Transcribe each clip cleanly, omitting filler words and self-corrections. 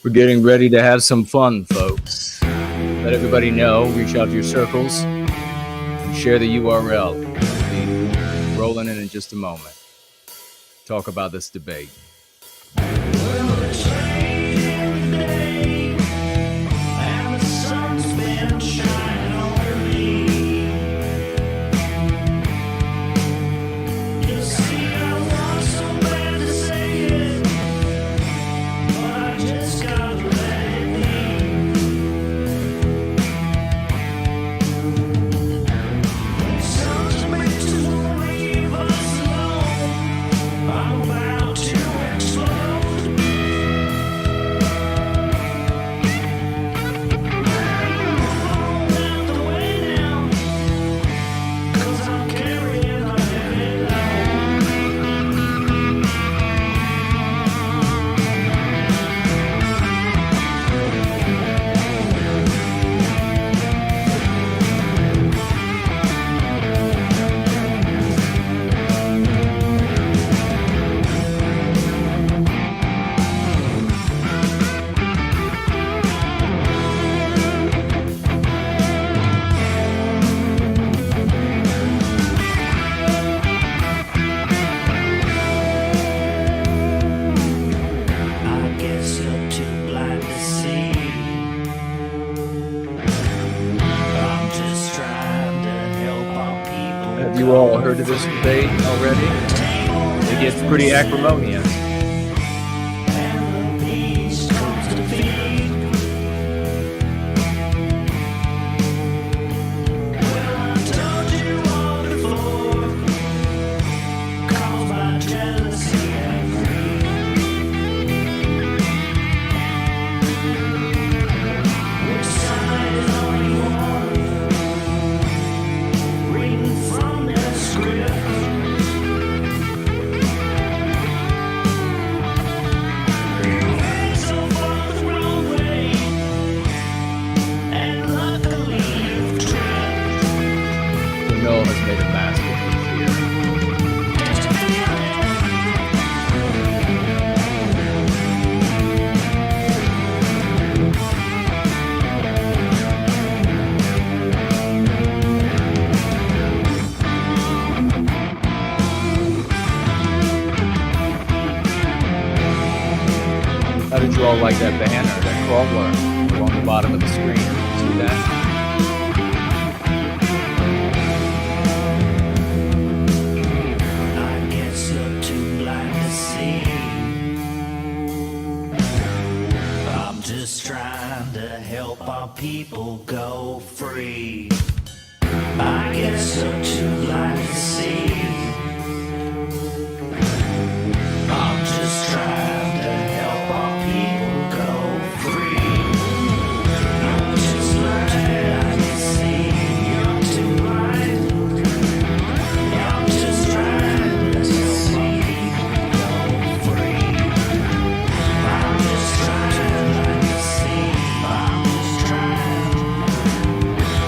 We're getting ready to have some fun, folks. Let everybody know, reach out to your circles, and share the URL. We'll be rolling in just a moment. Talk about this debate. You all heard of this debate already? It gets pretty acrimonious. How did you all like that banner, that crawler along the bottom of the screen? See that? I guess you're too blind to see. I'm just trying to help our people go free. I guess you're too blind to see. I'm just trying to help our people go free. I'm just trying to see. You're too blind. I'm just trying to see. Go free. I'm just trying to see.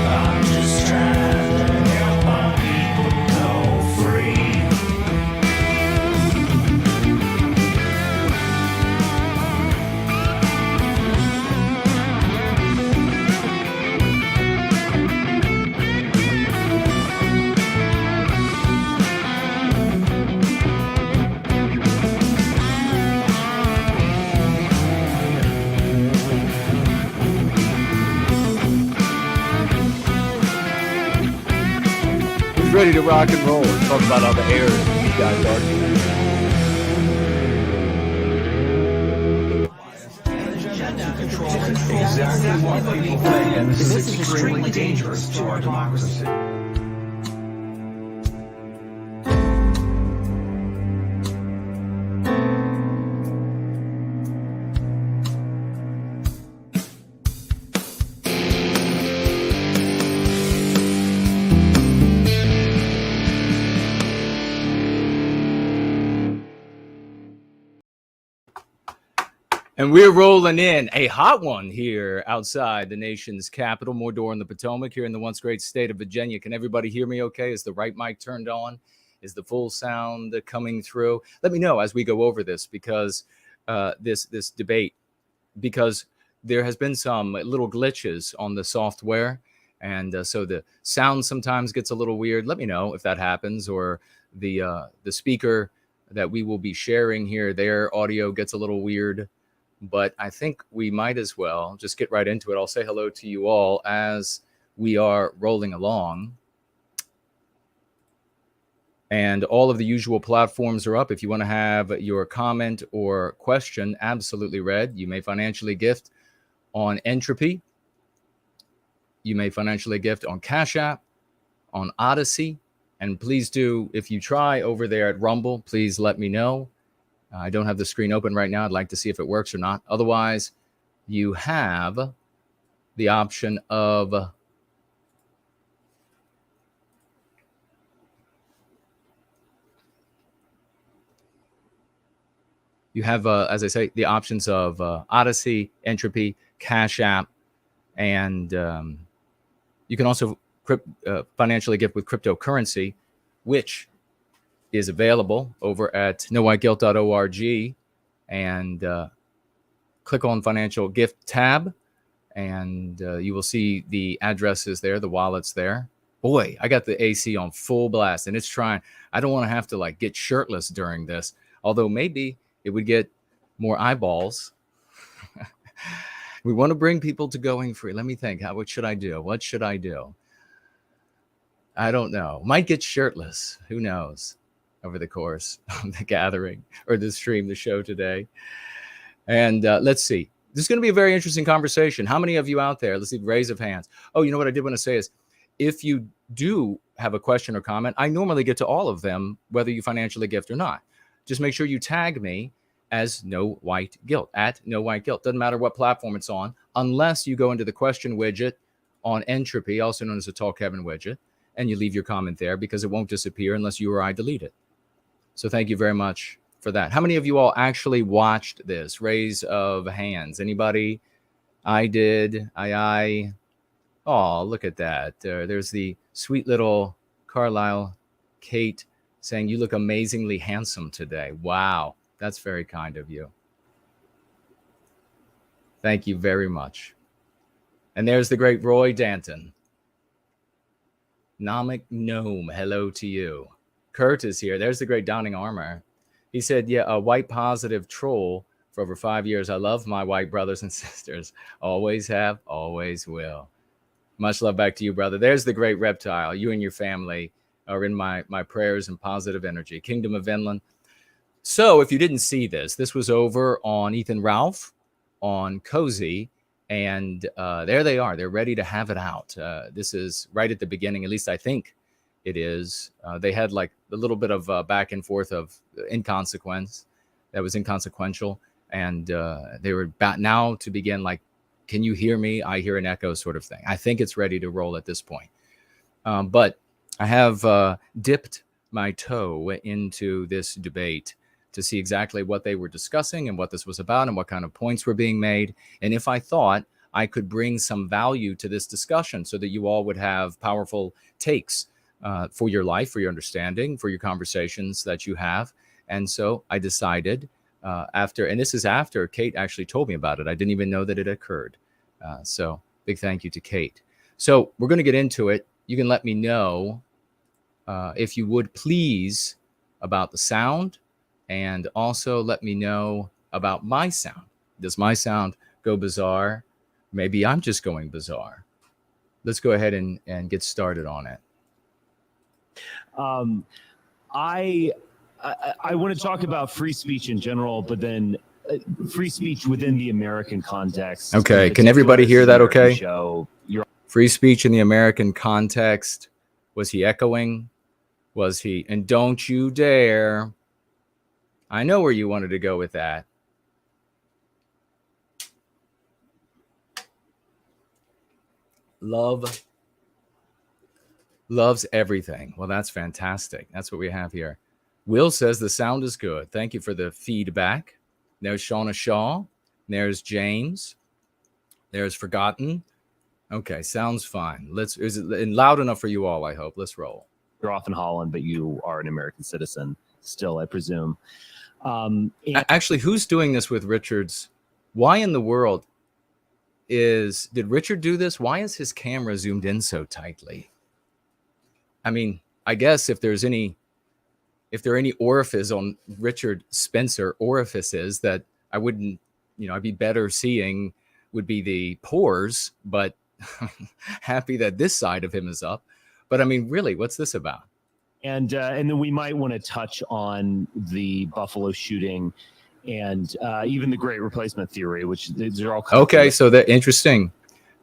I'm just trying to help our people go free. Who's ready to rock and roll and talk about all the errors that you guys arguing? Exactly what people think, and this is extremely dangerous to our democracy. And we're rolling in a hot one here outside the nation's capital, Mordor in the Potomac, here in the once great state of Virginia. Can everybody hear me okay? Is the right mic turned on? Is the full sound coming through? Let me know as we go over this, because this debate because there has been some little glitches on the software. And so the sound sometimes gets a little weird. Let me know if that happens, or the speaker that we will be sharing here, their audio gets a little weird. But I think we might as well just get right into it. I'll say hello to you all as we are rolling along. And all of the usual platforms are up. If you want to have your comment or question absolutely read, you may financially gift on Entropy. You may financially gift on Cash App, on Odyssey. And please do, if you try over there at Rumble, please let me know. I don't have the screen open right now. I'd like to see if it works or not. Otherwise, you have the option of as I say, the options of Odyssey, Entropy, Cash App, and you can also financially gift with cryptocurrency, which is available over at nowhiteguilt.org, and click on financial gift tab, and you will see the addresses there, the wallets there. Boy, I got the AC on full blast, and it's trying. I don't want to have to like get shirtless during this, although maybe it would get more eyeballs. We want to bring people to going free. Let me think. What should I do? What should I do? I don't know. Might get shirtless. Who knows? Over the course of the gathering or the stream, the show today. And let's see. This is going to be a very interesting conversation. How many of you out there? Let's see. Raise of hands. Oh, you know what I did want to say is, if you do have a question or comment, I normally get to all of them, whether you financially gift or not. Just make sure you tag me as No White Guilt, at No White Guilt. Doesn't matter what platform it's on, unless you go into the question widget on Entropy, also known as the Talk Heaven widget, and you leave your comment there, because it won't disappear unless you or I delete it. So thank you very much for that. How many of you all actually watched this? Raise of hands. Anybody? I did. I. Oh, look at that. There's the sweet little Carlisle Kate saying, "You look amazingly handsome today." Wow. That's very kind of you. Thank you very much. And there's the great Roy Danton. Namak Gnome, hello to you. Kurt is here. There's the great Downing Armor. He said, yeah, a white positive troll for over 5 years. I love my white brothers and sisters. Always have, always will. Much love back to you, brother. There's the great Reptile. You and your family are in my prayers and positive energy. Kingdom of Vinland. So if you didn't see this, this was over on Ethan Ralph, on Cozy, and there they are. They're ready to have it out. This is right at the beginning, at least I think it is. They had like a little bit of back and forth of inconsequence that was inconsequential, and they were about now to begin like, can you hear me? I hear an echo sort of thing. I think it's ready to roll at this point. But I have dipped my toe into this debate to see exactly what they were discussing and what this was about and what kind of points were being made. And if I thought I could bring some value to this discussion so that you all would have powerful takes for your life, for your understanding, for your conversations that you have. And so I decided after, and this is after Kate actually told me about it. I didn't even know that it occurred. So big thank you to Kate. So we're going to get into it. You can let me know if you would please about the sound. And also let me know about my sound. Does my sound go bizarre? Maybe I'm just going bizarre. Let's go ahead and get started on it. I want to talk about free speech in general, but then free speech within the American context. Okay, can everybody hear that okay? Free speech in the American context. Was he echoing? Was he? And don't you dare. I know where you wanted to go with that. Loves everything. Well, that's fantastic. That's what we have here. Will says the sound is good. Thank you for the feedback. There's Shauna Shaw. There's James. There's Forgotten. Okay, sounds fine. Is it loud enough for you all, I hope? Let's roll. You're off in Holland, but you are an American citizen still, I presume. Actually, who's doing this with Richard's Why in the world did Richard do this? Why is his camera zoomed in so tightly? I mean, I guess if there are any orifices on Richard Spencer orifices that I wouldn't, I'd be better seeing would be the pores, but happy that this side of him is up. But I mean, really, what's this about? And then we might want to touch on the Buffalo shooting and even the Great Replacement theory, which they're all okay. So that interesting.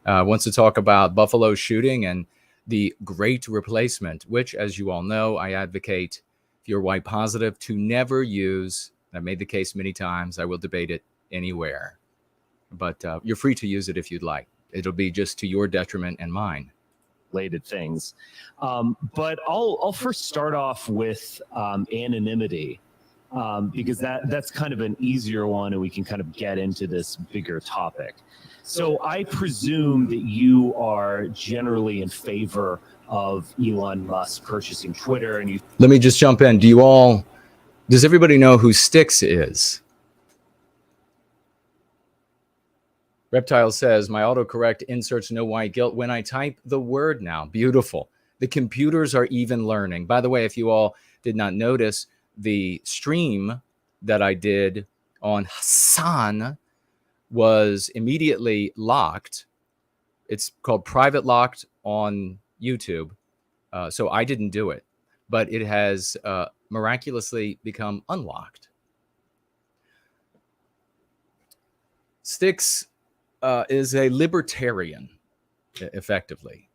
Wants to talk about Buffalo shooting and the Great Replacement, which, as you all know, I advocate if you're white positive to never use. I've made the case many times. I will debate it anywhere, but you're free to use it if you'd like. It'll be just to your detriment and mine. Related things, but I'll first start off with anonymity. Because that's kind of an easier one, and we can kind of get into this bigger topic. So I presume that you are generally in favor of Elon Musk purchasing Twitter, and you. Let me just jump in. Does everybody know who Styx is? Reptile says, my autocorrect inserts no white guilt when I type the word now. Beautiful. The computers are even learning. By the way, if you all did not notice, the stream that I did on Hassan was immediately locked. It's called private locked on YouTube. So I didn't do it, but it has miraculously become unlocked. Styx is a libertarian, effectively.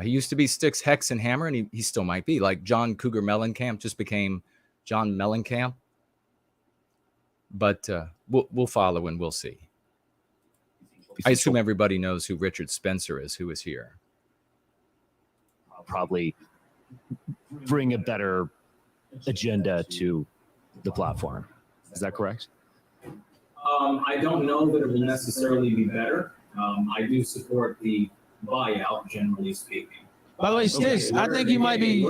He used to be Styx, Hex, and Hammer, and he still might be. Like John Cougar Mellencamp just became John Mellencamp. But we'll follow and we'll see. I assume everybody knows who Richard Spencer is, who is here. I'll probably bring a better agenda to the platform. Is that correct? I don't know that it will necessarily be better. I do support the buyout, generally speaking. By the way, Styx, I think you might be.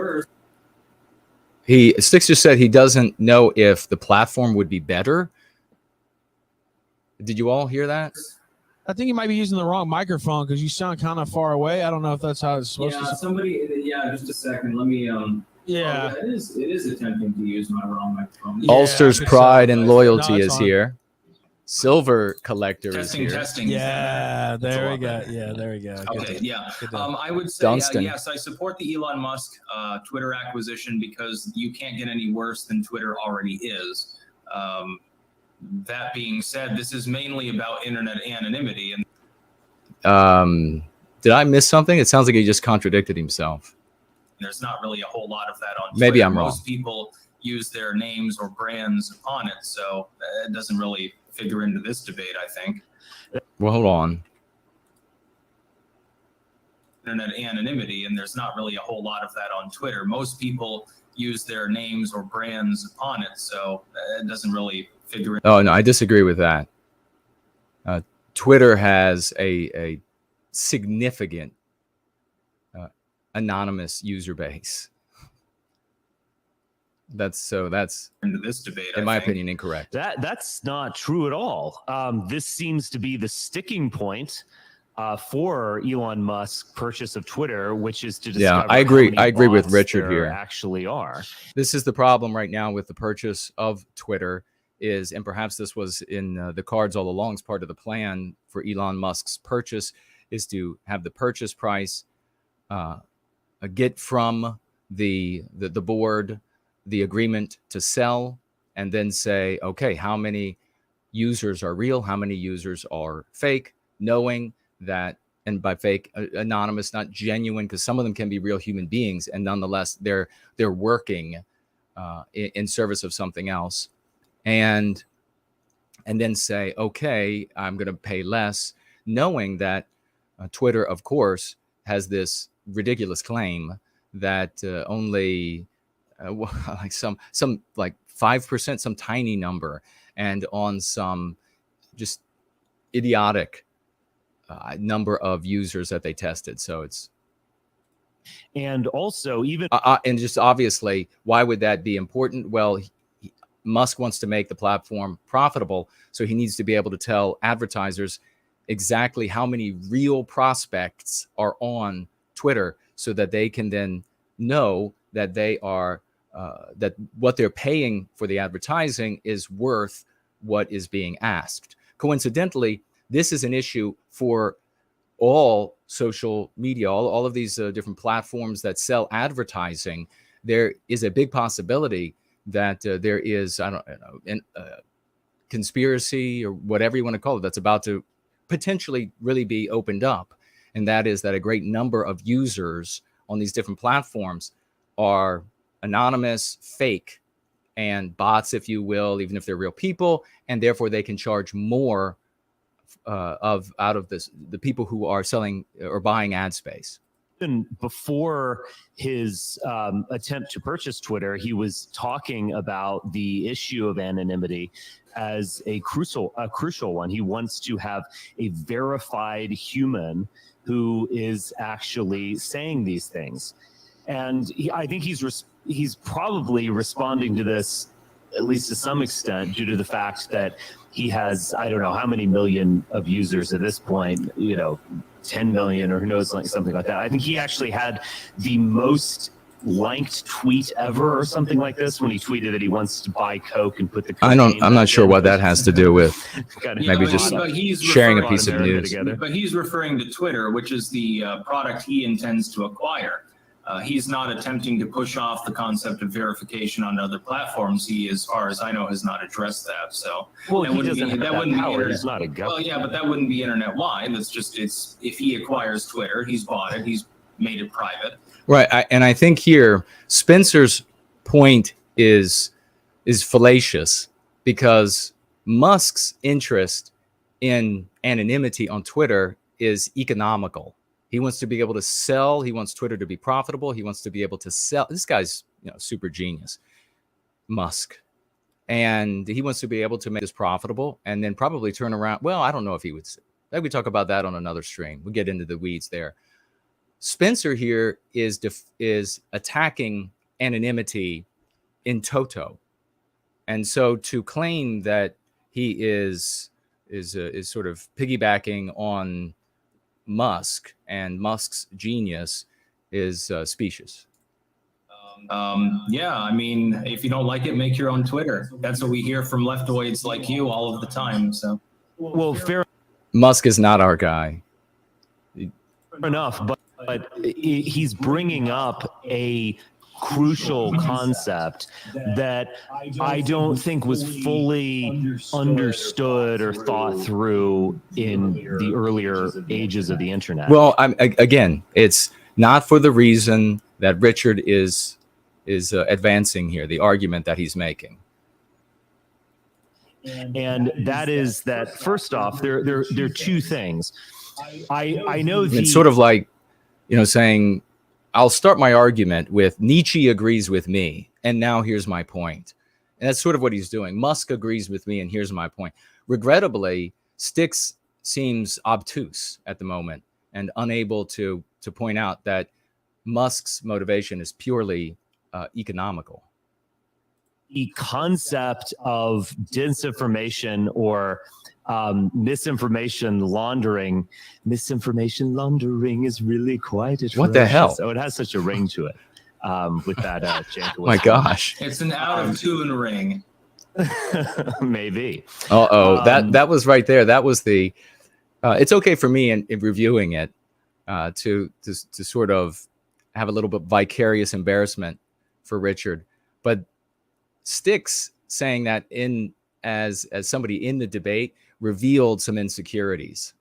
Styx just said he doesn't know if the platform would be better. Did you all hear that? I think you might be using the wrong microphone because you sound kind of far away. I don't know if that's how it's supposed to. Just a second. Let me. Yeah. It is attempting to use my wrong microphone. Yeah, Ulster's pride and loyalty is on. here. Silver Collector Testing, is here. testing. Yeah, there we go. Yeah, there we go. Okay, yeah. Good I would say, Dunstan. yes, I support the Elon Musk Twitter acquisition because you can't get any worse than Twitter already is. That being said, this is mainly about internet anonymity. And Did I miss something? It sounds like he just contradicted himself. there's not really a whole lot of that on Twitter. Maybe I'm wrong. Most people use their names or brands upon it, so it doesn't really figure into this debate, I think. Well, hold on. Internet anonymity, and there's not really a whole lot of that on Twitter. Most people use their names or brands upon it, so it doesn't really figure in. Oh, no, I disagree with that. Twitter has a significant anonymous user base. That's into this debate, in my opinion, incorrect. That's not true at all. This seems to be the sticking point for Elon Musk's purchase of Twitter, which is to discover I agree. how many I agree with bots Richard there here. Actually, are. This is the problem right now with the purchase of Twitter is, and perhaps this was in the cards all along as part of the plan for Elon Musk's purchase, is to have the purchase price get from the board the agreement to sell, and then say, okay, how many users are real, how many users are fake, knowing that, and by fake, anonymous, not genuine, because some of them can be real human beings, and nonetheless they're working in service of something else, and then say, okay, I'm going to pay less, knowing that Twitter, of course, has this ridiculous claim that only like some like 5%, some tiny number, and on some just idiotic number of users that they tested. So it's, And also, even and just obviously, why would that be important? Well, Musk wants to make the platform profitable, so he needs to be able to tell advertisers exactly how many real prospects are on Twitter, so that they can then know that they are that what they're paying for the advertising is worth what is being asked. Coincidentally, this is an issue for all social media, all of these different platforms that sell advertising. There is a big possibility that there is, I don't know, conspiracy or whatever you want to call it, that's about to potentially really be opened up. And that is that a great number of users on these different platforms are anonymous, fake, and bots, if you will, even if they're real people, and therefore they can charge more out of the people who are selling or buying ad space. Even before his attempt to purchase Twitter, he was talking about the issue of anonymity as a crucial one. He wants to have a verified human who is actually saying these things, and I think he's probably responding to this, at least to some extent, due to the fact that he has, I don't know how many million of users at this point, 10 million or who knows, like something like that. I think he actually had the most liked tweet ever or something like this when he tweeted that he wants to buy Coke and put the I'm not sure what that has to do with maybe just he's sharing a piece of news. But he's referring to Twitter, which is the product he intends to acquire. He's not attempting to push off the concept of verification on other platforms. He, as far as I know, has not addressed that. So well, that wouldn't be internet. He's not a government. Well, yeah, but that wouldn't be internet wide. It's if he acquires Twitter, he's bought it. He's made it private. Right, and I think here Spencer's point is fallacious, because Musk's interest in anonymity on Twitter is economical. He wants to be able to sell. He wants Twitter to be profitable. He wants to be able to sell. This guy's, super genius, Musk. And he wants to be able to make this profitable and then probably turn around. Well, I don't know if he would. Maybe we talk about that on another stream. We'll get into the weeds there. Spencer here is attacking anonymity in toto. And so to claim that he is sort of piggybacking on Musk and Musk's genius is specious. Yeah, I mean, if you don't like it, make your own Twitter. That's what we hear from leftoids like you all of the time. So, well, fair Musk is not our guy. enough, but he's bringing up a crucial concept that I don't think was fully understood or thought through in the earlier ages of the internet. Well, again, it's not for the reason that Richard is advancing here, the argument that he's making. And that is that, first off, there are two things. I know it's sort of like, saying, I'll start my argument with Nietzsche agrees with me, and now here's my point. And that's sort of what he's doing. Musk agrees with me, and here's my point. Regrettably, Styx seems obtuse at the moment and unable to point out that Musk's motivation is purely economical. The concept of disinformation or misinformation laundering is really quite atrocious. What the hell? So it has such a ring to it with that Jankowicz. My gosh. It's an out of tune ring. Maybe. That was right there. That was the it's okay for me in reviewing it to sort of have a little bit vicarious embarrassment for Richard. But Styx saying that as somebody in the debate revealed some insecurities.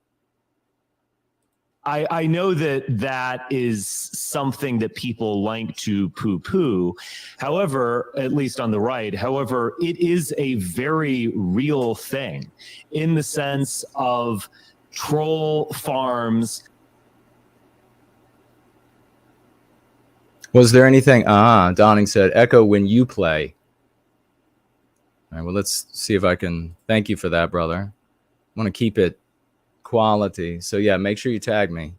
I know that is something that people like to poo-poo. However, at least on the right, however, it is a very real thing in the sense of troll farms. Was there anything? Donning said, echo when you play. All right, well, let's see if I can. Thank you for that, brother. I want to keep it quality. So, yeah, make sure you tag me.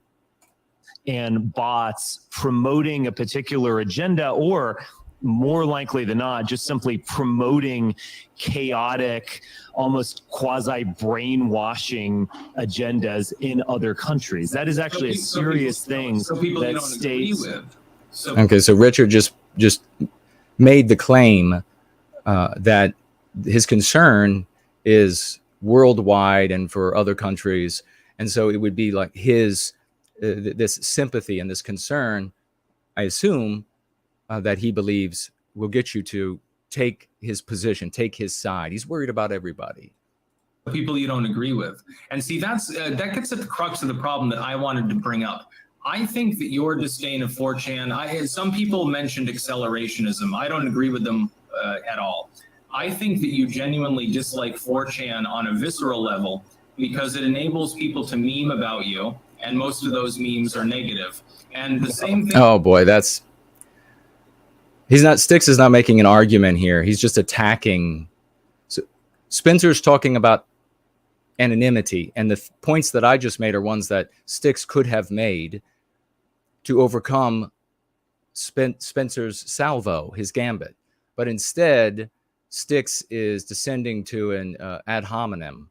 And bots promoting a particular agenda or more likely than not just simply promoting chaotic, almost quasi brainwashing agendas in other countries. That is actually a serious thing that states. Okay, so Richard just made the claim that his concern is worldwide and for other countries, and so it would be like his this sympathy and this concern, I assume, that he believes will get you to take his position, take his side. He's worried about everybody. People you don't agree with. And see, that gets at the crux of the problem that I wanted to bring up. I think that your disdain of 4chan, some people mentioned accelerationism. I don't agree with them at all. I think that you genuinely dislike 4chan on a visceral level because it enables people to meme about you, and most of those memes are negative. And the same thing. Oh boy, Styx is not making an argument here. He's just attacking. So Spencer's talking about anonymity, and the points that I just made are ones that Styx could have made to overcome Spencer's salvo, his gambit. But instead, Styx is descending to an ad hominem.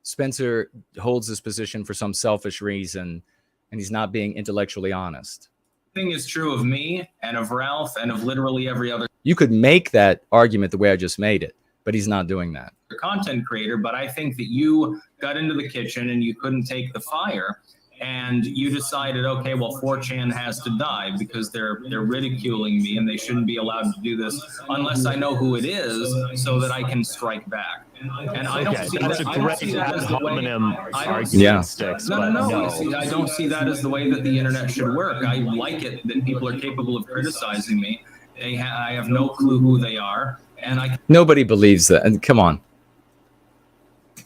Spencer holds this position for some selfish reason, and he's not being intellectually honest. Thing is true of me and of Ralph and of literally every other. You could make that argument the way I just made it, but he's not doing that. Content creator, but I think that you got into the kitchen and you couldn't take the fire, and you decided, okay, well, 4chan has to die because they're ridiculing me and they shouldn't be allowed to do this unless I know who it is, so that I can strike back. And I don't see that's that. a great ad hominem argument, Yeah. Styx, No, but no. See, I don't see that as the way that the internet should work. I like it that people are capable of criticizing me. I have no clue who they are, and Nobody believes that. And come on.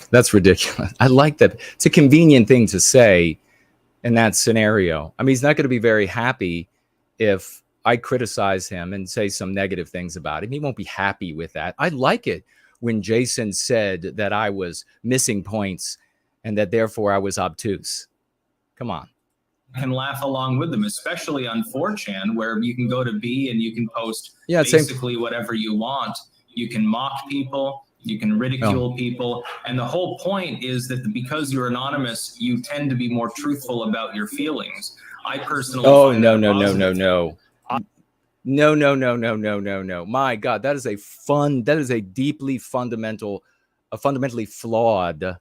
That's ridiculous. I like that. It's a convenient thing to say in that scenario. I mean, he's not going to be very happy if I criticize him and say some negative things about him. He won't be happy with that. I like it when Jason said that I was missing points and that therefore I was obtuse. Come on. can laugh along with them, especially on 4chan, where you can go to B and you can post Yeah, basically whatever you want. You can mock people, you can ridicule people, and the whole point is that because you're anonymous, you tend to be more truthful about your feelings. I personally find no. My God, that is a deeply fundamentally flawed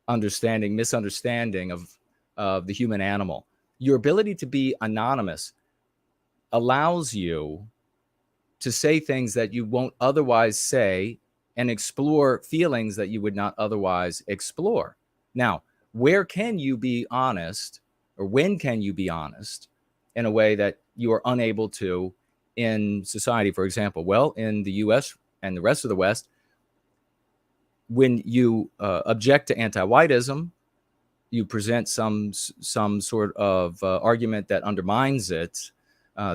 misunderstanding of the human animal. Your ability to be anonymous allows you to say things that you won't otherwise say and explore feelings that you would not otherwise explore. Now, where can you be honest, or when can you be honest in a way that you are unable to in society, for example? Well, in the US and the rest of the West, when you object to anti-whiteism, you present some sort of argument that undermines it,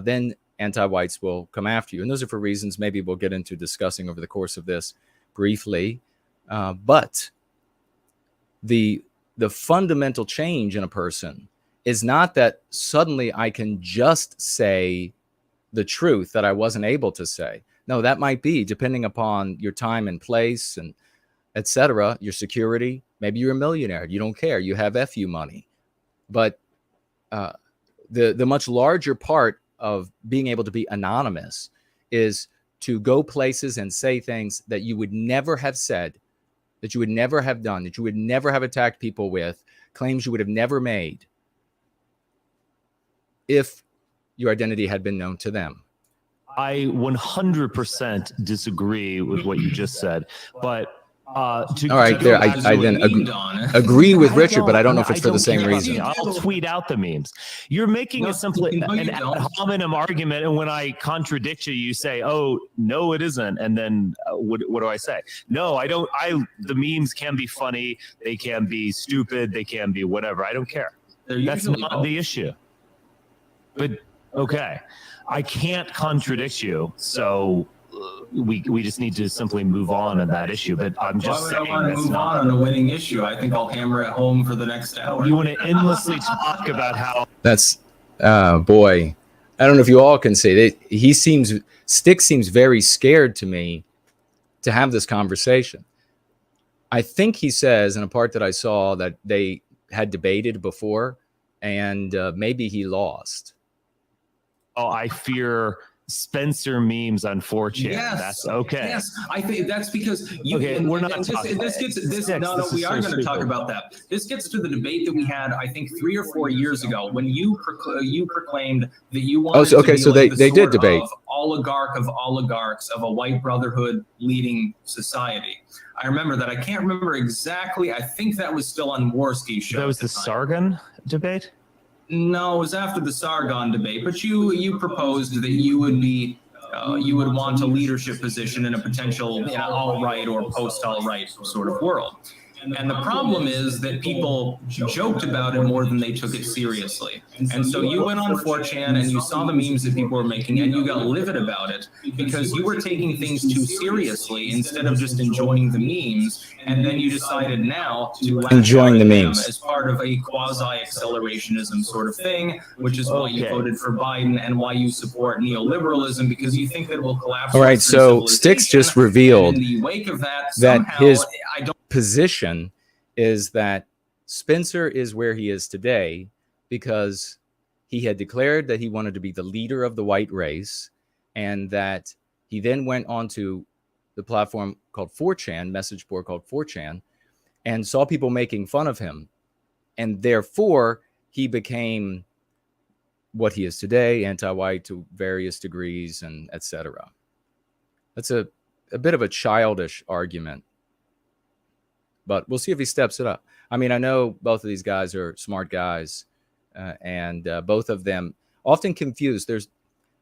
then anti-whites will come after you. And those are for reasons maybe we'll get into discussing over the course of this briefly. But the fundamental change in a person is not that suddenly I can just say the truth that I wasn't able to say. No, that might be depending upon your time and place and etc., your security. Maybe you're a millionaire. You don't care. You have FU money. But the much larger part of being able to be anonymous is to go places and say things that you would never have said, that you would never have done, that you would never have attacked people with, claims you would have never made if your identity had been known to them. I 100% disagree with what you just said, but I then agree with Richard, but I don't know if it's for the same reason. I'll tweet out the memes. You're making an ad hominem argument, and when I contradict you, you say, "Oh, no, it isn't." And then what do I say? No, I don't. The memes can be funny, they can be stupid, they can be whatever. I don't care. That's not the issue. But okay, I can't contradict you, so we just need to simply move on that issue. But I'm just saying, I want to move on a winning issue. I think I'll hammer it home for the next hour. You want to endlessly talk about how that's boy, I don't know if you all can see that Styx seems very scared to me to have this conversation. I think he says in a part that I saw that they had debated before, and maybe he lost. Oh, I fear Spencer memes on 4chan. Yes, That's okay. Yes, I think that's because you. Okay, we're not talking. This gets this. Styx, No, this we is are so going to talk stupid. about that. This gets to the debate that we had, I think, 3 or 4 years ago, when you proclaimed that you wanted. So, okay, to be so like they did debate. Of oligarch of oligarchs of a white brotherhood leading society. I remember that. I can't remember exactly. I think that was still on Worski's show. That was the Sargon debate? No, it was after the Sargon debate. But you proposed that you would be. You would want a leadership position in a potential alt-right or post-alt-right sort of world. And the problem is that people joked about it more than they took it seriously. And so you went on 4chan and you saw the memes that people were making and you got livid about it because you were taking things too seriously instead of just enjoying the memes. And then you decided now to enjoying the memes as part of a quasi-accelerationism sort of thing, which is why you voted for Biden and why you support neoliberalism, because you think that it will collapse. All right, so Styx just revealed in the wake of that his I don't position is that Spencer is where he is today because he had declared that he wanted to be the leader of the white race, and that he then went onto the platform called 4chan, message board called 4chan, and saw people making fun of him. And therefore, he became what he is today, anti-white to various degrees, and etc. That's a bit of a childish argument, but we'll see if he steps it up. I mean, I know both of these guys are smart guys, and both of them often confused. There's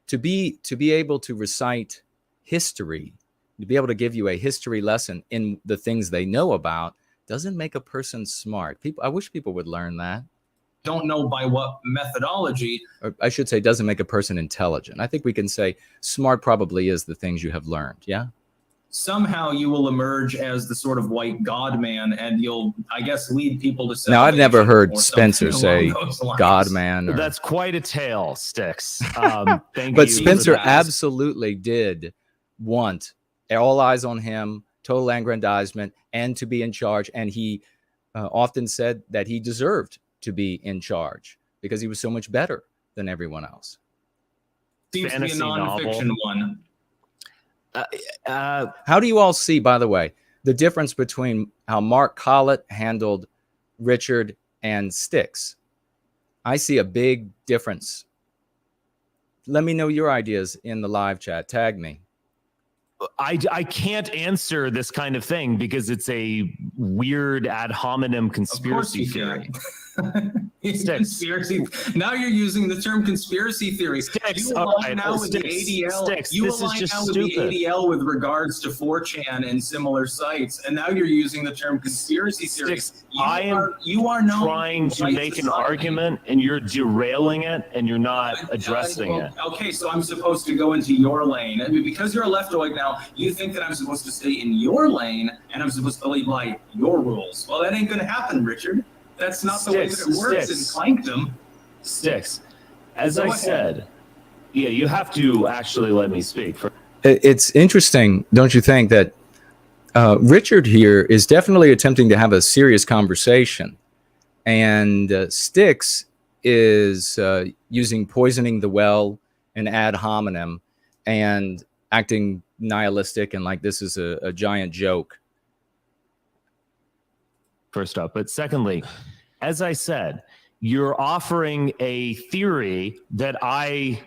to be able to recite history, to be able to give you a history lesson in the things they know about, doesn't make a person smart. I wish people would learn that. Don't know by what methodology. Or I should say, doesn't make a person intelligent. I think we can say smart probably is the things you have learned. Yeah. Somehow you will emerge as the sort of white God man, and you'll, I guess, lead people to. Now, I've never heard or Spencer say God man. Or... That's quite a tale, Styx. Thank but you Spencer for that. absolutely did want all eyes on him, total aggrandizement, and to be in charge. And he often said that he deserved to be in charge because he was so much better than everyone else. Seems to be a Fantasy nonfiction novel. one. How do you all see, by the way, the difference between how Mark Collett handled Richard and Styx? I see a big difference. Let me know your ideas in the live chat. Tag me. I can't answer this kind of thing because it's a weird ad hominem conspiracy theory. Conspiracy. Now you're using the term conspiracy theory. Styx, You align now with the ADL. Styx, You this is align just now with stupid. the ADL with regards to 4chan and similar sites, and now you're using the term conspiracy theory. Styx, I am known trying to by make an society. argument, and you're derailing it, and you're not addressing it. Okay, so I'm supposed to go into your lane. I mean, because you're a leftoid now, you think that I'm supposed to stay in your lane, and I'm supposed to lead by your rules. Well, that ain't going to happen, Richard. That's not the way that it works in Clankdom. Styx, as I said, yeah, you have to actually let me speak. It's interesting, don't you think, that Richard here is definitely attempting to have a serious conversation, and Styx is using poisoning the well and ad hominem and acting nihilistic and like this is a giant joke. First up, but secondly, as I said, you're offering a theory that I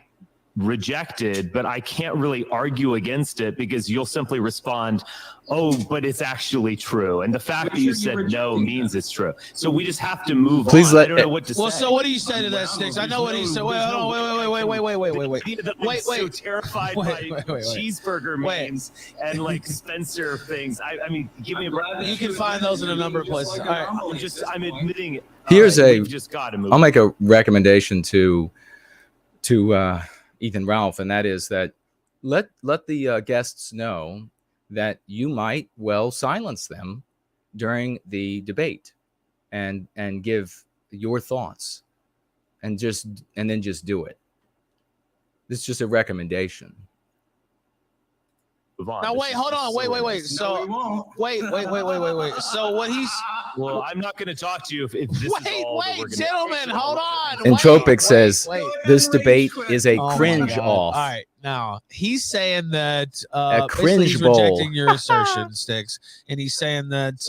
rejected, but I can't really argue against it because you'll simply respond, oh, but it's actually true. And the fact that you said no means it's true. So we just have to move on. I don't know what to say. Well, so what do you say to that, Styx? I know what he said. Wait. So terrified by cheeseburger memes and like Spencer things. I mean, give me a breath. You can find those in a number of places. All right. I'm admitting it. We've just got to move. I'll make a recommendation to Ethan Ralph, and that is that let the guests know that you might well silence them during the debate and give your thoughts and then just do it. This is just a recommendation. Move on. Now This wait, is hold on, wait. No, we So won't. wait. So what he's Well, I'm not going to talk to you if this is all that we're gonna gentlemen, hold on. Entropic says wait. this debate is a Oh my cringe God. off. All right, now he's saying that A basically cringe he's bowl. rejecting your assertion, Styx, and he's saying that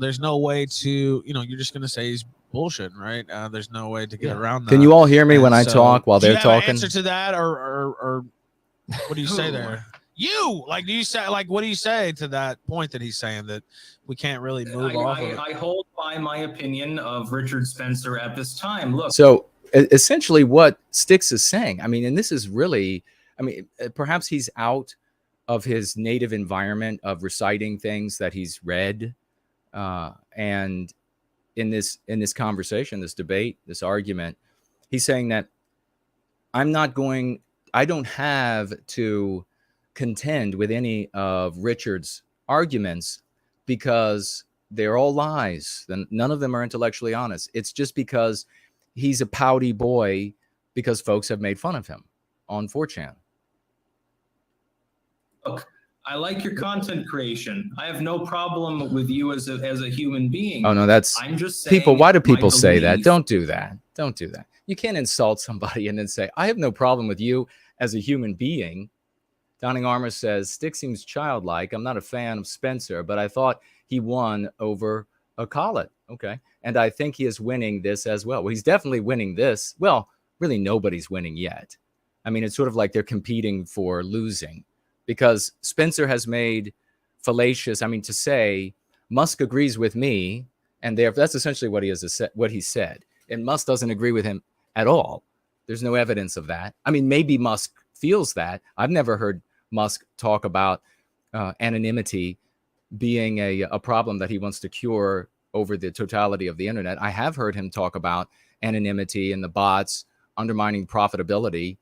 there's no way to you're just gonna say he's bullshit, right? There's no way to get around that. Can you all hear me And when I so, talk while do you they're have an talking? answer to that, or what do you say there? You do you say what do you say to that point that he's saying that we can't really move off of it? I hold by my opinion of Richard Spencer at this time. Look, So essentially what Styx is saying, I mean, and this is really, I mean, perhaps he's out of his native environment of reciting things that he's read. And in this conversation, this debate, this argument, he's saying that I don't have to contend with any of Richard's arguments because they're all lies. Then none of them are intellectually honest. It's just because he's a pouty boy because folks have made fun of him on 4chan. look, I like your content creation. I have no problem with you as a human being. Oh no, that's I'm just saying people. Why do my people say that? belief- Don't do that. Don't do that. You can't insult somebody and then say, I have no problem with you as a human being. Downing Armour says, Styx seems childlike. I'm not a fan of Spencer, but I thought he won over a Collett. Okay. And I think he is winning this as well. Well, he's definitely winning this. Well, really nobody's winning yet. I mean, it's sort of like they're competing for losing because Spencer has made fallacious, I mean, to say Musk agrees with me, and that's essentially what he said. And Musk doesn't agree with him at all. There's no evidence of that. I mean, maybe Musk feels that. I've never heard Musk talk about anonymity being a problem that he wants to cure over the totality of the internet. I have heard him talk about anonymity and the bots undermining profitability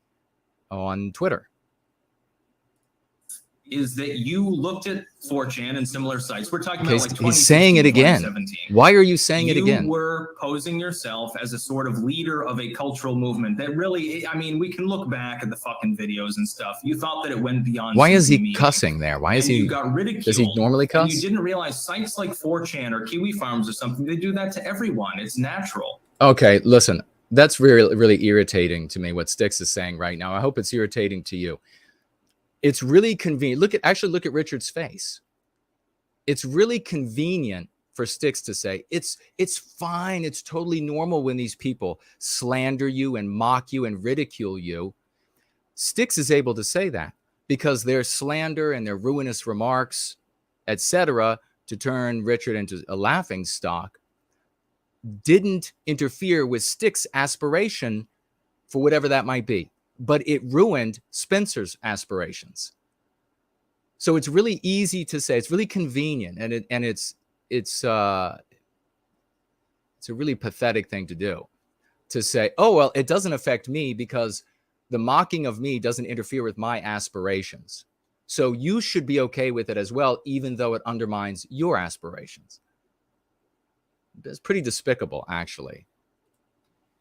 on Twitter. Is that you looked at 4chan and similar sites? We're talking about like He's saying it again. 2017. Why are you saying it again? You were posing yourself as a sort of leader of a cultural movement that really, I mean, we can look back at the fucking videos and stuff. You thought that it went beyond. Why is he media. cussing there? Why is And he? You got ridiculed. Does he normally And cuss? you didn't realize sites like 4chan or Kiwi Farms or something, they do that to everyone. It's natural. Okay, listen, that's really, really irritating to me what Styx is saying right now. I hope it's irritating to you. It's really convenient. Look at Richard's face. It's really convenient for Styx to say it's fine. It's totally normal when these people slander you and mock you and ridicule you. Styx is able to say that because their slander and their ruinous remarks, etc., to turn Richard into a laughing stock, didn't interfere with Styx's aspiration for whatever that might be. But it ruined Spencer's aspirations. So it's really easy to say, it's really convenient, and it's a really pathetic thing to do, to say, oh well, it doesn't affect me because the mocking of me doesn't interfere with my aspirations. So you should be okay with it as well, even though it undermines your aspirations. It's pretty despicable, actually.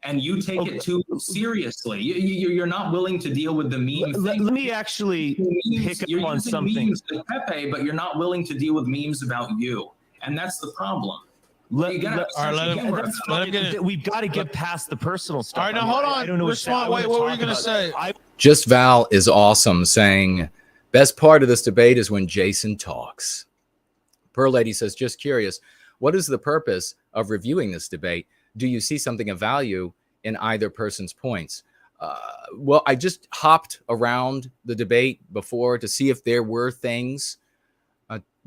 And you take it too seriously. You're not willing to deal with the meme Let thing. me actually pick You're up on using something. memes like Pepe, but you're not willing to deal with memes about you. And that's the problem. You gotta have a sense of humor. let him get it. We've got to get past the personal stuff. All right, now hold on. I don't know Respond. Wait, what were you gonna say? Just Val is awesome, saying best part of this debate is when Jason talks. Pearl Lady says, just curious, what is the purpose of reviewing this debate? Do you see something of value in either person's points? Well, I just hopped around the debate before to see if there were things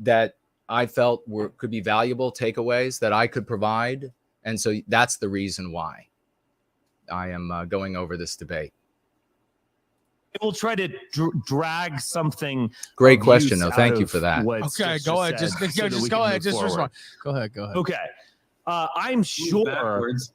that I felt could be valuable takeaways that I could provide. And so that's the reason why I am going over this debate. We'll try to drag something. Great of question. use No, out thank you of for that. what Okay, Styx go ahead. said Just so that we go can ahead. move Just forward. respond. Go ahead. Okay. I'm Move sure. backwards.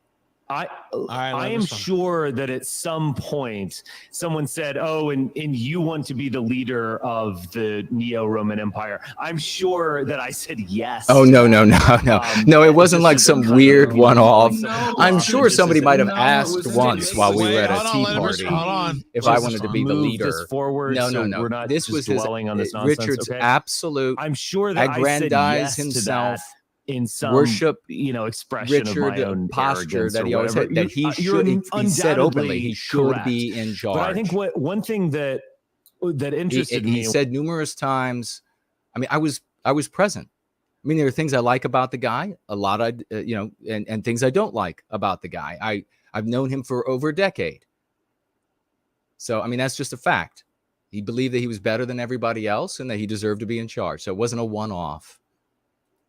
I right, am sure that at some point someone said, "Oh, and you want to be the leader of the Neo-Roman Empire." I'm sure that I said yes. Oh no. No, it wasn't like some weird one-off. No, I'm Buster, sure this somebody is- might have no, it asked was once while we were at a tea party Hold on. if I wanted to be the Move leader. this forward, No. We're not This just was his dwelling on this nonsense. Richard's Okay? absolute I'm sure that aggrandize I said yes himself. to that in some worship expression of my own posture arrogance that he or always whatever. had, that he You're should, he said openly, undoubtedly he should correct. be in charge. But I think one thing that interested me. He said numerous times. I mean, I was present. I mean, there are things I like about the guy, a lot I and things I don't like about the guy. I've known him for over a decade. So I mean, that's just a fact. He believed that he was better than everybody else and that he deserved to be in charge. So it wasn't a one-off.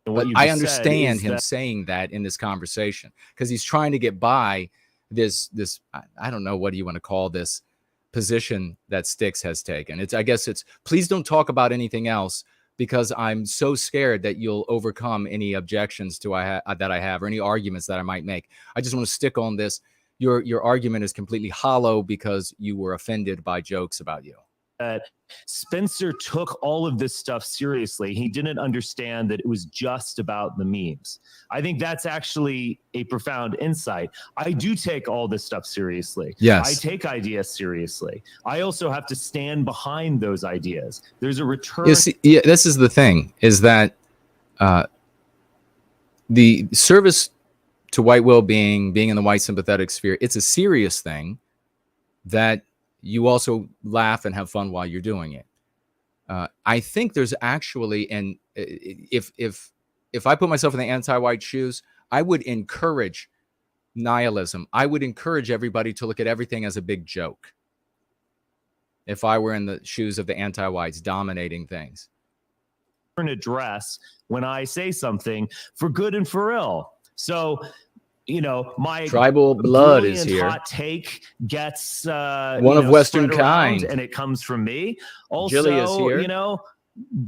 But I understand him saying that in this conversation because he's trying to get by this I don't know, what do you want to call this position that Styx has taken. I guess it's please don't talk about anything else because I'm so scared that you'll overcome any objections that I have or any arguments that I might make. I just want to stick on this. Your argument is completely hollow because you were offended by jokes about you. That Spencer took all of this stuff seriously. He didn't understand that it was just about the memes. I think that's actually a profound insight. I do take all this stuff seriously. Yes. I take ideas seriously. I also have to stand behind those ideas. There's a return. This is the thing, is that the service to white well-being, being in the white sympathetic sphere, it's a serious thing that you also laugh and have fun while you're doing it. I think there's actually, and if I put myself in the anti-white shoes, I would encourage nihilism. I would encourage everybody to look at everything as a big joke. If I were in the shoes of the anti-whites dominating things. Address when I say something for good and for ill. So, my tribal blood is here. Hot take gets one of Western kind, and it comes from me. Also, Jilly is here.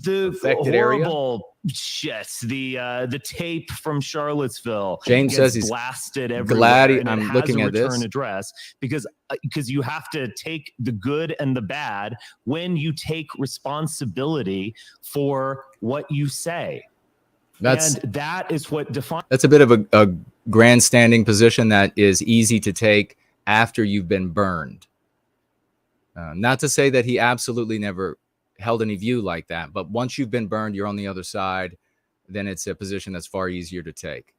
The affected horrible shit, the tape from Charlottesville. James says he's blasted everywhere. Glad I'm looking at this address because you have to take the good and the bad when you take responsibility for what you say. That is what defines. That's a bit of a grandstanding position that is easy to take after you've been burned. Not to say that he absolutely never held any view like that, but once you've been burned, you're on the other side, then it's a position that's far easier to take.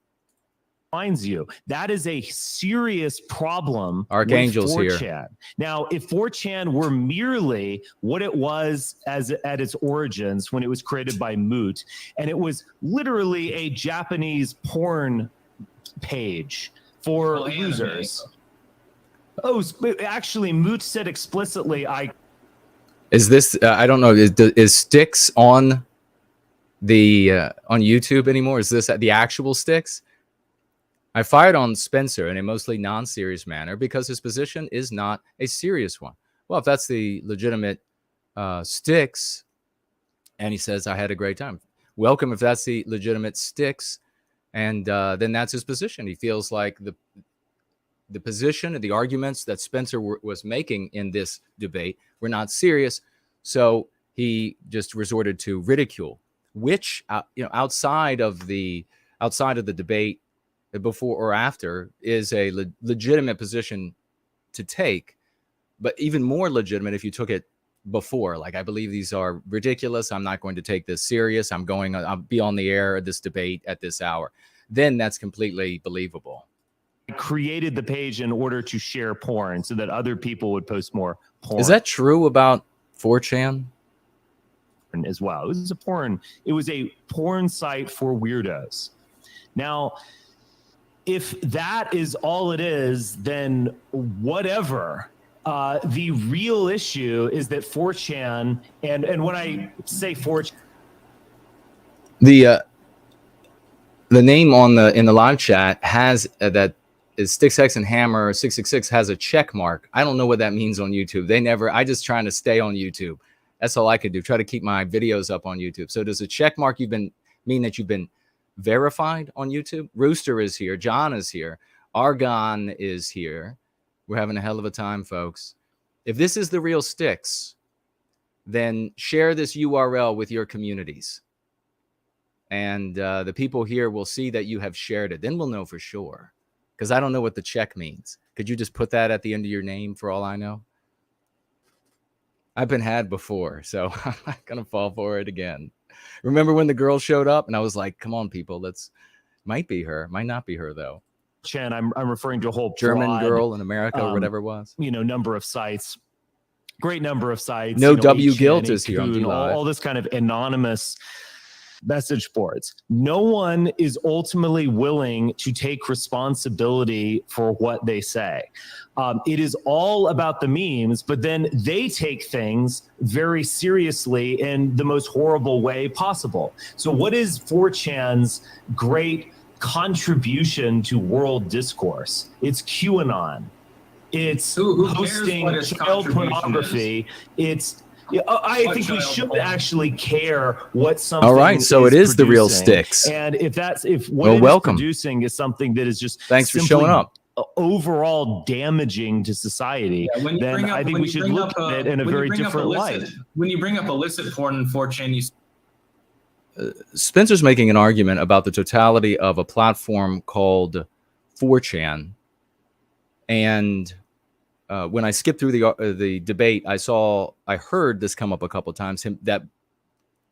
Finds you. That is a serious problem. Archangel's with 4chan. Here. Now, if 4chan were merely what it was at its origins when it was created by Moot, and it was literally a Japanese porn page for losers. Oh, actually, Moot said explicitly, Is this? I don't know. Is Styx on the on YouTube anymore? Is this the actual Styx? I fired on Spencer in a mostly non-serious manner because his position is not a serious one. Well, if that's the legitimate Styx, and he says, I had a great time. Welcome if that's the legitimate Styx, and then that's his position. He feels like the position and the arguments that Spencer was making in this debate were not serious, so he just resorted to ridicule, which outside of the debate, before or after, is a legitimate position to take, but even more legitimate if you took it before. Like, I believe these are ridiculous. I'm not going to take this serious. I'll be on the air of this debate at this hour. Then that's completely believable. I created the page in order to share porn so that other people would post more porn. Is that true about 4chan? As well. It was a porn site for weirdos. Now, if that is all it is, then whatever. The real issue is that 4chan, and when I say 4chan, the name in the live chat has that is Styx Hex and Hammer 666 has a check mark. I don't know what that means on YouTube. I just trying to stay on YouTube. That's all I could do. Try to keep my videos up on YouTube. So does a check mark mean that you've been verified on YouTube? Rooster is here. John is here. Argon is here. We're having a hell of a time, folks. If this is the real Styx, then share this URL with your communities. And the people here will see that you have shared it. Then we'll know for sure. Because I don't know what the check means. Could you just put that at the end of your name for all I know? I've been had before, so I'm not going to fall for it again. Remember when the girl showed up and I was like, come on, people, might be her. Might not be her, though. Chan, I'm referring to a whole German broad, girl in America or whatever it was. Number of sites. Great number of sites. No W Guilt is here on all this kind of anonymous message boards. No one is ultimately willing to take responsibility for what they say. It is all about the memes, but then they take things very seriously in the most horrible way possible. So what is 4chan's great contribution to world discourse? It's QAnon. It's who hosting cares what his child pornography. is? I think we should actually care what something. All right, so it is the real producing. Styx. And if what it is producing is something that is just thanks for showing up, overall damaging to society, then I think we should look at it in a very different light. When you bring up illicit porn in 4chan, Spencer's making an argument about the totality of a platform called 4chan, and when I skipped through the debate, I heard this come up a couple of times, that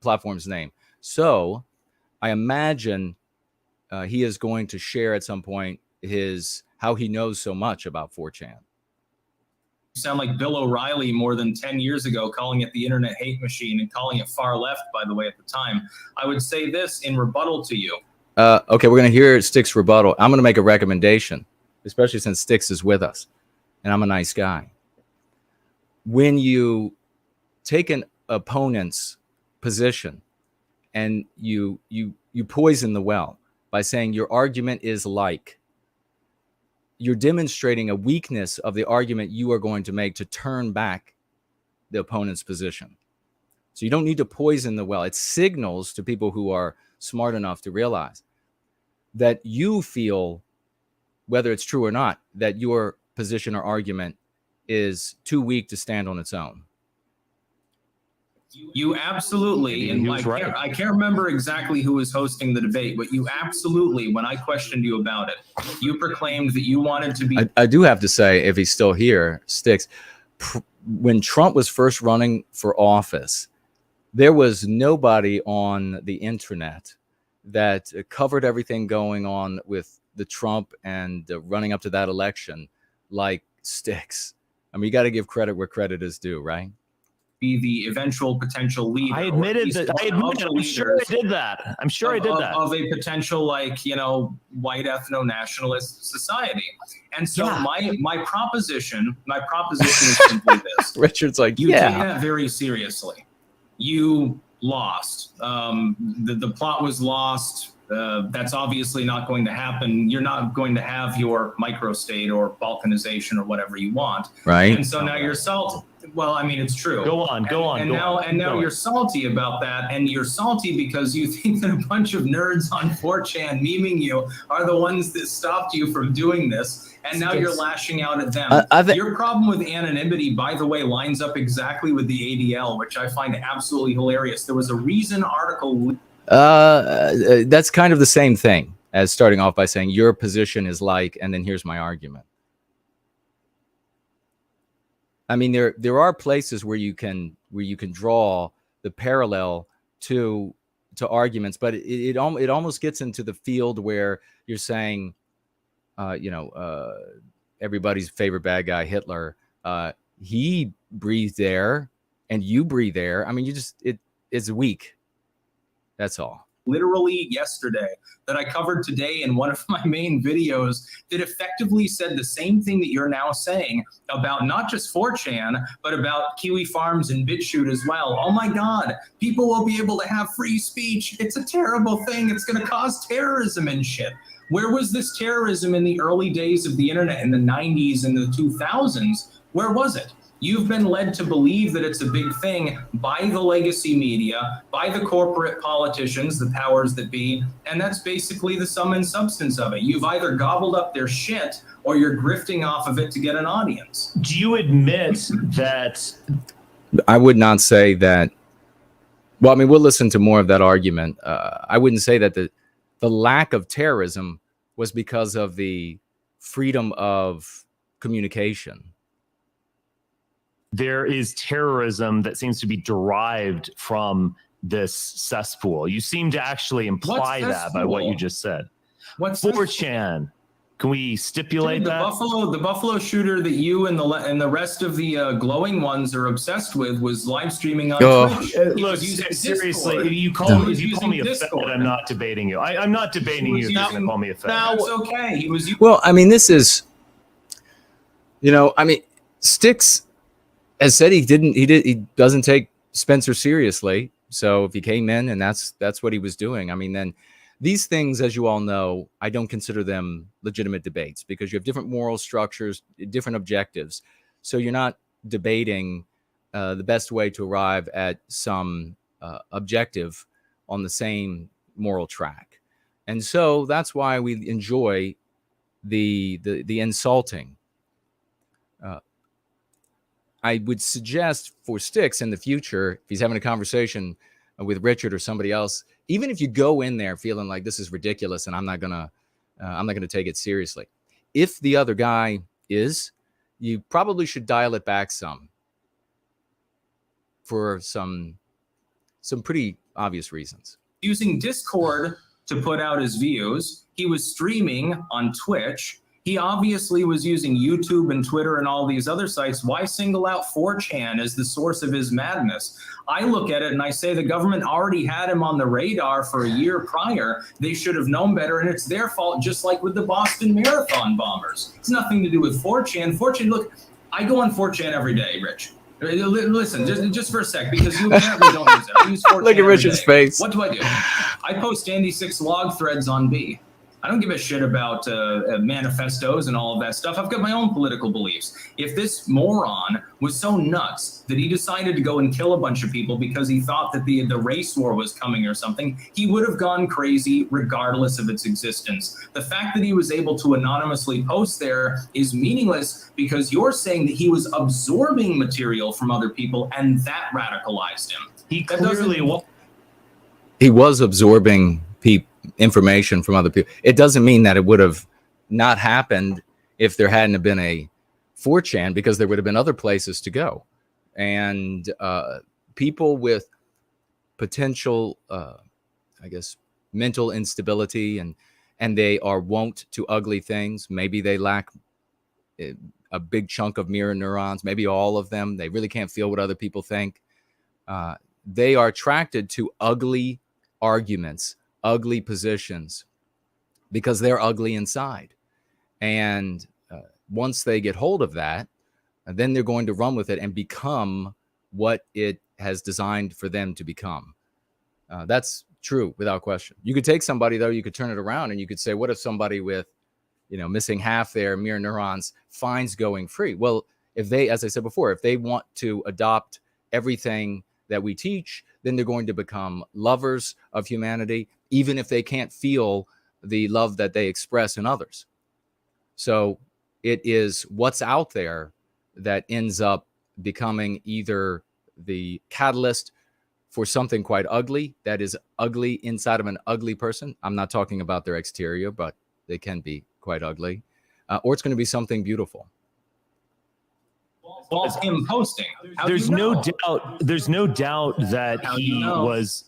platform's name. So I imagine he is going to share at some point how he knows so much about 4chan. You sound like Bill O'Reilly more than 10 years ago, calling it the internet hate machine and calling it far left, by the way, at the time. I would say this in rebuttal to you. Okay, we're going to hear Styx rebuttal. I'm going to make a recommendation, especially since Styx is with us. And I'm a nice guy. When you take an opponent's position and you poison the well by saying your argument is like, you're demonstrating a weakness of the argument you are going to make to turn back the opponent's position. So you don't need to poison the well. It signals to people who are smart enough to realize that you feel, whether it's true or not, that your position or argument is too weak to stand on its own. You absolutely, and I can't remember exactly who was hosting the debate, but you absolutely, when I questioned you about it, you proclaimed that you wanted to be. I do have to say, if he's still here, Styx, when Trump was first running for office, there was nobody on the internet that covered everything going on with the Trump and running up to that election like Styx. I mean, you got to give credit where credit is due, right? Be the eventual potential leader. I admitted that. I'm sure I did that. I'm sure I did that. Of a potential, white ethno-nationalist society. And so my proposition is simply this. Richard's like, you take that very seriously. You lost. The plot was lost. That's obviously not going to happen. You're not going to have your microstate or balkanization or whatever you want. Right. And so now you're salty. Well, I mean, it's true. Go on. And now you're salty about that. And you're salty because you think that a bunch of nerds on 4chan memeing you are the ones that stopped you from doing this. And now you're lashing out at them. Your problem with anonymity, by the way, lines up exactly with the ADL, which I find absolutely hilarious. There was a Reason article. That's kind of the same thing as starting off by saying your position is like, and then here's my argument. I mean, there are places where you can draw the parallel to arguments, but it almost gets into the field where you're saying, everybody's favorite bad guy, Hitler, he breathed air and you breathe air. I mean, it's weak. That's all. Literally yesterday that I covered today in one of my main videos that effectively said the same thing that you're now saying about not just 4chan, but about Kiwi Farms and BitChute as well. Oh my God, people will be able to have free speech. It's a terrible thing. It's going to cause terrorism and shit. Where was this terrorism in the early days of the internet in the 90s and the 2000s? Where was it? You've been led to believe that it's a big thing by the legacy media, by the corporate politicians, the powers that be, and that's basically the sum and substance of it. You've either gobbled up their shit or you're grifting off of it to get an audience. Do you admit that? I would not say that. Well, I mean, we'll listen to more of that argument. I wouldn't say that the lack of terrorism was because of the freedom of communication. There is terrorism that seems to be derived from this cesspool. You seem to actually imply that by what you just said. What's 4chan? Can we stipulate that? The Buffalo shooter that you and the rest of the glowing ones are obsessed with was live streaming on Twitch. Look, seriously, if you call me a fed, I'm not debating you. I'm not debating you if you call me a fed. That's okay. He was. Well, I mean, this is, I mean, Styx has said he doesn't take Spencer seriously. So if he came in and that's what he was doing, I mean, then these things, as you all know, I don't consider them legitimate debates because you have different moral structures, different objectives. So you're not debating the best way to arrive at some objective on the same moral track. And so that's why we enjoy the insulting. I would suggest for Styx in the future, if he's having a conversation with Richard or somebody else, even if you go in there feeling like this is ridiculous and I'm not gonna take it seriously, if the other guy is, you probably should dial it back some for some pretty obvious reasons. Using Discord to put out his views. He was streaming on Twitch. He obviously was using YouTube and Twitter and all these other sites. Why single out 4chan as the source of his madness? I look at it and I say the government already had him on the radar for a year prior. They should have known better, and it's their fault, just like with the Boston Marathon bombers. It's nothing to do with 4chan. 4chan, look, I go on 4chan every day, Rich. Listen, just for a sec, because you apparently don't use it. I use 4chan Look at Richard's face. What do? I post Andy 6 log threads on B. I don't give a shit about manifestos and all of that stuff. I've got my own political beliefs. If this moron was so nuts that he decided to go and kill a bunch of people because he thought that the race war was coming or something, he would have gone crazy regardless of its existence. The fact that he was able to anonymously post there is meaningless because you're saying that he was absorbing material from other people and that radicalized him. He clearly he was absorbing information from other people. It doesn't mean that it would have not happened if there hadn't have been a 4chan, because there would have been other places to go. And people with potential, I guess, mental instability and they are wont to ugly things. Maybe they lack a big chunk of mirror neurons, maybe all of them. They really can't feel what other people think. They are attracted to ugly arguments, ugly positions, because they're ugly inside. And once they get hold of that, then they're going to run with it and become what it has designed for them to become. That's true without question. You could take somebody, though, you could turn it around and you could say, what if somebody with, missing half their mirror neurons finds going free? Well, if they, as I said before, if they want to adopt everything that we teach, then they're going to become lovers of humanity, even if they can't feel the love that they express in others. So it is what's out there that ends up becoming either the catalyst for something quite ugly, that is ugly inside of an ugly person. I'm not talking about their exterior, but they can be quite ugly. Or it's going to be something beautiful. Well, it's him posting. There's no doubt that he was.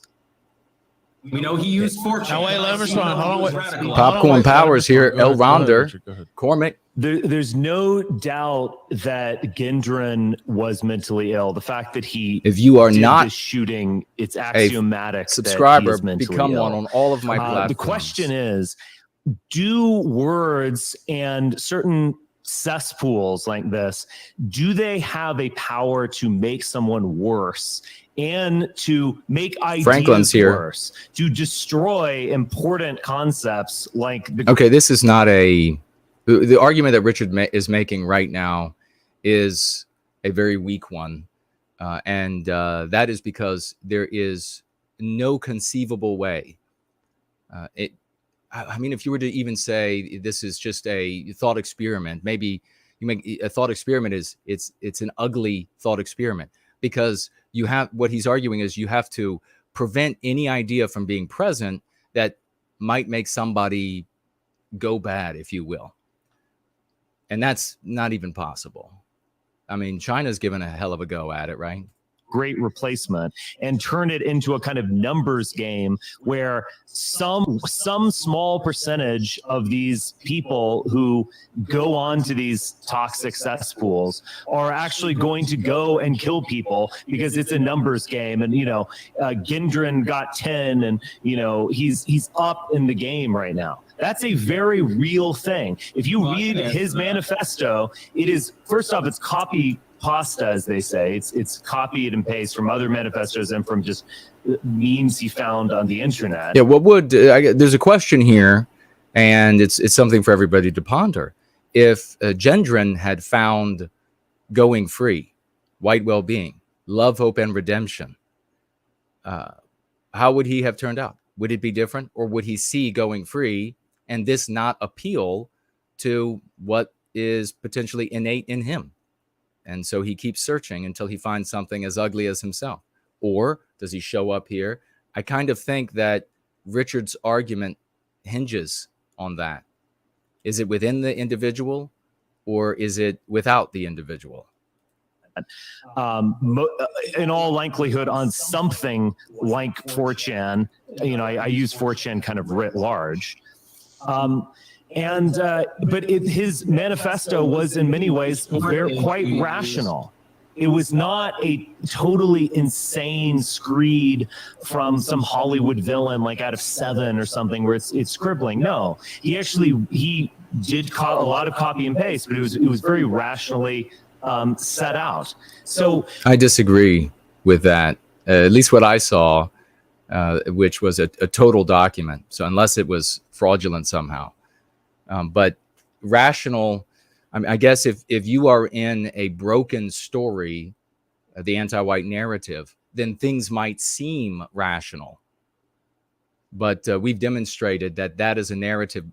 We know he used 4chan. Now, wait, let me respond. Hold on, wait. Popcorn Powers here, El Ronder, Cormac. There's no doubt that Gendron was mentally ill. The fact that he, if you are not this shooting, it's axiomatic. Subscriber, that he is become ill. One on all of my platforms. The question is, do words and certain cesspools like this, do they have a power to make someone worse and to make ideas Franklin's here. worse, to destroy important concepts like okay, this is not the argument that Richard is making right now is a very weak one. And that is because there is no conceivable way. I mean, if you were to even say this is just a thought experiment, maybe you make a thought experiment is it's an ugly thought experiment, because you have, what he's arguing is you have to prevent any idea from being present that might make somebody go bad, if you will. And that's not even possible. I mean, China's given a hell of a go at it, right? Great replacement, and turn it into a kind of numbers game where some small percentage of these people who go on to these toxic cesspools are actually going to go and kill people because it's a numbers game. And Gendron got 10, and he's up in the game right now. That's a very real thing. If you read his manifesto, it is, first off, it's copy pasta, as they say. It's copied and pasted from other manifestos and from just memes he found on the internet. Yeah, what would there's a question here, and it's something for everybody to ponder. If Gendron had found going free, white well-being, love, hope, and redemption, how would he have turned out? Would it be different, or would he see going free and this not appeal to what is potentially innate in him? And so he keeps searching until he finds something as ugly as himself. Or does he show up here? I kind of think that Richard's argument hinges on that. Is it within the individual, or is it without the individual? In all likelihood, on something like 4chan. I use 4chan kind of writ large. But his manifesto was in many ways quite rational. It was not a totally insane screed from some Hollywood villain like out of Seven or something where it's scribbling. No, he did a lot of copy and paste, but it was very rationally set out. So I disagree with that. At least what I saw, which was a total document. So unless it was fraudulent somehow. But rational, I guess if you are in a broken story, the anti-white narrative, then things might seem rational. But we've demonstrated that that is a narrative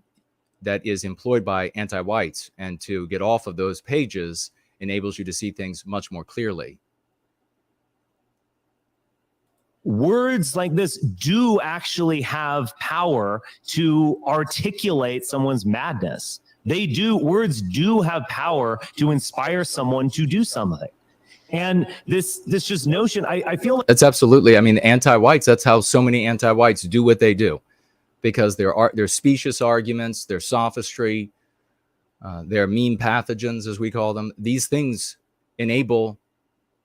that is employed by anti-whites, and to get off of those pages enables you to see things much more clearly. Words like this do actually have power to articulate someone's madness. Words do have power to inspire someone to do something. And this just notion, I feel like that's absolutely, anti-whites, that's how so many anti-whites do what they do, because they're specious arguments, they're sophistry, they're mean pathogens, as we call them. These things enable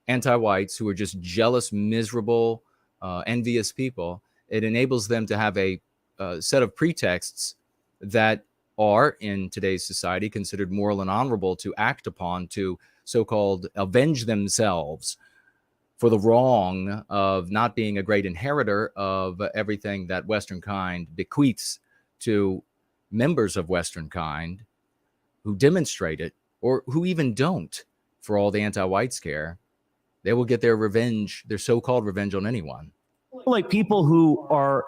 anti-whites, who are just jealous, miserable, envious people. It enables them to have a set of pretexts that are in today's society considered moral and honorable to act upon, to so-called avenge themselves for the wrong of not being a great inheritor of everything that Western kind bequeaths to members of Western kind who demonstrate it, or who even don't, for all the anti-whites care. They will get their revenge, their so-called revenge, on anyone. Like people who are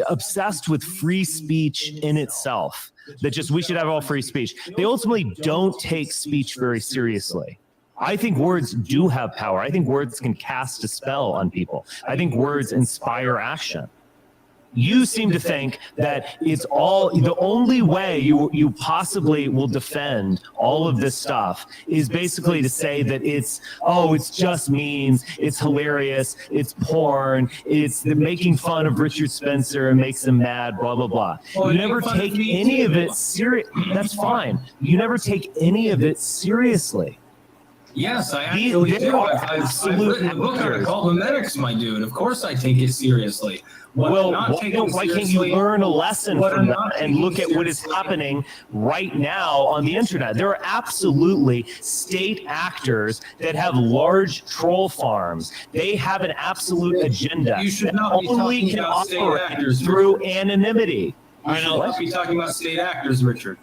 obsessed with free speech in itself, that just we should have all free speech. They ultimately don't take speech very seriously. I think words do have power. I think words can cast a spell on people. I think words inspire action. You seem to think that it's all the only way you possibly will defend all of this stuff is basically to say that it's just memes, it's hilarious, it's porn, it's the making fun of Richard Spencer and makes him mad, blah blah blah. You never take any of it serious. That's fine. You never take any of it seriously. Yes, I actually do. I've written a book on it called Hominics, my dude. Of course I take it seriously. Why can't you learn a lesson from that and look at what is happening right now on the internet? There are absolutely state actors that have large troll farms. They have an absolute agenda. You should not be talking about state actors through anonymity. You should not be talking about state actors, Richard.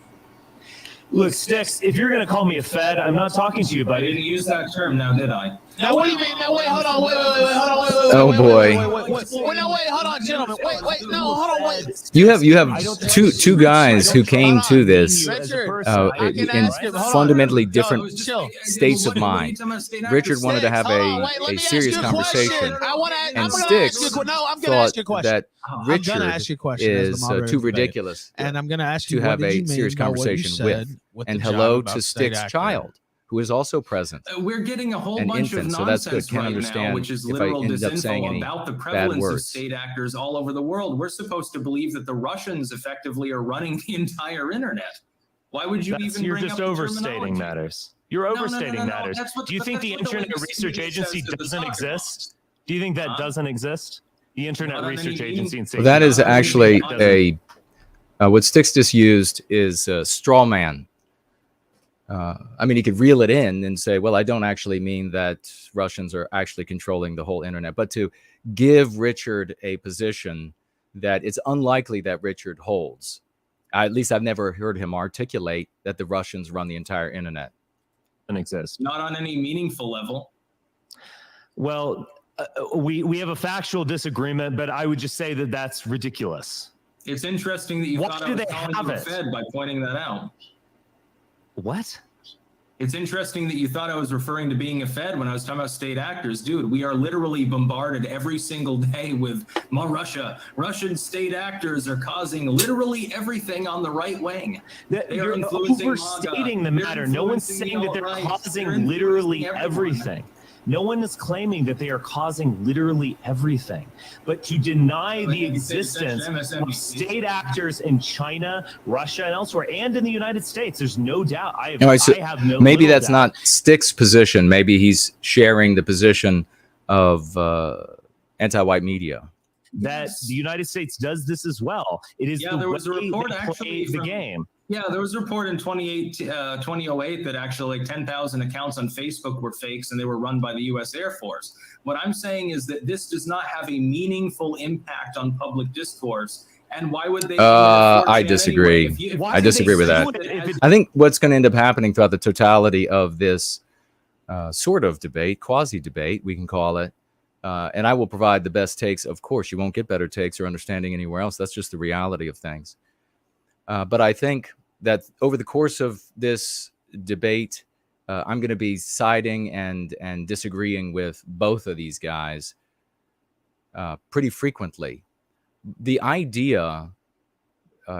Look, Styx, if you're going to call me a Fed, I'm not talking to you, I buddy. didn't use that term, now did I? Now, what do you mean? Now, wait, hold on. Wait, hold on. Oh, boy. Wait, hold on, gentlemen. Wait, no, hold on, wait. You have two guys who came to this Richard, in fundamentally different states of mind. Richard wanted to have a serious conversation, and Styx thought that Richard is too ridiculous and I'm going to ask you to have a serious conversation with. And hello to Styx Child, who is also present. We're getting a whole An bunch infant, of so that's nonsense good. Can't right understand now, which is if I literal ended up saying any disinfo about the bad prevalence of words. state actors all over the world. We're supposed to believe that the Russians effectively are running the entire internet. Why would you even You're bring just up the overstating terminology? matters. You're No, no, no, overstating no, no. matters. That's what- Do you think that's the what the Internet Research Lycomedes Agency says to the doesn't soccer exist? Do you think that Huh? doesn't exist? The Internet Not on any Research Agency in Well, that is Not on any actually meeting. what Styx just used is a straw man. I mean, he could reel it in and say, well, I don't actually mean that Russians are actually controlling the whole internet, but to give Richard a position that it's unlikely that Richard holds. At least I've never heard him articulate that the Russians run the entire internet. Doesn't exist. Not on any meaningful level. Well, we have a factual disagreement, but I would just say that that's ridiculous. It's interesting that you Why thought do I was they calling have you a it? Fed by pointing that out. What? It's interesting that you thought I was referring to being a Fed when I was talking about state actors. Dude, we are literally bombarded every single day with more Russia. Russian state actors are causing literally everything on the right wing. They are You're influencing overstating MAGA. the matter. No one's influencing saying that they're alt-right. causing They're literally influencing everyone. everything. No one is claiming that they are causing literally everything. But to deny the existence of state actors in China, Russia, and elsewhere, and in the United States, there's no doubt. I have no maybe little that's doubt. not Styx's position. Maybe he's sharing the position of anti-white media. That the United States does this as well. It is Yeah, the there was a way report they actually play the from- game. Yeah, there was a report in 2008 that actually like 10,000 accounts on Facebook were fakes and they were run by the U.S. Air Force. What I'm saying is that this does not have a meaningful impact on public discourse. And why would they? I disagree. I disagree with that. I think what's going to end up happening throughout the totality of this sort of debate, quasi-debate, we can call it, and I will provide the best takes. Of course, you won't get better takes or understanding anywhere else. That's just the reality of things. But I think that over the course of this debate, I'm going to be siding and disagreeing with both of these guys pretty frequently. The idea,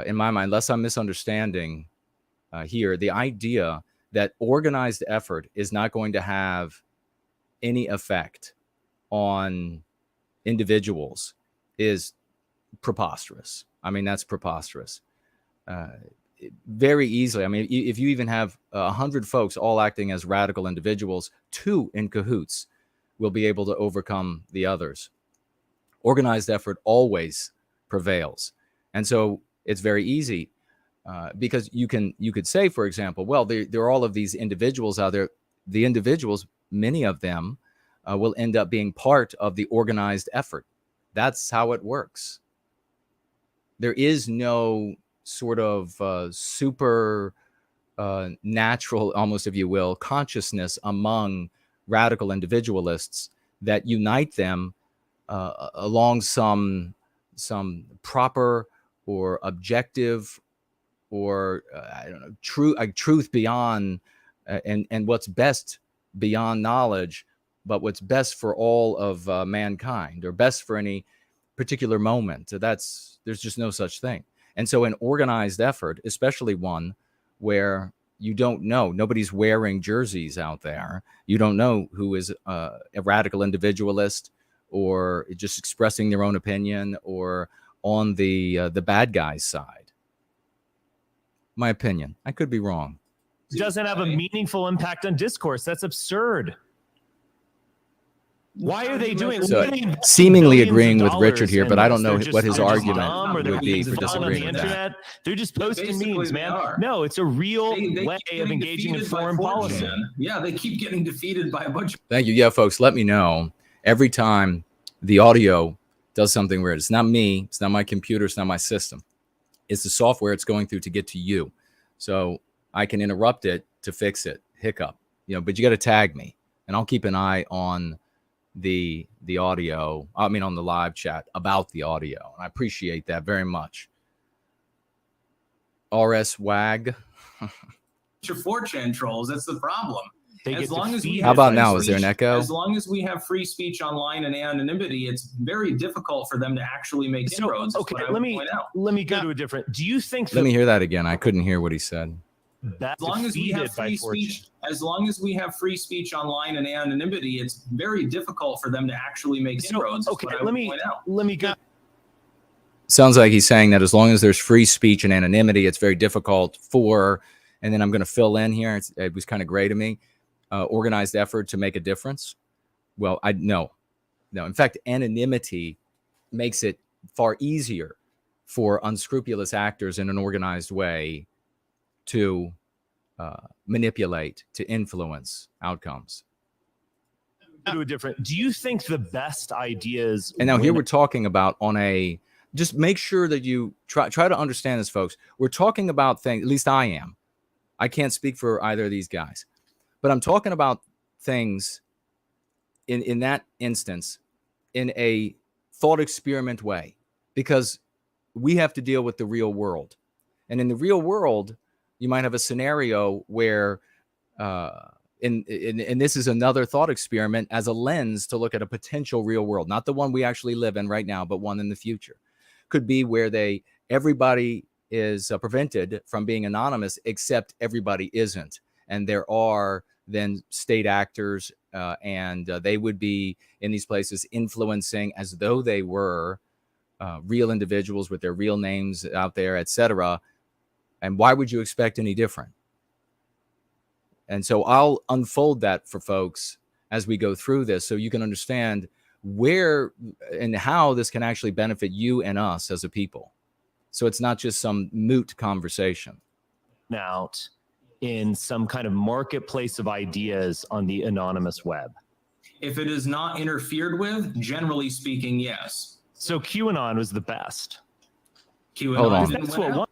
in my mind, unless I'm misunderstanding here, the idea that organized effort is not going to have any effect on individuals is preposterous. I mean, that's preposterous. Very easily. I mean, if you even have 100 folks all acting as radical individuals, 2 in cahoots will be able to overcome the others. Organized effort always prevails. And so it's very easy because you could say, for example, well, there are all of these individuals out there. The individuals, many of them will end up being part of the organized effort. That's how it works. There is no sort of super natural, almost, if you will, consciousness among radical individualists that unite them along some proper or objective or I don't know, truth beyond and what's best beyond knowledge, but what's best for all of mankind or best for any particular moment. There's just no such thing. And so an organized effort, especially one where you don't know, nobody's wearing jerseys out there. You don't know who is a radical individualist or just expressing their own opinion or on the bad guy's side. My opinion. I could be wrong. It doesn't have a meaningful impact on discourse. That's absurd. Why are they doing? So, seemingly agreeing with Richard here, but I don't know what his argument would be for disagreeing with that. They're just posting memes, man. Are. No, it's a real way of engaging in foreign policy. Yeah, they keep getting defeated by a bunch of. Thank you. Yeah, folks, let me know every time the audio does something weird. It's not me. It's not my computer. It's not my system. It's the software it's going through to get to you. So I can interrupt it to fix it. Hiccup, but you got to tag me, and I'll keep an eye on the audio. I mean, on the live chat about the audio. And I appreciate that very much. RS WAG. Your 4chan trolls. That's the problem. As long as we How about now? Is there an echo? As long as we have free speech online and anonymity, it's very difficult for them to actually make inroads. Okay, let me go to a different. Do you think? Let me hear that again. I couldn't hear what he said. As long as we have free speech, online and anonymity, it's very difficult for them to actually make inroads. Okay, let me go. Sounds like he's saying that as long as there's free speech and anonymity, it's very difficult for. And then I'm going to fill in here. It was kind of gray to me. Organized effort to make a difference. Well, no. In fact, anonymity makes it far easier for unscrupulous actors in an organized way to manipulate, to influence outcomes. Do you think the best ideas? And now here we're talking about just make sure that you try to understand this, folks. We're talking about things, at least I am. I can't speak for either of these guys, but I'm talking about things in that instance in a thought experiment way, because we have to deal with the real world. And in the real world, you might have a scenario where, and this is another thought experiment as a lens to look at a potential real world, not the one we actually live in right now, but one in the future. Could be where everybody is prevented from being anonymous, except everybody isn't. And there are then state actors, and they would be in these places influencing as though they were real individuals with their real names out there, etc. And why would you expect any different? And so I'll unfold that for folks as we go through this, so you can understand where and how this can actually benefit you and us as a people. So it's not just some moot conversation. Out in some kind of marketplace of ideas on the anonymous web. If it is not interfered with, generally speaking, yes. So QAnon was the best. Hold on. That's what one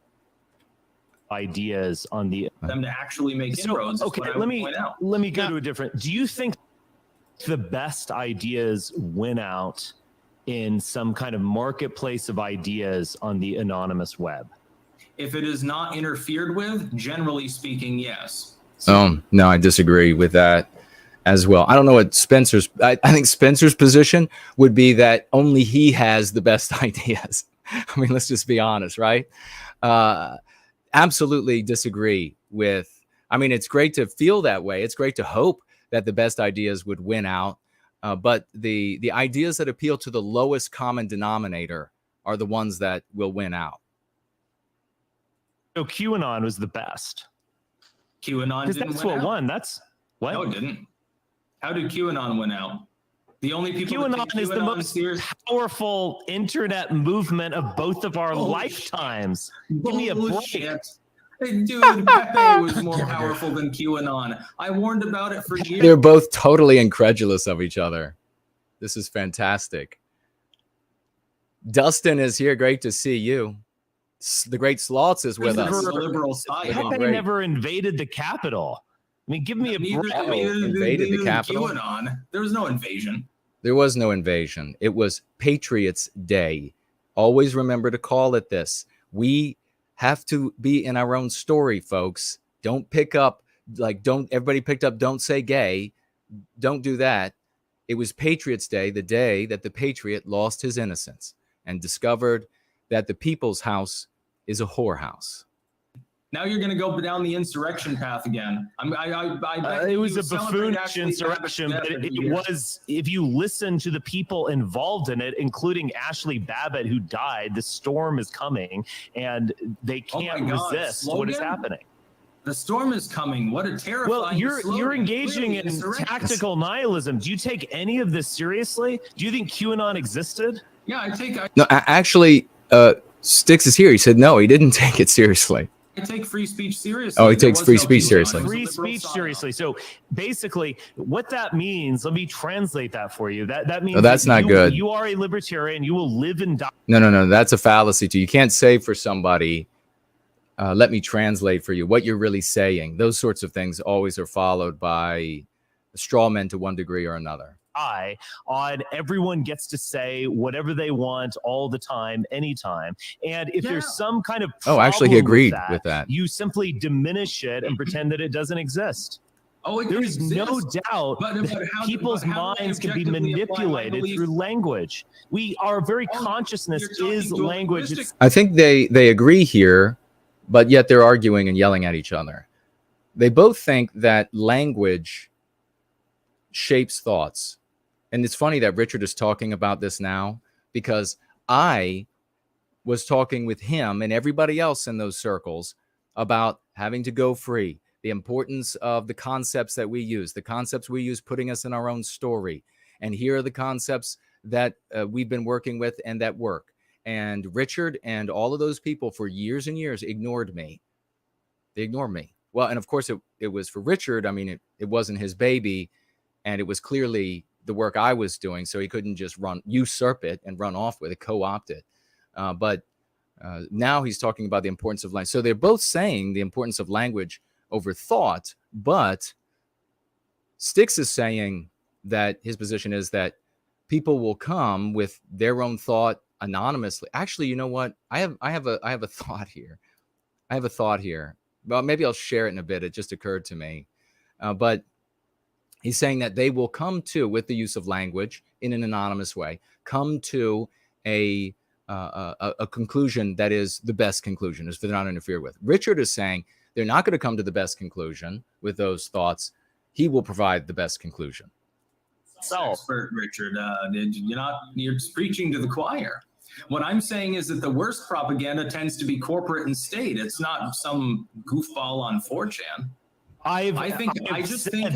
ideas on the them to actually make inroads. Okay, let me go to a different. Do you think the best ideas win out in some kind of marketplace of ideas on the anonymous web? If it is not interfered with, generally speaking, yes. No, I disagree with that as well. I don't know what Spencer's, I think Spencer's position would be that only he has the best ideas. I mean, let's just be honest, right? Absolutely disagree with, it's great to feel that way. It's great to hope that the best ideas would win out. But the ideas that appeal to the lowest common denominator are the ones that will win out. So QAnon was the best. QAnon didn't that's win what out. won. That's what? No, it didn't. How did QAnon win out? The only people QAnon is the most powerful internet movement of both of our lifetimes. Give me a break. Dude, Pepe was more powerful than QAnon. I warned about it for years. They're both totally incredulous of each other. This is fantastic. Dustin is here. Great to see you. The great Slots is with us. Liberal side. Pepe never invaded the Capitol. Give me a break. Invaded the Capitol. QAnon. There was no invasion. There was no invasion. It was Patriots Day. Always remember to call it this. We have to be in our own story, folks. Don't pick up, everybody picked up, don't say gay. Don't do that. It was Patriots Day, the day that the Patriot lost his innocence and discovered that the people's house is a whorehouse. Now you're going to go down the insurrection path again. It was a buffoonish insurrection, but it was, if you listen to the people involved in it, including Ashley Babbitt, who died, the storm is coming, and they can't resist what is happening. The storm is coming. What a terrifying you're engaging in tactical nihilism. Do you take any of this seriously? Do you think QAnon existed? Yeah, No, actually, Styx is here. He said no, he didn't take it seriously. I take free speech seriously. Oh, he takes free speech seriously. Free speech seriously. So basically, what that means, let me translate that for you. That means that's not good. You are a libertarian. You will live and die. No. That's a fallacy too. You can't say for somebody let me translate for you what you're really saying. Those sorts of things always are followed by straw men to one degree or another. On everyone gets to say whatever they want all the time, anytime. And if there's some kind of actually, he agreed with that. You simply diminish it and pretend that it doesn't exist. There is no doubt that people's minds can be manipulated through language. Our very consciousness is language. I think they agree here, but yet they're arguing and yelling at each other. They both think that language shapes thoughts. And it's funny that Richard is talking about this now, because I was talking with him and everybody else in those circles about having to go free, the importance of the concepts that we use, the concepts we use putting us in our own story. And here are the concepts that we've been working with and that work. And Richard and all of those people for years and years ignored me. They ignored me. Well, and of course it was for Richard. I mean, it wasn't his baby, and it was clearly the work I was doing, so he couldn't just usurp it and run off with it, co-opt it. But now he's talking about the importance of language. So they're both saying the importance of language over thought, but Styx is saying that his position is that people will come with their own thought anonymously. Actually, you know what? I have a thought here. I have a thought here. Well, maybe I'll share it in a bit. It just occurred to me. But he's saying that they will come to, with the use of language in an anonymous way, come to a conclusion that is the best conclusion, is they're not interfered with. Richard is saying they're not going to come to the best conclusion with those thoughts. He will provide the best conclusion. Expert, Richard, you're just preaching to the choir. What I'm saying is that the worst propaganda tends to be corporate and state. It's not some goofball on 4chan. I just think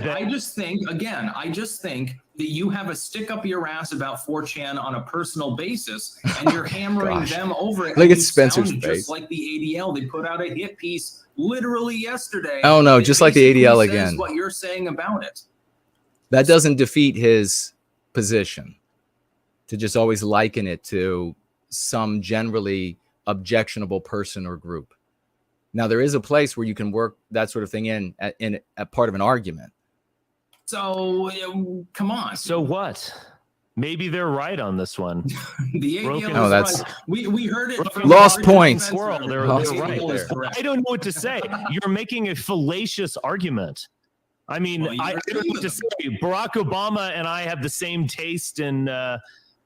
that you have a stick up your ass about 4chan on a personal basis, and you're hammering them over it. Look at Spencer's face. Just like the ADL, they put out a hit piece literally yesterday. Oh no, just like the ADL again. What you're saying about it. That doesn't defeat his position to just always liken it to some generally objectionable person or group. Now, there is a place where you can work that sort of thing in part of an argument. So, come on. So what? Maybe they're right on this one. The ADL no, that's right. We heard it from lost points. They're right there. I don't know what to say. You're making a fallacious argument. I mean, I don't know what to say. Barack Obama and I have the same taste in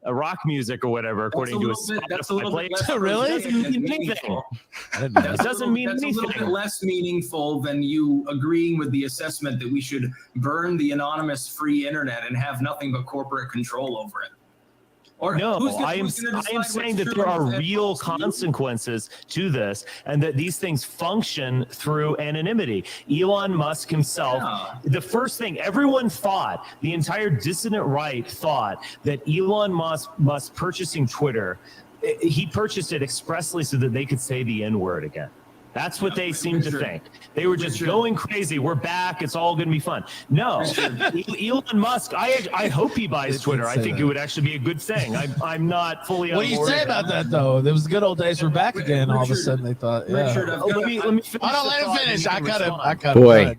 rock music or whatever, according to his. That's a little bit less really. It doesn't mean anything. That's a little bit less meaningful than you agreeing with the assessment that we should burn the anonymous free internet and have nothing but corporate control over it. Or no, I am saying that there are real consequences to this, and that these things function through anonymity. Elon Musk himself, the first thing everyone thought, the entire dissident right thought that Elon Musk purchasing Twitter, he purchased it expressly so that they could say the N-word again. That's what they seem to think. They were just going crazy. We're back. It's all going to be fun. No, Elon Musk, I hope he buys Twitter. I think it would actually be a good thing. I'm not fully on board. What do you say about that, though? There was the good old days. We're back again. All of a sudden, they thought, yeah. Richard, let me finish. Let him finish. I cut him. Boy,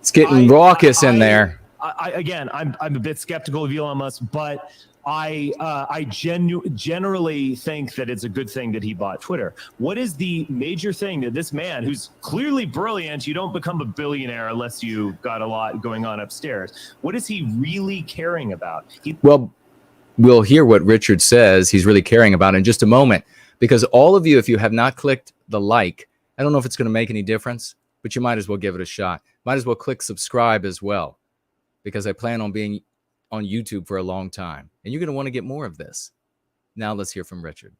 it's getting raucous in there. I'm a bit skeptical of Elon Musk, but I generally think that it's a good thing that he bought Twitter. What is the major thing that this man, who's clearly brilliant, you don't become a billionaire unless you got a lot going on upstairs. What is he really caring about? Well, we'll hear what Richard says he's really caring about in just a moment, because all of you, if you have not clicked the like, I don't know if it's going to make any difference, but you might as well give it a shot. Might as well click subscribe as well, because I plan on being on YouTube for a long time, and you're going to want to get more of this. Now let's hear from Richard.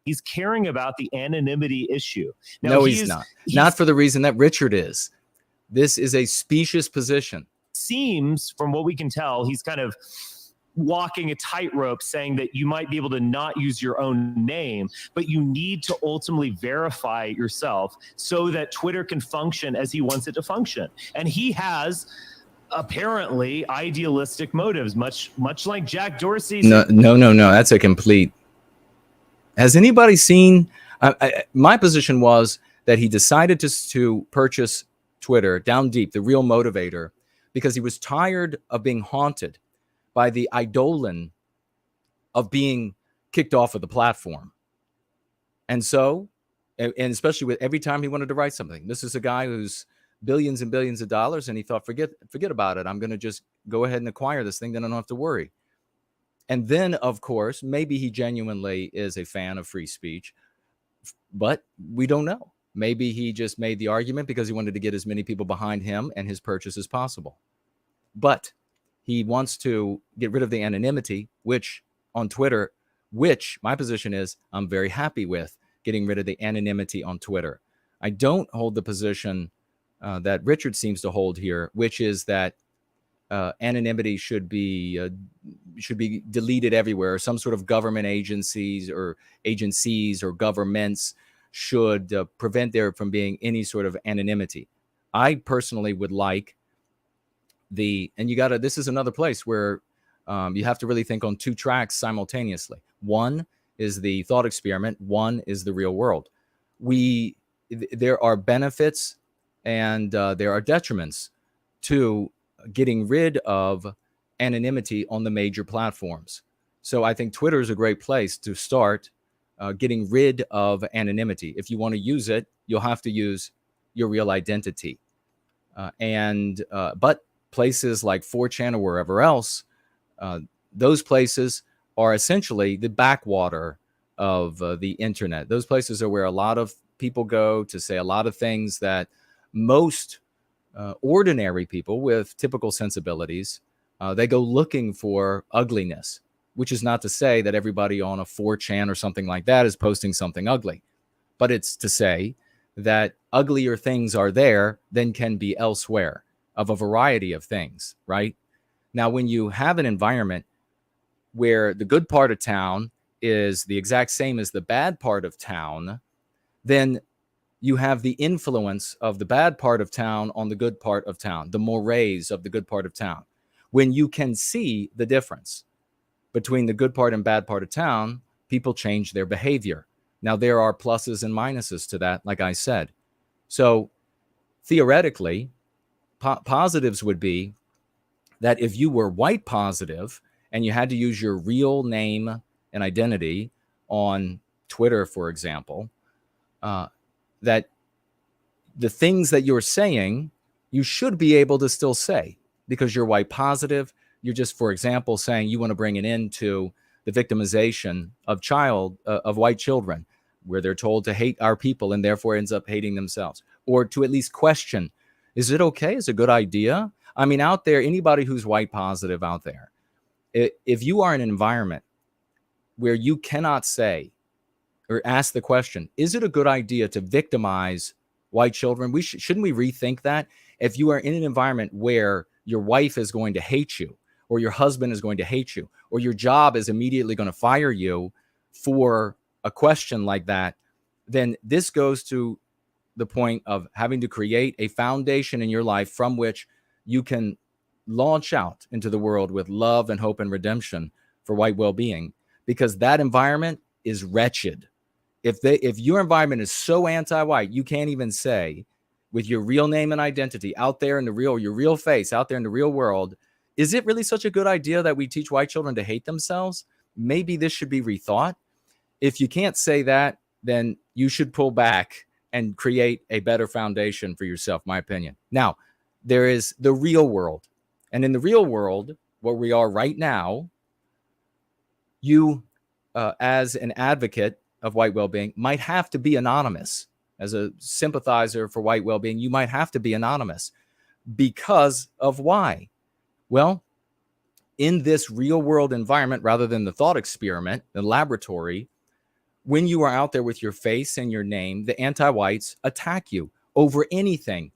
He's caring about the anonymity issue. Now, no, he's not. Not for the reason that Richard is. This is a specious position. Seems, from what we can tell, he's kind of walking a tightrope, saying that you might be able to not use your own name, but you need to ultimately verify it yourself so that Twitter can function as he wants it to function. And he has apparently idealistic motives, much like Jack Dorsey's. No. That's a complete. Has anybody seen? My position was that he decided to purchase Twitter down deep, the real motivator, because he was tired of being haunted by the eidolon of being kicked off of the platform. And so, and especially with every time he wanted to write something, this is a guy who's billions and billions of dollars, and he thought, forget about it. I'm going to just go ahead and acquire this thing, then I don't have to worry. And then, of course, maybe he genuinely is a fan of free speech, but we don't know. Maybe he just made the argument because he wanted to get as many people behind him and his purchase as possible. But he wants to get rid of the anonymity, which on Twitter, which my position is I'm very happy with getting rid of the anonymity on Twitter. I don't hold the position that Richard seems to hold here, which is that anonymity should be deleted everywhere. Some sort of government agencies or governments should prevent there from being any sort of anonymity. I personally would like this is another place where you have to really think on two tracks simultaneously. One is the thought experiment. One is the real world. There are benefits and there are detriments to getting rid of anonymity on the major platforms. So I think Twitter is a great place to start getting rid of anonymity. If you want to use it, you'll have to use your real identity. But places like 4chan or wherever else, those places are essentially the backwater of the internet. Those places are where a lot of people go to say a lot of things that most ordinary people with typical sensibilities, they go looking for ugliness, which is not to say that everybody on a 4chan or something like that is posting something ugly, but it's to say that uglier things are there than can be elsewhere of a variety of things, right? Now, when you have an environment where the good part of town is the exact same as the bad part of town, then you have the influence of the bad part of town on the good part of town, the mores of the good part of town. When you can see the difference between the good part and bad part of town, people change their behavior. Now, there are pluses and minuses to that, like I said. So theoretically, positives would be that if you were white positive and you had to use your real name and identity on Twitter, for example, that the things that you're saying, you should be able to still say because you're white positive. You're just, for example, saying you want to bring an end to the victimization of white children, where they're told to hate our people and therefore ends up hating themselves, or to at least question, is it okay? Is it a good idea? I mean, out there, anybody who's white positive out there, if you are in an environment where you cannot say or ask the question, is it a good idea to victimize white children? Shouldn't we rethink that? If you are in an environment where your wife is going to hate you, or your husband is going to hate you, or your job is immediately going to fire you for a question like that, then this goes to the point of having to create a foundation in your life from which you can launch out into the world with love and hope and redemption for white well-being, because that environment is wretched. If your environment is so anti-white, you can't even say with your real name and identity out there in your real face out there in the real world, is it really such a good idea that we teach white children to hate themselves? Maybe this should be rethought. If you can't say that, then you should pull back and create a better foundation for yourself, my opinion. Now, there is the real world. And in the real world, where we are right now, you, as an advocate of white well-being, might have to be anonymous. As a sympathizer for white well-being, you might have to be anonymous. Because of why? Well, in this real world environment, rather than the thought experiment, the laboratory, when you are out there with your face and your name, the anti-whites attack you over anything.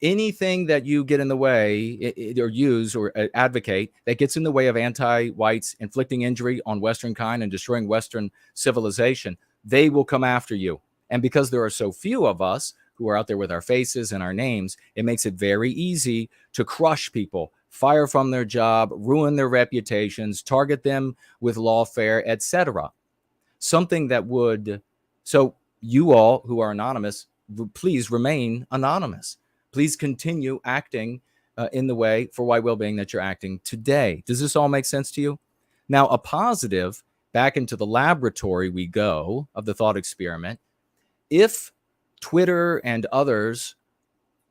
Anything that you get in the way or use or advocate that gets in the way of anti-whites inflicting injury on Western kind and destroying Western civilization, they will come after you. And because there are so few of us who are out there with our faces and our names, it makes it very easy to crush people, fire from their job, ruin their reputations, target them with lawfare, etc. Something that would, so you all who are anonymous, please remain anonymous. Please continue acting in the way for white well-being that you're acting today. Does this all make sense to you? Now, a positive, back into the laboratory we go of the thought experiment. If Twitter and others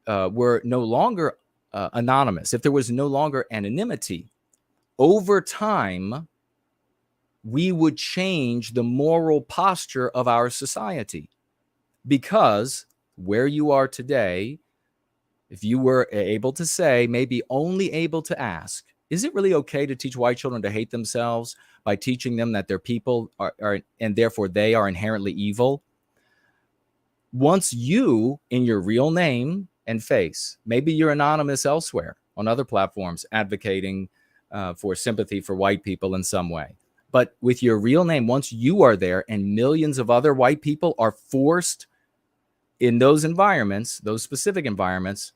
were no longer anonymous, if there was no longer anonymity, over time, we would change the moral posture of our society. Because where you are today, if you were able to say, maybe only able to ask, is it really okay to teach white children to hate themselves by teaching them that their people are and therefore they are inherently evil? Once you, in your real name and face, maybe you're anonymous elsewhere on other platforms advocating for sympathy for white people in some way. But with your real name, once you are there and millions of other white people are forced in those environments, those specific environments,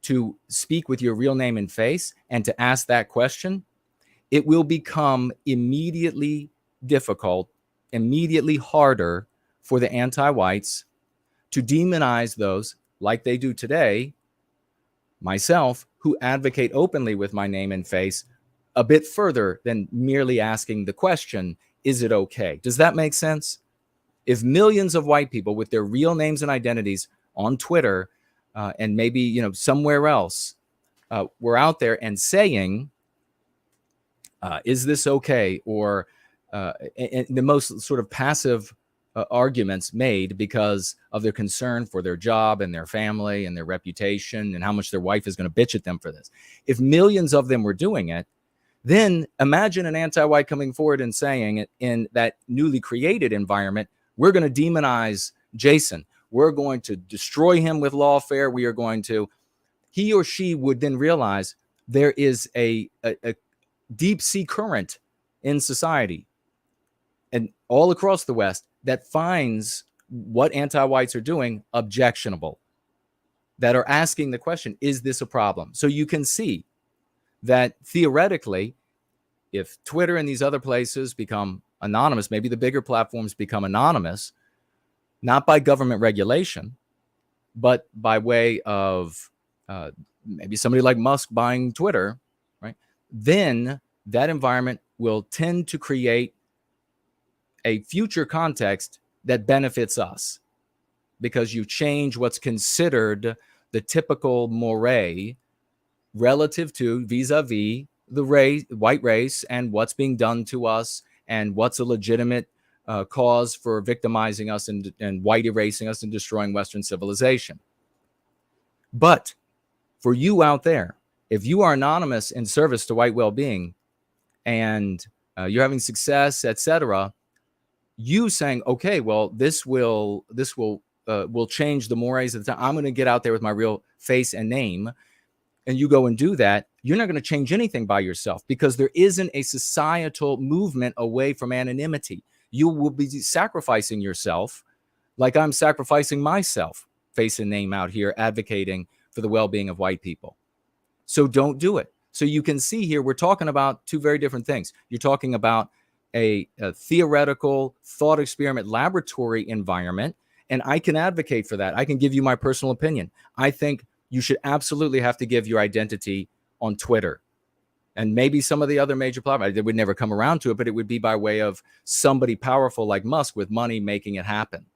to speak with your real name and face and to ask that question, it will become immediately difficult, immediately harder for the anti-whites to demonize those, like they do today, myself, who advocate openly with my name and face a bit further than merely asking the question, is it okay? Does that make sense? If millions of white people with their real names and identities on Twitter and maybe somewhere else were out there and saying, is this okay? Or and the most sort of passive arguments made because of their concern for their job and their family and their reputation and how much their wife is going to bitch at them for this. If millions of them were doing it, then imagine an anti-white coming forward and saying in that newly created environment, we're going to demonize Jason. We're going to destroy him with lawfare. We are going to, he or she would then realize there is a deep sea current in society and all across the West that finds what anti-whites are doing objectionable, that are asking the question, is this a problem? So you can see that theoretically, if Twitter and these other places become anonymous, maybe the bigger platforms become anonymous, not by government regulation, but by way of maybe somebody like Musk buying Twitter, right? Then that environment will tend to create a future context that benefits us, because you change what's considered the typical mores relative to vis-a-vis the white race and what's being done to us and what's a legitimate cause for victimizing us and white erasing us and destroying Western civilization. But for you out there, if you are anonymous in service to white well-being and you're having success, etc., you saying, okay, well, this will change the mores of the time. I'm going to get out there with my real face and name, and you go and do that, you're not going to change anything by yourself, because there isn't a societal movement away from anonymity. You will be sacrificing yourself like I'm sacrificing myself, face and name out here, advocating for the well-being of white people. So don't do it. So you can see here, we're talking about two very different things. You're talking about a theoretical thought experiment laboratory environment, and I can advocate for that. I can give you my personal opinion. I think you should absolutely have to give your identity on Twitter and maybe some of the other major platforms. They would never come around to it, but it would be by way of somebody powerful like Musk with money making it happen,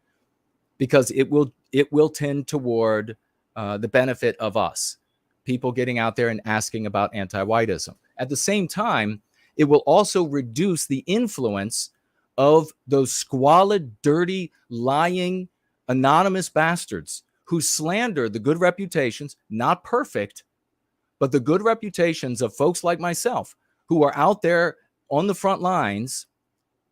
because it will tend toward the benefit of us, people getting out there and asking about anti-whiteism. At the same time, it will also reduce the influence of those squalid, dirty, lying, anonymous bastards who slander the good reputations, not perfect, but the good reputations of folks like myself who are out there on the front lines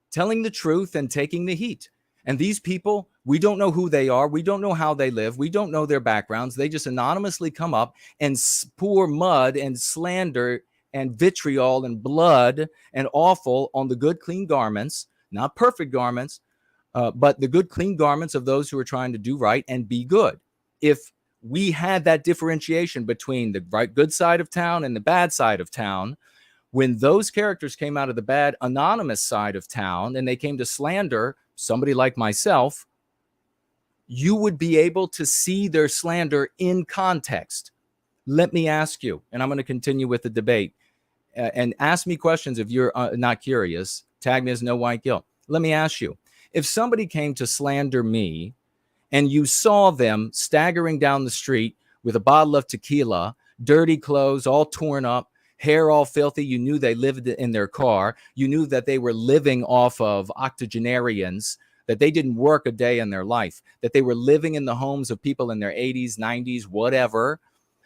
telling the truth and taking the heat. And these people, we don't know who they are. We don't know how they live. We don't know their backgrounds. They just anonymously come up and pour mud and slander and vitriol and blood and awful on the good, clean garments, not perfect garments, but the good, clean garments of those who are trying to do right and be good. If we had that differentiation between the right, good side of town and the bad side of town, when those characters came out of the bad, anonymous side of town and they came to slander somebody like myself, you would be able to see their slander in context. Let me ask you, and I'm going to continue with the debate, and ask me questions if you're not curious. Tag me as No White Guilt. Let me ask you, if somebody came to slander me and you saw them staggering down the street with a bottle of tequila, dirty clothes, all torn up, hair all filthy, you knew they lived in their car, you knew that they were living off of octogenarians, that they didn't work a day in their life, that they were living in the homes of people in their 80s, 90s, whatever,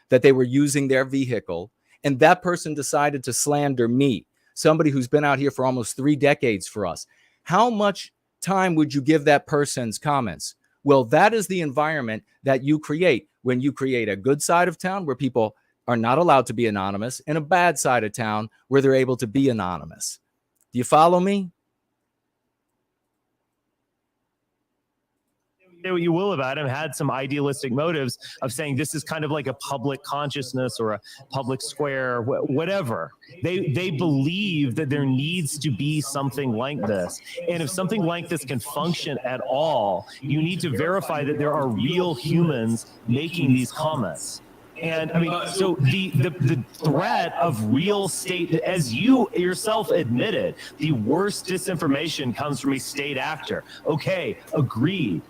that they were using their vehicle, and that person decided to slander me, somebody who's been out here for almost 3 decades for us, how much time would you give that person's comments? Well, that is the environment that you create when you create a good side of town where people are not allowed to be anonymous, and a bad side of town where they're able to be anonymous. Do you follow me? Say what you will about him, had some idealistic motives of saying this is kind of like a public consciousness or a public square, whatever. They believe that there needs to be something like this. And if something like this can function at all, you need to verify that there are real humans making these comments. And I mean, so the threat of real state, as you yourself admitted, the worst disinformation comes from a state actor. Okay, agreed.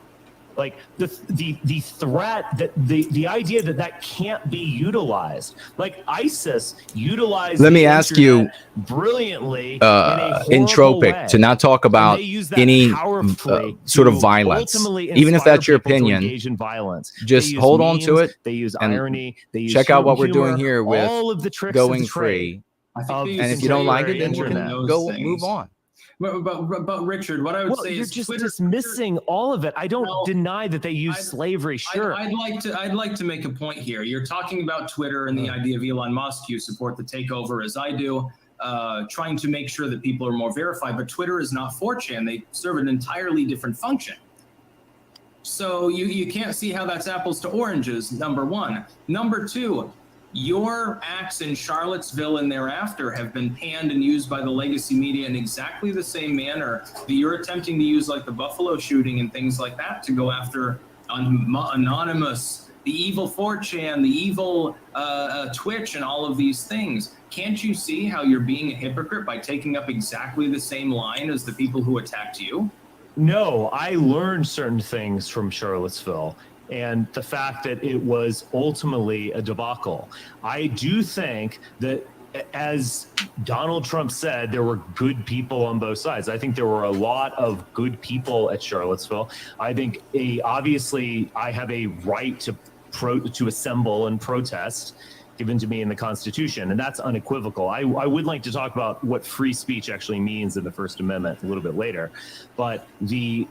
Like the threat, that the idea that can't be utilized, like ISIS utilized. Let me ask you brilliantly, entropic, to not talk about any sort of violence, even if that's your opinion. Violence. Just hold on to it. They use irony. They use check out what we're humor, doing here with all of the tricks going of the trade. free. And if you don't like it, then you can go move on. But Richard, what I would say you're is just dismissing all of it. I don't deny that they use slavery. Sure, I'd like to make a point here. You're talking about Twitter and the idea of Elon Musk. You support the takeover, as I do, trying to make sure that people are more verified. But Twitter is not 4chan. They serve an entirely different function. So you can't see how that's apples to oranges. Number one. Number two. Your acts in Charlottesville and thereafter have been panned and used by the legacy media in exactly the same manner that you're attempting to use, like the Buffalo shooting and things like that, to go after Anonymous, the evil 4chan, the evil Twitch, and all of these things. Can't you see how you're being a hypocrite by taking up exactly the same line as the people who attacked you? No, I learned certain things from Charlottesville. And the fact that it was ultimately a debacle. I do think that, as Donald Trump said, there were good people on both sides. I think there were a lot of good people at Charlottesville. I think obviously I have a right to assemble and protest, given to me in the Constitution, and that's unequivocal. I would like to talk about what free speech actually means in the First Amendment a little bit later, but the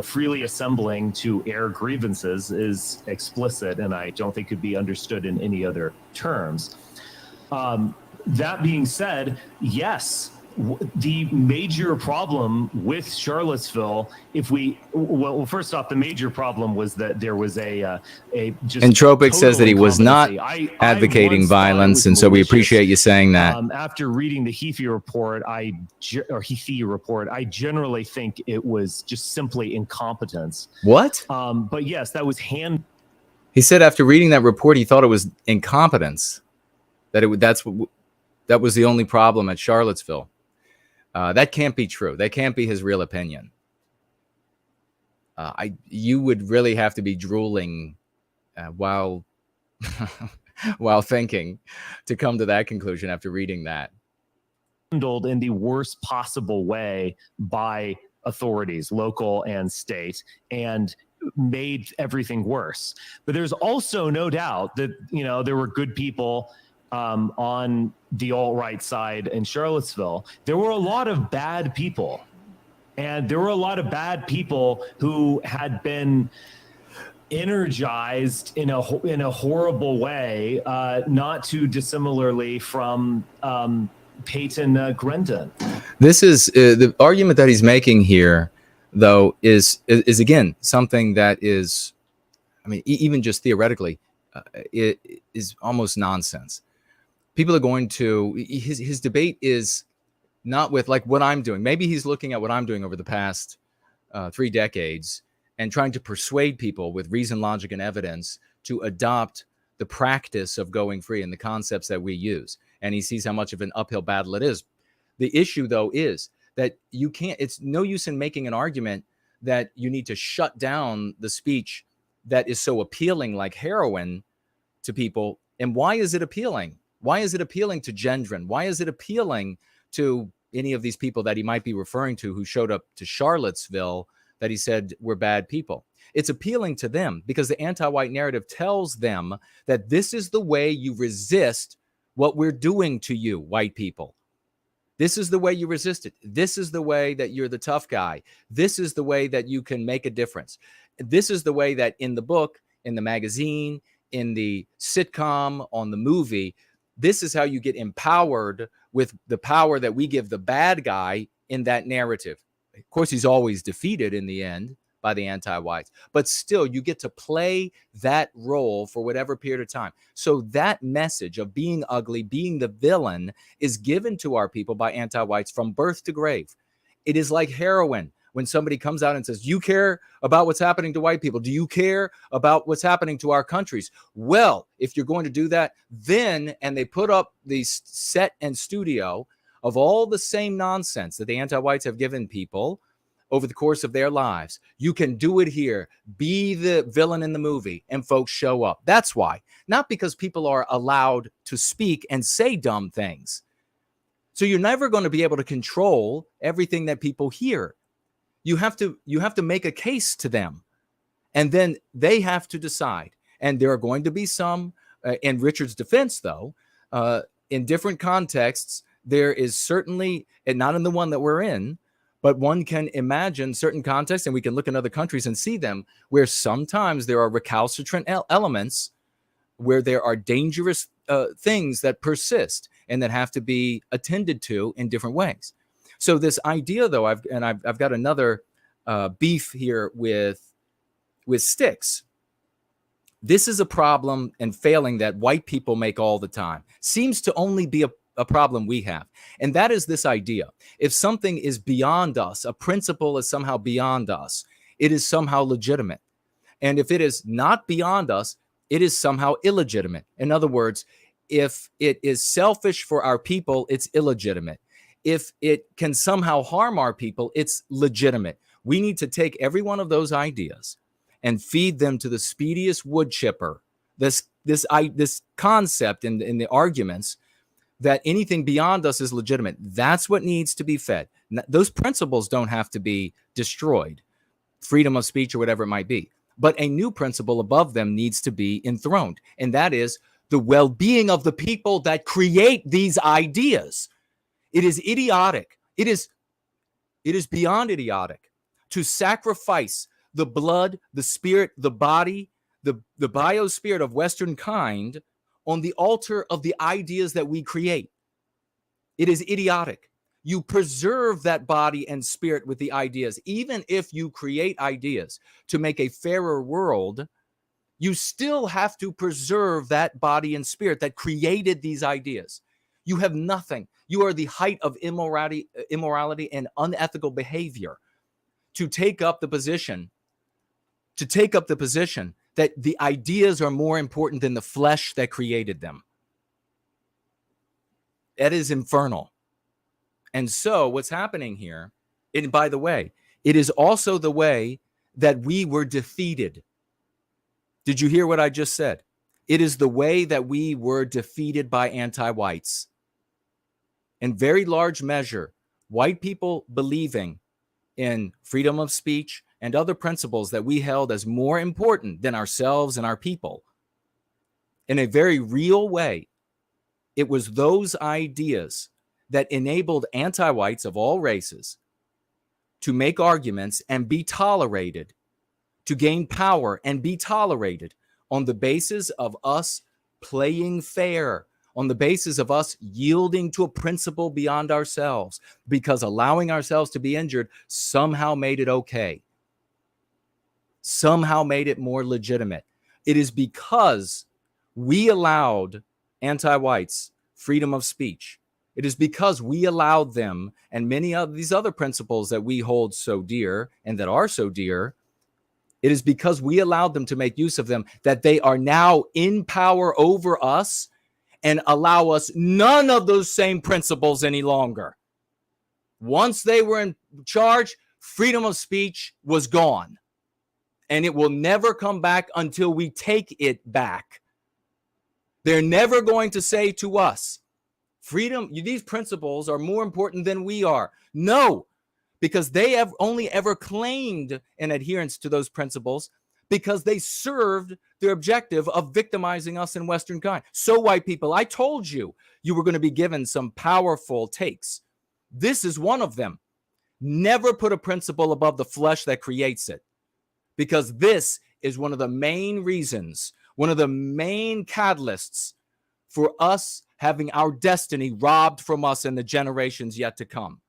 freely assembling to air grievances is explicit, and I don't think could be understood in any other terms. That being said, yes, the major problem with Charlottesville, first off, the major problem was that there was a just Entropic says that he was not advocating violence, and so we appreciate you saying that. After reading the Heafy report, I generally think it was just simply incompetence. What? But yes, that was He said after reading that report, he thought it was incompetence. That was the only problem at Charlottesville. That can't be true. That can't be his real opinion. You would really have to be drooling while thinking to come to that conclusion after reading that. Handled in the worst possible way by authorities, local and state, and made everything worse. But there's also no doubt that there were good people on the alt-right side in Charlottesville. There were a lot of bad people, and there were a lot of bad people who had been energized in a horrible way, not too dissimilarly from Peyton Grendon. This is the argument that he's making here, though, is again something that is, I mean, even just theoretically, it is almost nonsense. People are going to, his debate is not with like what I'm doing. Maybe he's looking at what I'm doing over the past 3 decades and trying to persuade people with reason, logic, and evidence to adopt the practice of going free and the concepts that we use. And he sees how much of an uphill battle it is. The issue, though, is that you can't, it's no use in making an argument that you need to shut down the speech that is so appealing, like heroin, to people. And why is it appealing? Why is it appealing to Gendron? Why is it appealing to any of these people that he might be referring to who showed up to Charlottesville that he said were bad people? It's appealing to them because the anti-white narrative tells them that this is the way you resist what we're doing to you, white people. This is the way you resist it. This is the way that you're the tough guy. This is the way that you can make a difference. This is the way that in the book, in the magazine, in the sitcom, on the movie, this is how you get empowered with the power that we give the bad guy in that narrative. Of course, he's always defeated in the end by the anti-whites, but still you get to play that role for whatever period of time. So that message of being ugly, being the villain, is given to our people by anti-whites from birth to grave. It is like heroin. When somebody comes out and says, you care about what's happening to white people? Do you care about what's happening to our countries? Well, if you're going to do that, then, and they put up the set and studio of all the same nonsense that the anti-whites have given people over the course of their lives. You can do it here. Be the villain in the movie, and folks show up. That's why. Not because people are allowed to speak and say dumb things. So you're never going to be able to control everything that people hear. You have to make a case to them, and then they have to decide. And there are going to be some, in Richard's defense, though, in different contexts, there is certainly, and not in the one that we're in, but one can imagine certain contexts, and we can look in other countries and see them, where sometimes there are recalcitrant elements, where there are dangerous things that persist and that have to be attended to in different ways. So this idea, though, I've got another beef here with Styx. This is a problem and failing that white people make all the time. Seems to only be a problem we have. And that is this idea. If something is beyond us, a principle is somehow beyond us, it is somehow legitimate. And if it is not beyond us, it is somehow illegitimate. In other words, if it is selfish for our people, it's illegitimate. If it can somehow harm our people, it's legitimate. We need to take every one of those ideas and feed them to the speediest wood chipper. This concept in the arguments that anything beyond us is legitimate. That's what needs to be fed. Those principles don't have to be destroyed, freedom of speech or whatever it might be. But a new principle above them needs to be enthroned, and that is the well-being of the people that create these ideas. It is idiotic. It is beyond idiotic to sacrifice the blood, the spirit, the body, the biospirit of Western kind on the altar of the ideas that we create. It is idiotic. You preserve that body and spirit with the ideas. Even if you create ideas to make a fairer world, you still have to preserve that body and spirit that created these ideas. You have nothing. You are the height of immorality and unethical behavior to take up the position that the ideas are more important than the flesh that created them. That is infernal. And so what's happening here, and by the way, it is also the way that we were defeated. Did you hear what I just said? It is the way that we were defeated by anti-whites. In very large measure, white people believing in freedom of speech and other principles that we held as more important than ourselves and our people. In a very real way, it was those ideas that enabled anti-whites of all races to make arguments and be tolerated, to gain power and be tolerated on the basis of us playing fair, on the basis of us yielding to a principle beyond ourselves, because allowing ourselves to be injured somehow made it okay, somehow made it more legitimate. It is because we allowed anti-whites freedom of speech. It is because we allowed them, and many of these other principles that we hold so dear and that are so dear, It is because we allowed them to make use of them that they are now in power over us and allow us none of those same principles any longer. Once they were in charge, freedom of speech was gone. And it will never come back until we take it back. They're never going to say to us, freedom, these principles are more important than we are. No, because they have only ever claimed an adherence to those principles because they served their objective of victimizing us in Western kind. So, white people, I told you were going to be given some powerful takes. This is one of them. Never put a principle above the flesh that creates it, because this is one of the main reasons, one of the main catalysts for us having our destiny robbed from us in the generations yet to come.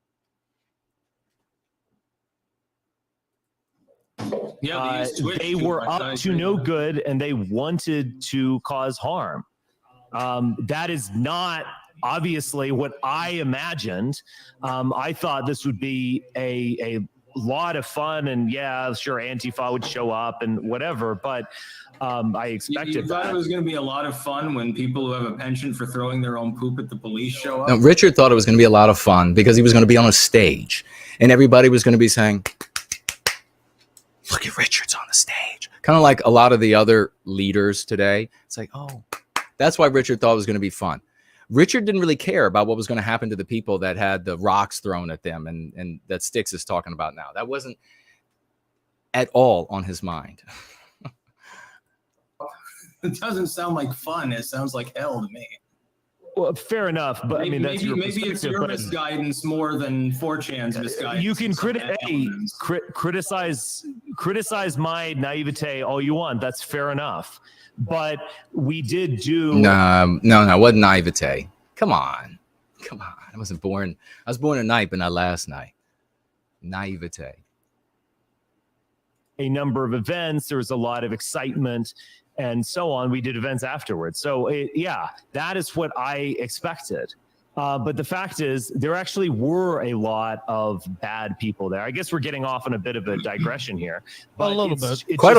Yeah, they were up to no good and they wanted to cause harm. That is not obviously what I imagined. I thought this would be a lot of fun, and yeah, sure, Antifa would show up and whatever, but I expected you thought it was going to be a lot of fun when people who have a penchant for throwing their own poop at the police show up. Now, Richard thought it was going to be a lot of fun because he was going to be on a stage and everybody was going to be saying, look at Richard's on the stage. Kind of like a lot of the other leaders today. It's like, oh, that's why Richard thought it was going to be fun. Richard didn't really care about what was going to happen to the people that had the rocks thrown at them and that Styx is talking about now. That wasn't at all on his mind. It doesn't sound like fun. It sounds like hell to me. Well, fair enough, but maybe, I mean, that's maybe it's your misguidance more than 4chan's misguidance. You can criticize my naivete all you want. That's fair enough. But we did do no, it wasn't naivete. Come on. I wasn't born. I was born tonight, but not last night. Naivete. A number of events. There was a lot of excitement and so on. We did events afterwards. So yeah, that is what I expected. But the fact is, there actually were a lot of bad people there. I guess we're getting off on a bit of a digression here. But a little bit. Quite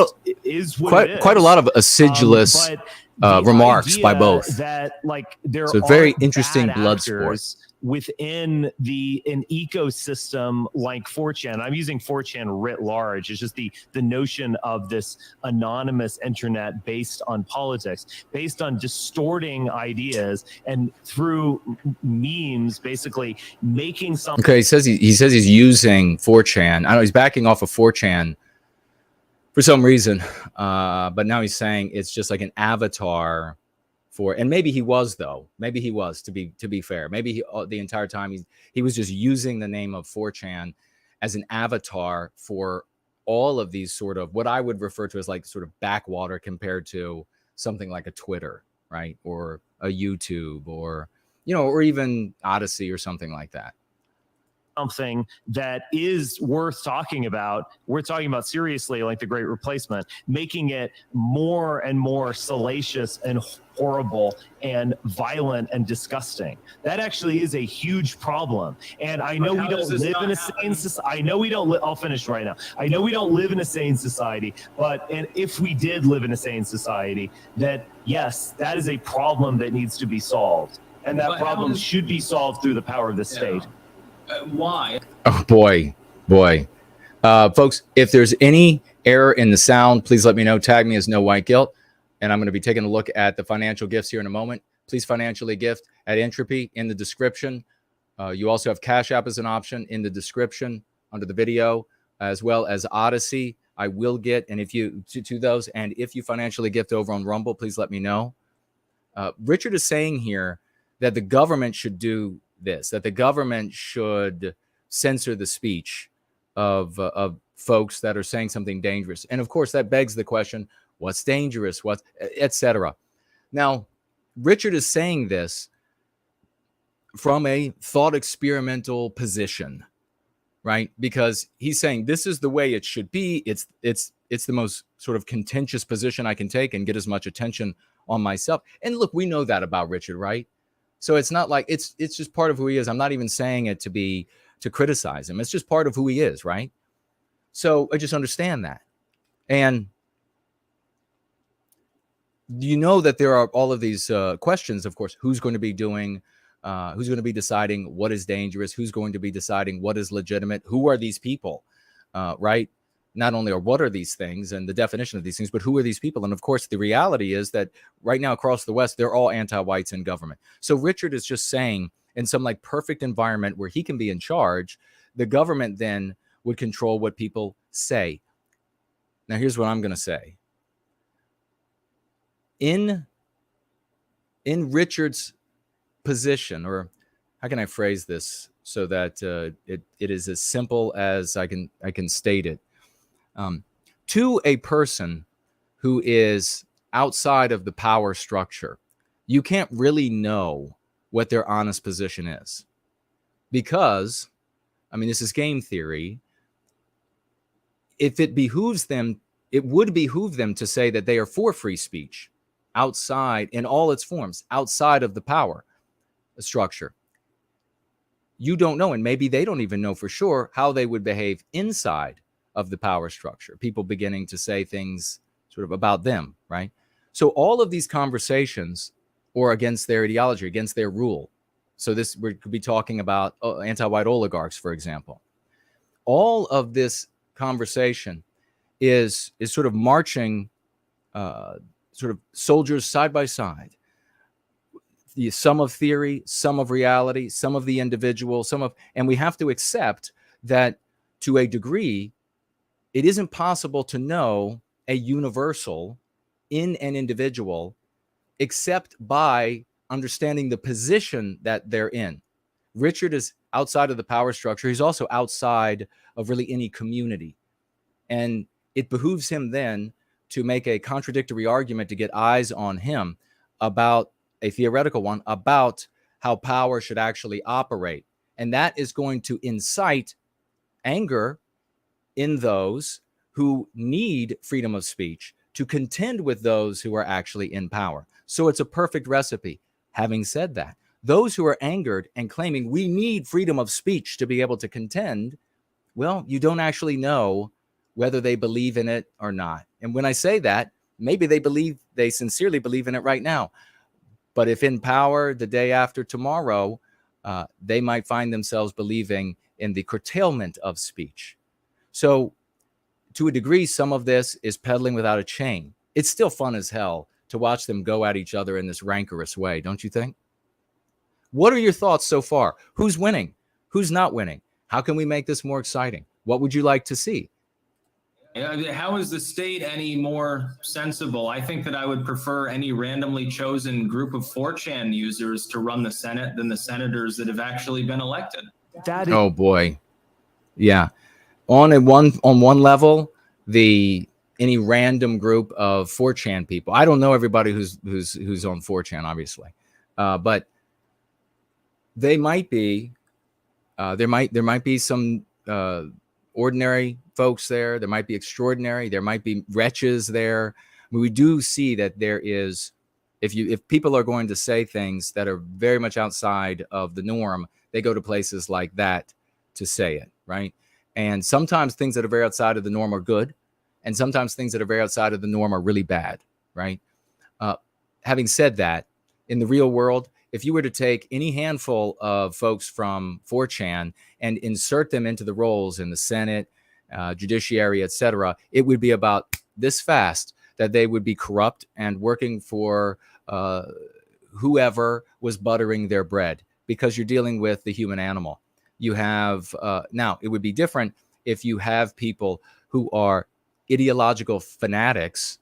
a lot of acidulous remarks by both. That like there it's a are very interesting bad blood sport within an ecosystem like 4chan. I'm using 4chan writ large. It's just the notion of this anonymous internet based on politics, based on distorting ideas and through memes, basically making something. Okay, he says he's using 4chan. I know he's backing off of 4chan for some reason, but now he's saying it's just like an avatar for, and maybe he was though. Maybe he was to be fair. Maybe he the entire time he was just using the name of 4chan as an avatar for all of these sort of what I would refer to as like sort of backwater compared to something like a Twitter, right, or a YouTube, or or even Odyssey or something like that. Something that is worth talking about. We're talking about seriously, like the Great Replacement, making it more and more salacious and horrible and violent and disgusting. That actually is a huge problem. And I know we don't live in a sane society. I know we don't. I'll finish right now. I know we don't live in a sane society, and if we did live in a sane society, that yes, that is a problem that needs to be solved, and that problem should be solved through the power of the state. Why? Oh boy. Folks, if there's any error in the sound, please let me know. Tag me as No White Guilt. And I'm going to be taking a look at the financial gifts here in a moment. Please financially gift at Entropy in the description. You also have Cash App as an option in the description under the video, as well as Odyssey. I will get, and if you to those, and if you financially gift over on Rumble, please let me know. Richard is saying here that the government should do this, that the government should censor the speech of folks that are saying something dangerous. And of course, that begs the question, what's dangerous, what, etc. Now, Richard is saying this from a thought experimental position, right? Because he's saying this is the way it should be. It's the most sort of contentious position I can take and get as much attention on myself. And look, we know that about Richard, right? So it's not like it's just part of who he is. I'm not even saying it to criticize him. It's just part of who he is, right? So I just understand that. And you know that there are all of these questions, of course, who's going to be deciding what is dangerous, who's going to be deciding what is legitimate, who are these people, right? Not only are what are these things and the definition of these things, but who are these people? And of course, the reality is that right now across the West, they're all anti-whites in government. So Richard is just saying, in some like perfect environment where he can be in charge, the government then would control what people say. Now, here's what I'm going to say. In Richard's position, or how can I phrase this so that it is as simple as I can state it, to a person who is outside of the power structure, you can't really know what their honest position is, because, I mean, this is game theory. If it behooves them, it would behoove them to say that they are for free speech outside in all its forms, outside of the power structure. You don't know, and maybe they don't even know for sure how they would behave inside of the power structure. People beginning to say things sort of about them, right? So all of these conversations, or against their ideology, against their rule. So this, we could be talking about anti-white oligarchs, for example. All of this conversation is sort of marching, sort of soldiers side by side. Some of theory, some of reality, some of the individual, and we have to accept that to a degree, it isn't possible to know a universal in an individual except by understanding the position that they're in. Richard is outside of the power structure. He's also outside of really any community. And it behooves him then to make a contradictory argument to get eyes on him about a theoretical one, about how power should actually operate. And that is going to incite anger in those who need freedom of speech to contend with those who are actually in power. So it's a perfect recipe. Having said that, those who are angered and claiming we need freedom of speech to be able to contend, well, you don't actually know whether they believe in it or not. And when I say that, maybe they sincerely believe in it right now. But if in power the day after tomorrow, they might find themselves believing in the curtailment of speech. So to a degree, some of this is peddling without a chain. It's still fun as hell to watch them go at each other in this rancorous way, don't you think? What are your thoughts so far? Who's winning? Who's not winning? How can we make this more exciting? What would you like to see? How is the state any more sensible? I think that I would prefer any randomly chosen group of 4chan users to run the Senate than the senators that have actually been elected. Oh boy. Yeah. On one level, any random group of 4chan people. I don't know everybody who's on 4chan, obviously. But they might be there might be some ordinary folks there. There might be extraordinary. There might be wretches there. I mean, we do see that there is, if people are going to say things that are very much outside of the norm, they go to places like that to say it, right? And sometimes things that are very outside of the norm are good, and sometimes things that are very outside of the norm are really bad, right? Having said that, in the real world, if you were to take any handful of folks from 4chan and insert them into the roles in the Senate, judiciary, etc., it would be about this fast that they would be corrupt and working for whoever was buttering their bread, because you're dealing with the human animal. You have now, it would be different if you have people who are ideological fanatics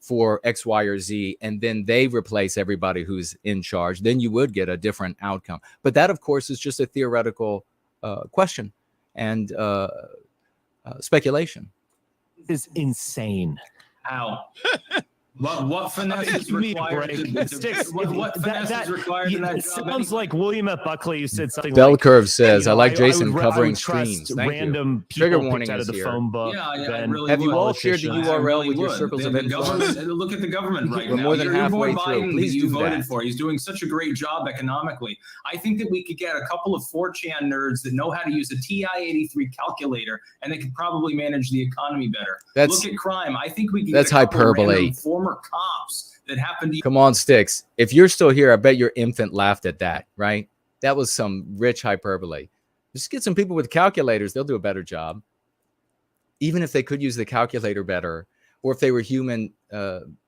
for X, Y, or Z, and then they replace everybody who's in charge. Then you would get a different outcome. But that, of course, is just a theoretical question and speculation. Is insane. How? What finesse is Give me a required? break. Styx, What finesse is required in that it job? sounds like William F. Buckley, who said something Bell like, Curve says, you know, I like Jason I covering would trust screens. Thank you. random Trigger people warning picked out is of the here. phone book. Yeah, I than really Have you would. all shared the politicians. I URL really with your would. circles of The influence? government, look at the government right We're now. more than Your halfway boy through. Biden Please that you do voted that. for. He's doing such a great job economically. I think that we could get a couple of 4chan nerds that know how to use a TI-83 calculator, and they could probably manage the economy better. That's- Look at crime. I think we could that's get a couple of hyperbole. random former cops that happen to Come on, Styx. If you're still here, I bet your infant laughed at that, right? That was some rich hyperbole. Just get some people with calculators. They'll do a better job. Even if they could use the calculator better, or if they were human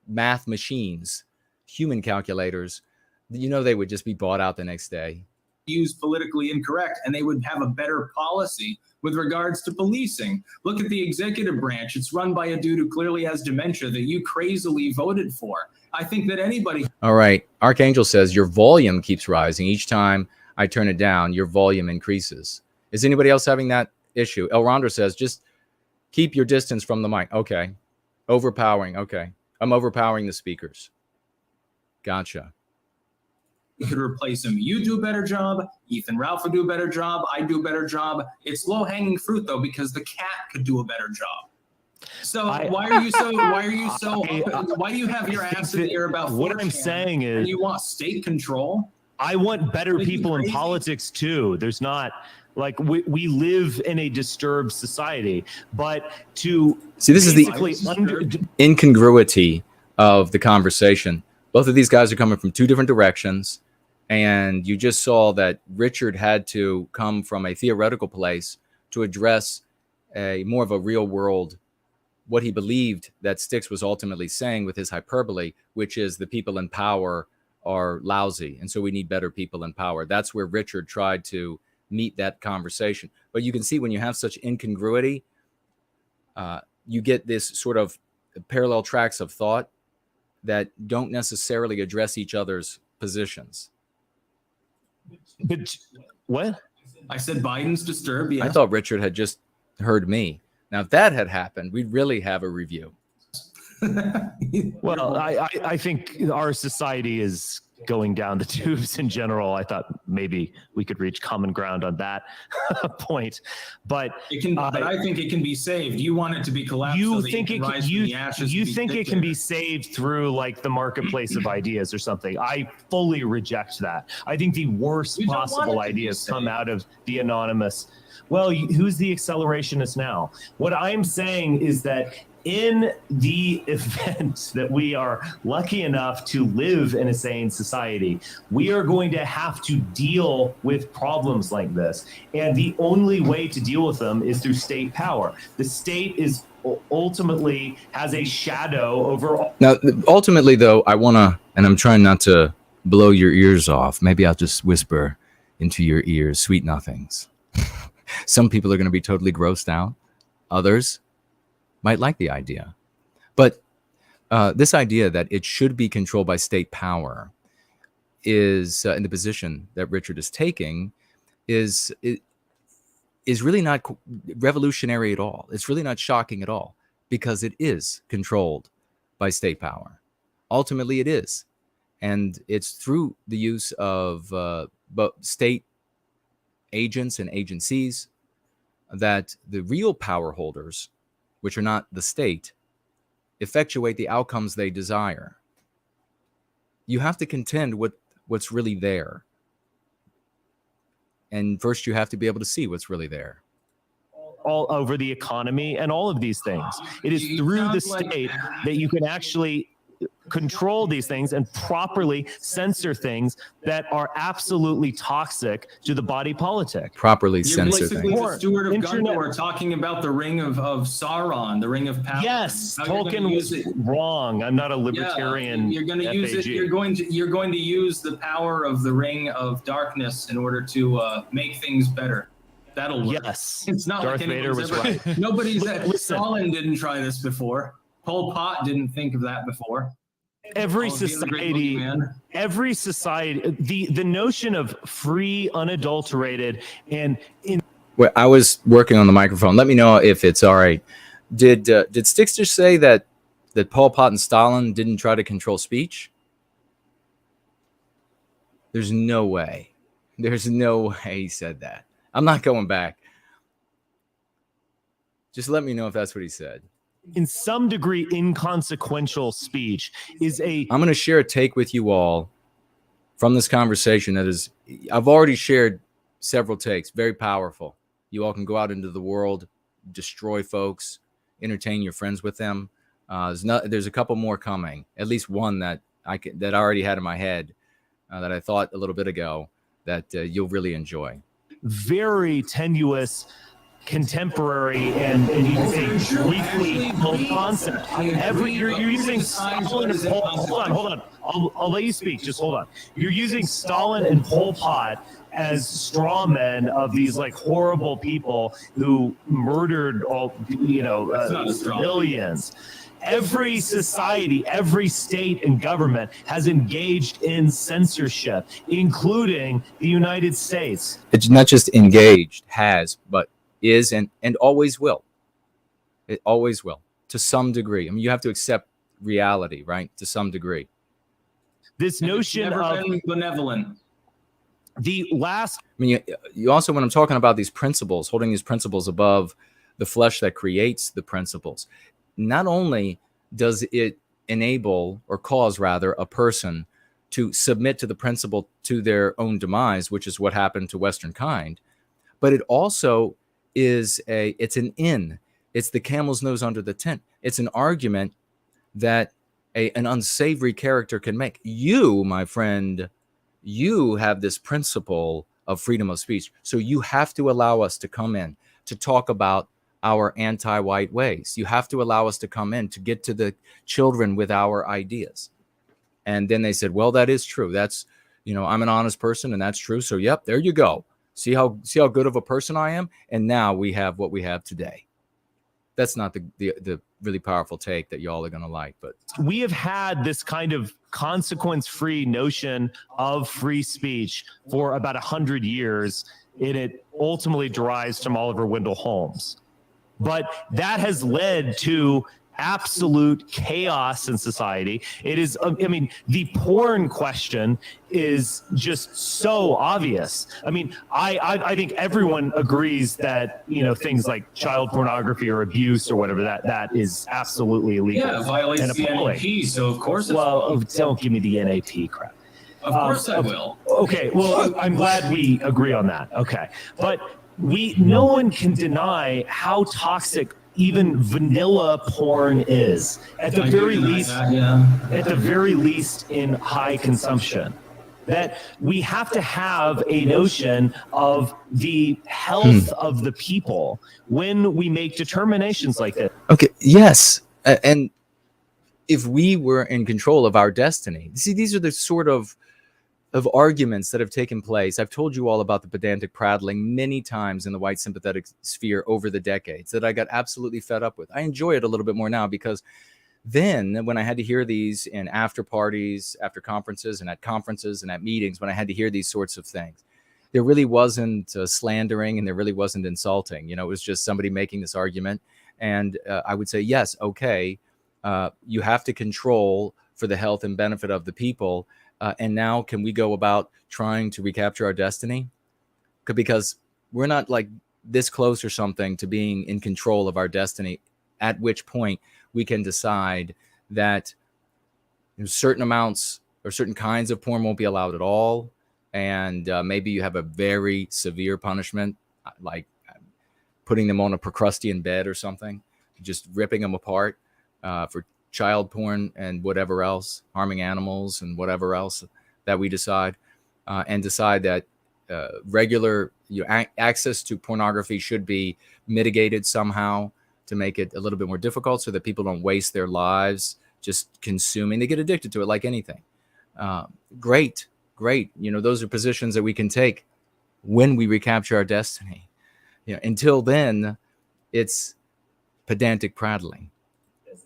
math machines, human calculators, you know, they would just be bought out the next day. use politically incorrect, and they would have a better policy with regards to policing. Look at the executive branch. It's run by a dude who clearly has dementia that you crazily voted for. I think that anybody. All right. Archangel says your volume keeps rising. Each time I turn it down, your volume increases. Is anybody else having that issue? El Rondra says just keep your distance from the mic. Okay. Overpowering. Okay. I'm overpowering the speakers. Gotcha. You could replace him. You do a better job. Ethan Ralph would do a better job. I do a better job. It's low hanging fruit though, because the cat could do a better job. So why do you have your ass in the air about what 4chan, I'm saying is, and you want state control? I want better Are you people in crazy? politics too. There's not like we live in a disturbed society, but to See, this is the basically incongruity of the conversation. Both of these guys are coming from two different directions. And you just saw that Richard had to come from a theoretical place to address a more of a real world, what he believed that Styx was ultimately saying with his hyperbole, which is the people in power are lousy. And so we need better people in power. That's where Richard tried to meet that conversation. But you can see when you have such incongruity, you get this sort of parallel tracks of thought that don't necessarily address each other's positions. But what? I said Biden's disturbed. Yes. I thought Richard had just heard me. Now, if that had happened, we'd really have a review. Well, I think our society is going down the tubes in general. I thought maybe we could reach common ground on that point, but it can. But I think it can be saved. You want it to be collapsed. You so think it can, you think it can be saved through like the marketplace of ideas or something? I fully reject that. I think the worst You don't want possible it to be ideas come saved. out of the anonymous. Well, who's the accelerationist now? What I'm saying is that in the event that we are lucky enough to live in a sane society, we are going to have to deal with problems like this. And the only way to deal with them is through state power. The state is ultimately has a shadow over all. Now, ultimately, though, I want to, and I'm trying not to blow your ears off. Maybe I'll just whisper into your ears, sweet nothings. Some people are going to be totally grossed out. Others might like the idea. But this idea that it should be controlled by state power is, in the position that Richard is taking, is really not revolutionary at all. It's really not shocking at all, because it is controlled by state power. Ultimately, it is. And it's through the use of state agents and agencies that the real power holders, which are not the state, effectuate the outcomes they desire. You have to contend with what's really there. And first you have to be able to see what's really there. All over the economy and all of these things. It is through the state that you can actually control these things and properly censor things that are absolutely toxic to the body politic. Properly You're censor basically things. the steward of Internet- Gondor talking about the ring of Sauron, the ring of power. Yes, How you're gonna Tolkien use was it. wrong. I'm not a libertarian. You're going to use it. FAG. You're going to use the power of the ring of darkness in order to make things better. That'll work. Yes, It's not Darth like Vader anyone's was ever, right. Nobody's Listen. Stalin didn't try this before. Pol Pot didn't think of that before. Every Oh, being the great society, boogeyman. every society, the notion of free, unadulterated, and in Well, I was working on the microphone. Let me know if it's all right. Did Styx just say that that Pol Pot and Stalin didn't try to control speech? There's no way. There's no way he said that. I'm not going back. Just let me know if that's what he said. In some degree, inconsequential speech is a... I'm going to share a take with you all from this conversation that is, I've already shared several takes, very powerful. You all can go out into the world, destroy folks, entertain your friends with them. There's a couple more coming, at least one that I already had in my head that I thought a little bit ago that you'll really enjoy. Very tenuous, contemporary, and you can say briefly concept. You're using Stalin and hold on. I'll let you speak. Just hold on. You're using Stalin and Pol Pot as straw men of these like horrible people who murdered civilians. Every society, every state and government has engaged in censorship, including the United States. It's not just engaged, has, but is and always will. It always will, to some degree. I mean, you have to accept reality, right? To some degree. This notion of benevolent. The last... I mean, you also, when I'm talking about these principles, holding these principles above the flesh that creates the principles, not only does it enable or cause rather a person to submit to the principle to their own demise, which is what happened to Western kind, but it also is it's the camel's nose under the tent. It's an argument that an unsavory character can make. You, my friend, you have this principle of freedom of speech. So you have to allow us to come in to talk about our anti-white ways. You have to allow us to come in to get to the children with our ideas. And then they said, well, that is true. That's, I'm an honest person and that's true. So, yep, there you go. See how good of a person I am? And now we have what we have today. That's not the really powerful take that y'all are going to like, but we have had this kind of consequence-free notion of free speech for about 100 years, and it ultimately derives from Oliver Wendell Holmes. But that has led to absolute chaos in society. It is, the porn question is just so obvious. I mean, I think everyone agrees that, things like child pornography or abuse or whatever, that is absolutely illegal. Yeah, it violates the NAP, so of course it's don't give me the NAP crap. Of course I will. Okay, well, I'm glad we agree on that. Okay, but no one can deny how toxic even vanilla porn is, at the very least in high consumption. That we have to have a notion of the health of the people when we make determinations like this. Okay, yes. And if we were in control of our destiny, see, these are the sort of arguments that have taken place. I've told you all about the pedantic prattling many times in the white sympathetic sphere over the decades that I got absolutely fed up with. I enjoy it a little bit more now because then when I had to hear these in after parties, after conferences and at meetings, when I had to hear these sorts of things, there really wasn't slandering and there really wasn't insulting. It was just somebody making this argument. And I would say, yes, okay, you have to control for the health and benefit of the people. And now can we go about trying to recapture our destiny? Because we're not like this close or something to being in control of our destiny, at which point we can decide that certain amounts or certain kinds of porn won't be allowed at all. And maybe you have a very severe punishment, like putting them on a Procrustean bed or something, just ripping them apart for child porn and whatever else, harming animals and whatever else that we decide, and decide that regular access to pornography should be mitigated somehow to make it a little bit more difficult so that people don't waste their lives just consuming. They get addicted to it like anything. Great. Those are positions that we can take when we recapture our destiny. Until then, it's pedantic prattling.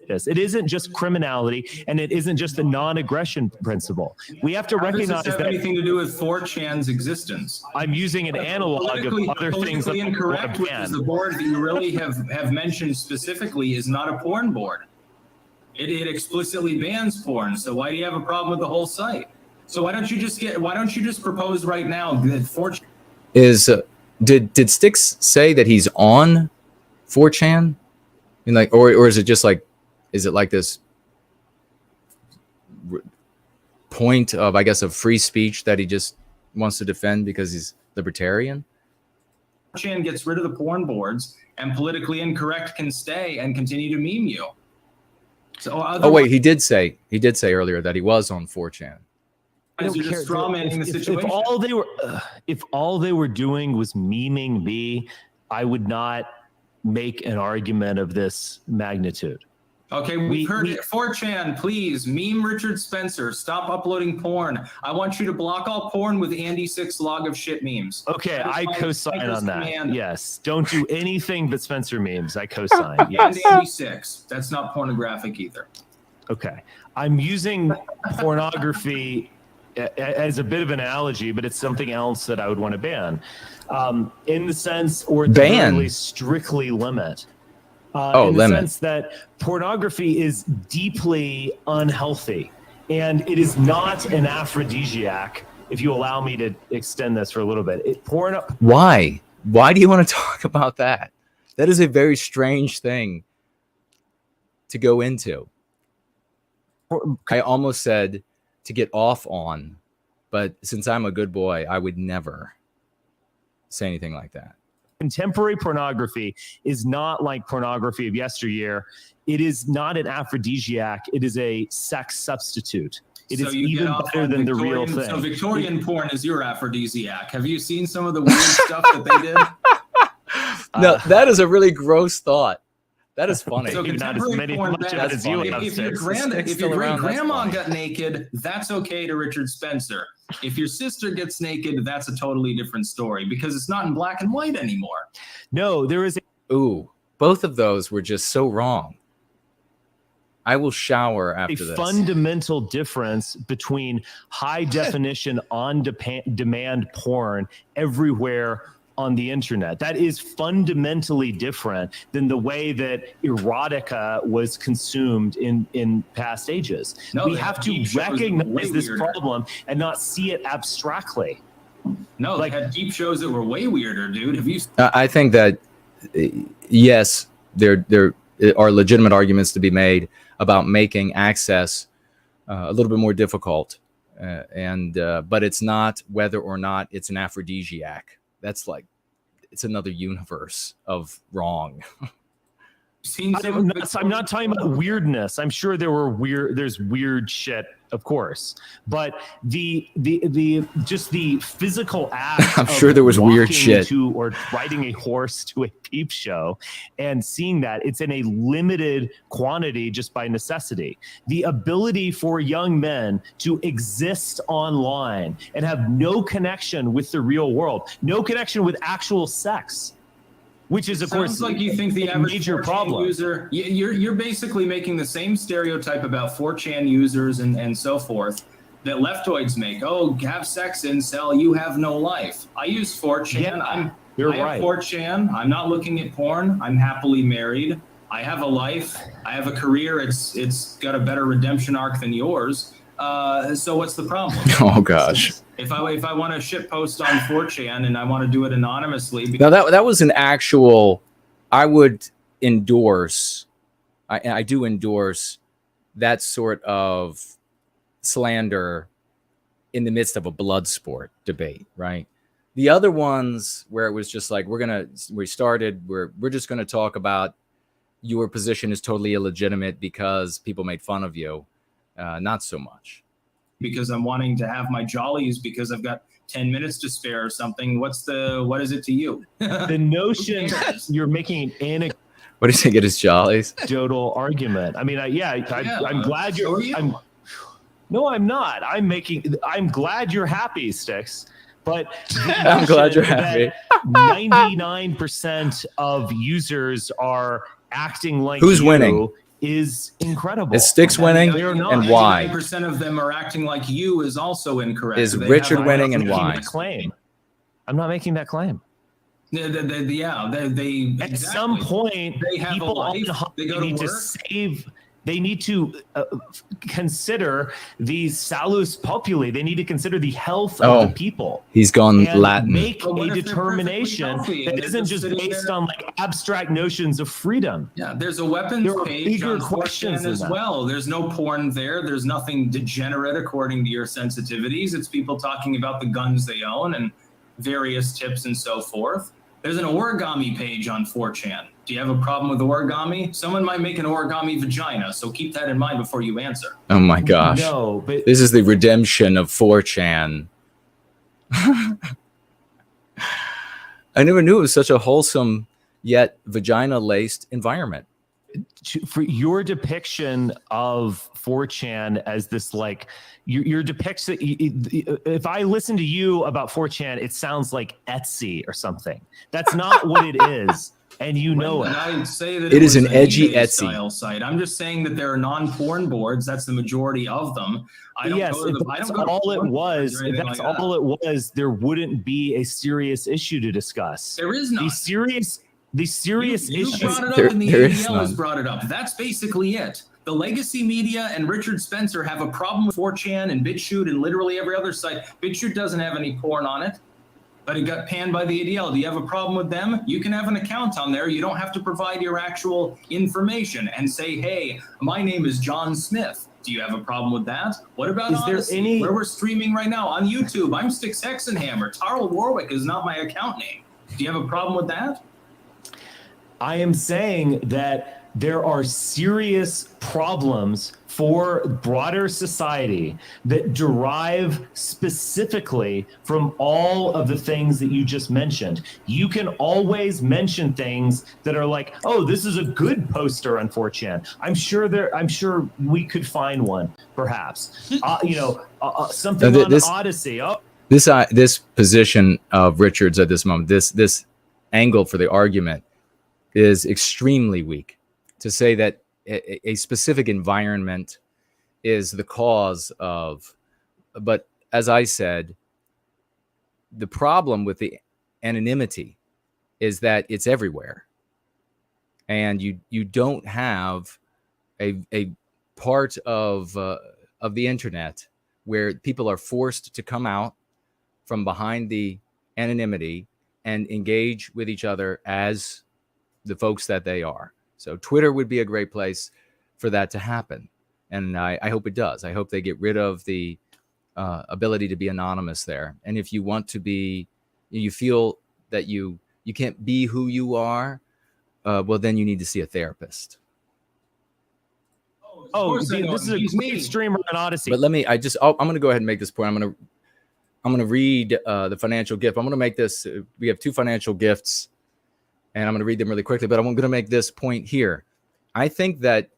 It isn't just criminality, and it isn't just the non-aggression principle. We have to recognize that. Does this have anything to do with 4chan's existence? I'm using an analog of other things. Politically incorrect, which is the board that you really have mentioned specifically, is not a porn board. It explicitly bans porn. So why do you have a problem with the whole site? So why don't you just propose right now that 4chan is did Styx say that he's on 4chan? And like, or is it just like, is it like this point of, I guess, of free speech that he just wants to defend because he's libertarian? 4chan gets rid of the porn boards and politically incorrect can stay and continue to meme you. So oh wait, he did say earlier that he was on 4chan. You're just strawmanning the situation. If all they were doing was memeing me, I would not make an argument of this magnitude. Okay, we've heard it. 4chan, please meme Richard Spencer. Stop uploading porn. I want you to block all porn with Andy 6 log of shit memes. Okay, I co-sign on that. Command. Yes, don't do anything but Spencer memes. I co-sign. Yes. And Andy 6. That's not pornographic either. Okay, I'm using pornography as a bit of an analogy, but it's something else that I would want to ban, in the sense, or ban, strictly limit. In the sense that pornography is deeply unhealthy, and it is not an aphrodisiac. If you allow me to extend this for a little bit, Why? Why do you want to talk about that? That is a very strange thing to go into. I almost said to get off on, but since I'm a good boy, I would never say anything like that. Contemporary pornography is not like pornography of yesteryear. It is not an aphrodisiac. It is a sex substitute. It is even better than the real thing. So Victorian porn is your aphrodisiac. Have you seen some of the weird stuff that they did? No, that is a really gross thought. That is funny. So contemporary porn, if your great grandma got naked, that's okay to Richard Spencer. If your sister gets naked, that's a totally different story because it's not in black and white anymore. No, there is. Ooh, both of those were just so wrong. I will shower after this. Fundamental difference between high definition on demand porn everywhere on the internet. That is fundamentally different than the way that erotica was consumed in past ages. No, we have to recognize this problem and not see it abstractly. No, like, they had deep shows that were way weirder, dude. Have you? I think that yes, there are legitimate arguments to be made about making access a little bit more difficult, but it's not whether or not it's an aphrodisiac. That's like, it's another universe of wrong. I'm not talking about weirdness. I'm sure there's weird shit, of course, but the just the physical act. I'm sure there was weird shit. Or riding a horse to a peep show and seeing that it's in a limited quantity just by necessity. The ability for young men to exist online and have no connection with the real world, no connection with actual sex. Which is, of course, like you think the average major 4chan problem. User, you're basically making the same stereotype about 4chan users and so forth that leftoids make. Oh, have sex, incel, you have no life. I use 4chan. Yeah, I right. have 4chan. I'm not looking at porn. I'm happily married. I have a life. I have a career. It's got a better redemption arc than yours. So what's the problem? Oh gosh. If I want to shit post on 4chan and I want to do it anonymously, now that was an actual, I would endorse. I do endorse that sort of slander in the midst of a blood sport debate, right? The other ones where it was just like we're just gonna talk about your position is totally illegitimate because people made fun of you. Not so much. Because I'm wanting to have my jollies because I've got 10 minutes to spare or something. What is it to you? The notion you're making an what does he get his jollies? Anecdotal argument. I mean, I'm glad you're. No, I'm not. I'm glad you're happy, Styx. But I'm glad you're happy. 99% of users are acting like who's winning? Is incredible. Is Styx winning, and why? 99% of them are acting like you is also incorrect. Is Richard winning, and why? Claim. I'm not making that claim. They at some point they have people a life. They go to need work. to save They need to consider the salus populi. They need to consider the health of the people. He's gone and Latin. make But what a if they're determination perfectly healthy that and they're isn't just just sitting based there? on like abstract notions of freedom. Yeah, there's a weapons There are page bigger on questions 4chan than as that. well. There's no porn there. There's nothing degenerate according to your sensitivities. It's people talking about the guns they own and various tips and so forth. There's an origami page on 4chan. Do you have a problem with origami? Someone might make an origami vagina, so keep that in mind before you answer. Oh my gosh. No, but This is the redemption of 4chan. I never knew it was such a wholesome yet vagina-laced environment. for your depiction of 4chan as this like your depiction, if I listen to you about 4chan, it sounds like Etsy or something. That's not what it is, and you know it. I say that It is was an edgy eBay Etsy style site. I'm just saying that there are non-porn boards. That's the majority of them. I don't Yes, go to if the, I that's don't go to all it porn was. boards or If anything that's like that. all it was, there wouldn't be a serious issue to discuss. There is none. The serious You issue. brought it up There- and the there is ADL has none. brought it up. That's basically it. The legacy media and Richard Spencer have a problem with 4chan and BitChute and literally every other site. BitChute doesn't have any porn on it, but it got panned by the ADL. Do you have a problem with them? You can have an account on there. You don't have to provide your actual information and say, hey, my name is John Smith. Do you have a problem with that? What about Is there Odyssey, any- where we're streaming right now on YouTube? I'm Styx Hexenhammer. Tarl Warwick is not my account name. Do you have a problem with that? I am saying that there are serious problems for broader society that derive specifically from all of the things that you just mentioned. You can always mention things that are like, oh, this is a good poster on 4chan. I'm sure we could find one, perhaps. Something No, on this- Odyssey. Oh, This position of Richard's at this moment, this angle for the argument is extremely weak. To say that a specific environment is the cause of, but as I said, the problem with the anonymity is that it's everywhere, and you don't have a part of the internet where people are forced to come out from behind the anonymity and engage with each other as the folks that they are. So Twitter would be a great place for that to happen. And I hope it does. I hope they get rid of the ability to be anonymous there. And if you want to be, you feel that you can't be who you are, well, then you need to see a therapist. course I know this is him. a He's great me. streamer on Odyssey. But I'm going to go ahead and make this point. I'm going to read the financial gift. I'm going to make this. We have two financial gifts, and I'm going to read them really quickly. But I'm going to make this point here. I think that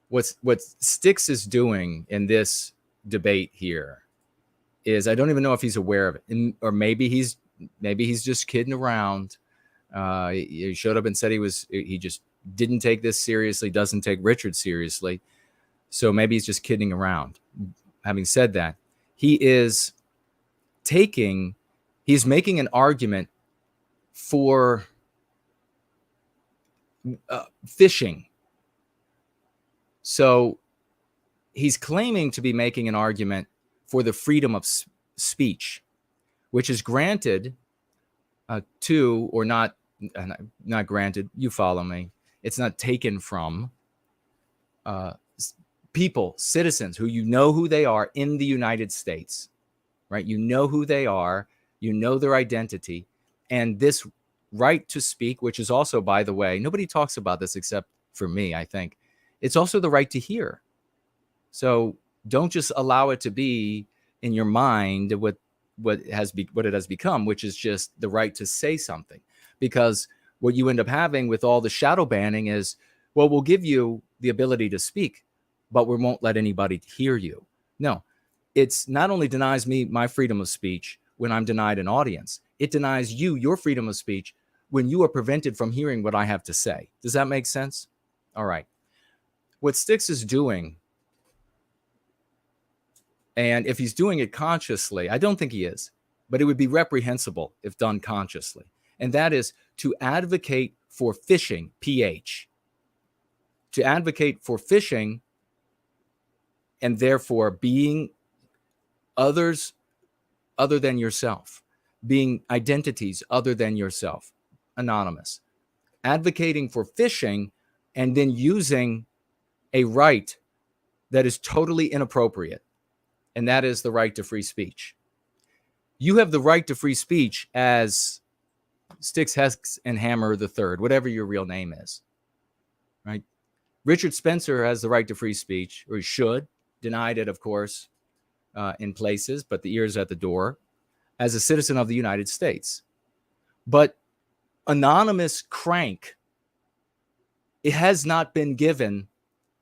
what Styx is doing in this debate here is, I don't even know if he's aware of it, or maybe he's just kidding around. He showed up and said he just didn't take this seriously, doesn't take Richard seriously. So maybe he's just kidding around. Having said that, he's making an argument for phishing. So he's claiming to be making an argument for the freedom of speech, which is granted to, or not granted, you follow me. It's not taken from people, citizens who you know who they are in the United States, right? You know who they are, you know their identity, and this right to speak, which is also, by the way, nobody talks about this except for me, I think. It's also the right to hear. So don't just allow it to be in your mind what it has become, which is just the right to say something. Because what you end up having with all the shadow banning is, well, we'll give you the ability to speak, but we won't let anybody hear you. No, it's not only denies me my freedom of speech when I'm denied an audience, it denies you your freedom of speech when you are prevented from hearing what I have to say. Does that make sense? All right. What Styx is doing, and if he's doing it consciously, I don't think he is, but it would be reprehensible if done consciously. And that is to advocate for phishing, PH, to advocate for fishing and therefore being others other than yourself, being identities other than yourself, anonymous, advocating for fishing and then using a right that is totally inappropriate, and that is the right to free speech. You have the right to free speech as Styx, Hex, and Hammer III, whatever your real name is, right? Richard Spencer has the right to free speech, or he should. Denied it, of course, in places, but the ear's at the door, as a citizen of the United States. But anonymous crank, it has not been given,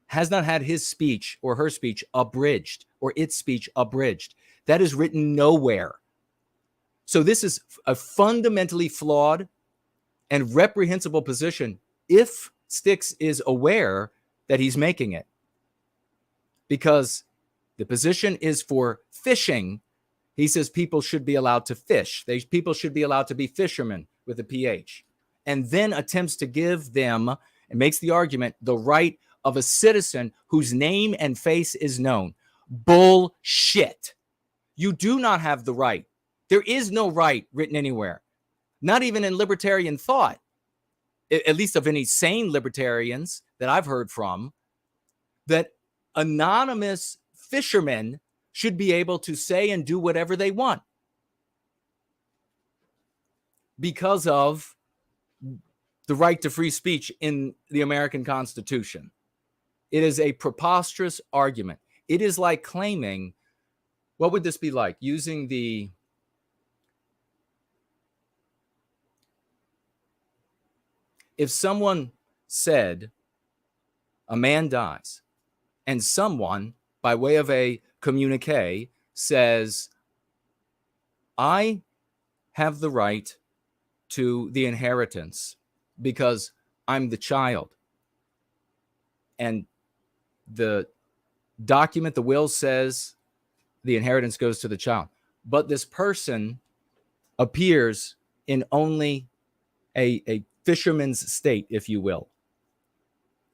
has not had his speech or her speech abridged, or its speech abridged. That is written nowhere. So this is a fundamentally flawed and reprehensible position if Styx is aware that he's making it. Because the position is for fishing. He says people should be allowed to fish. People should be allowed to be fishermen with a PH. And then attempts to give them, and makes the argument, the right of a citizen whose name and face is known. Bullshit. You do not have the right. There is no right written anywhere, not even in libertarian thought, at least of any sane libertarians that I've heard from, that anonymous fishermen should be able to say and do whatever they want because of the right to free speech in the American Constitution. It is a preposterous argument. It is like claiming, what would this be like? Using the if someone said a man dies and someone, by way of a communique, says, I have the right to the inheritance because I'm the child. And the document, the will, says the inheritance goes to the child. But this person appears in only a fisherman's state, if you will,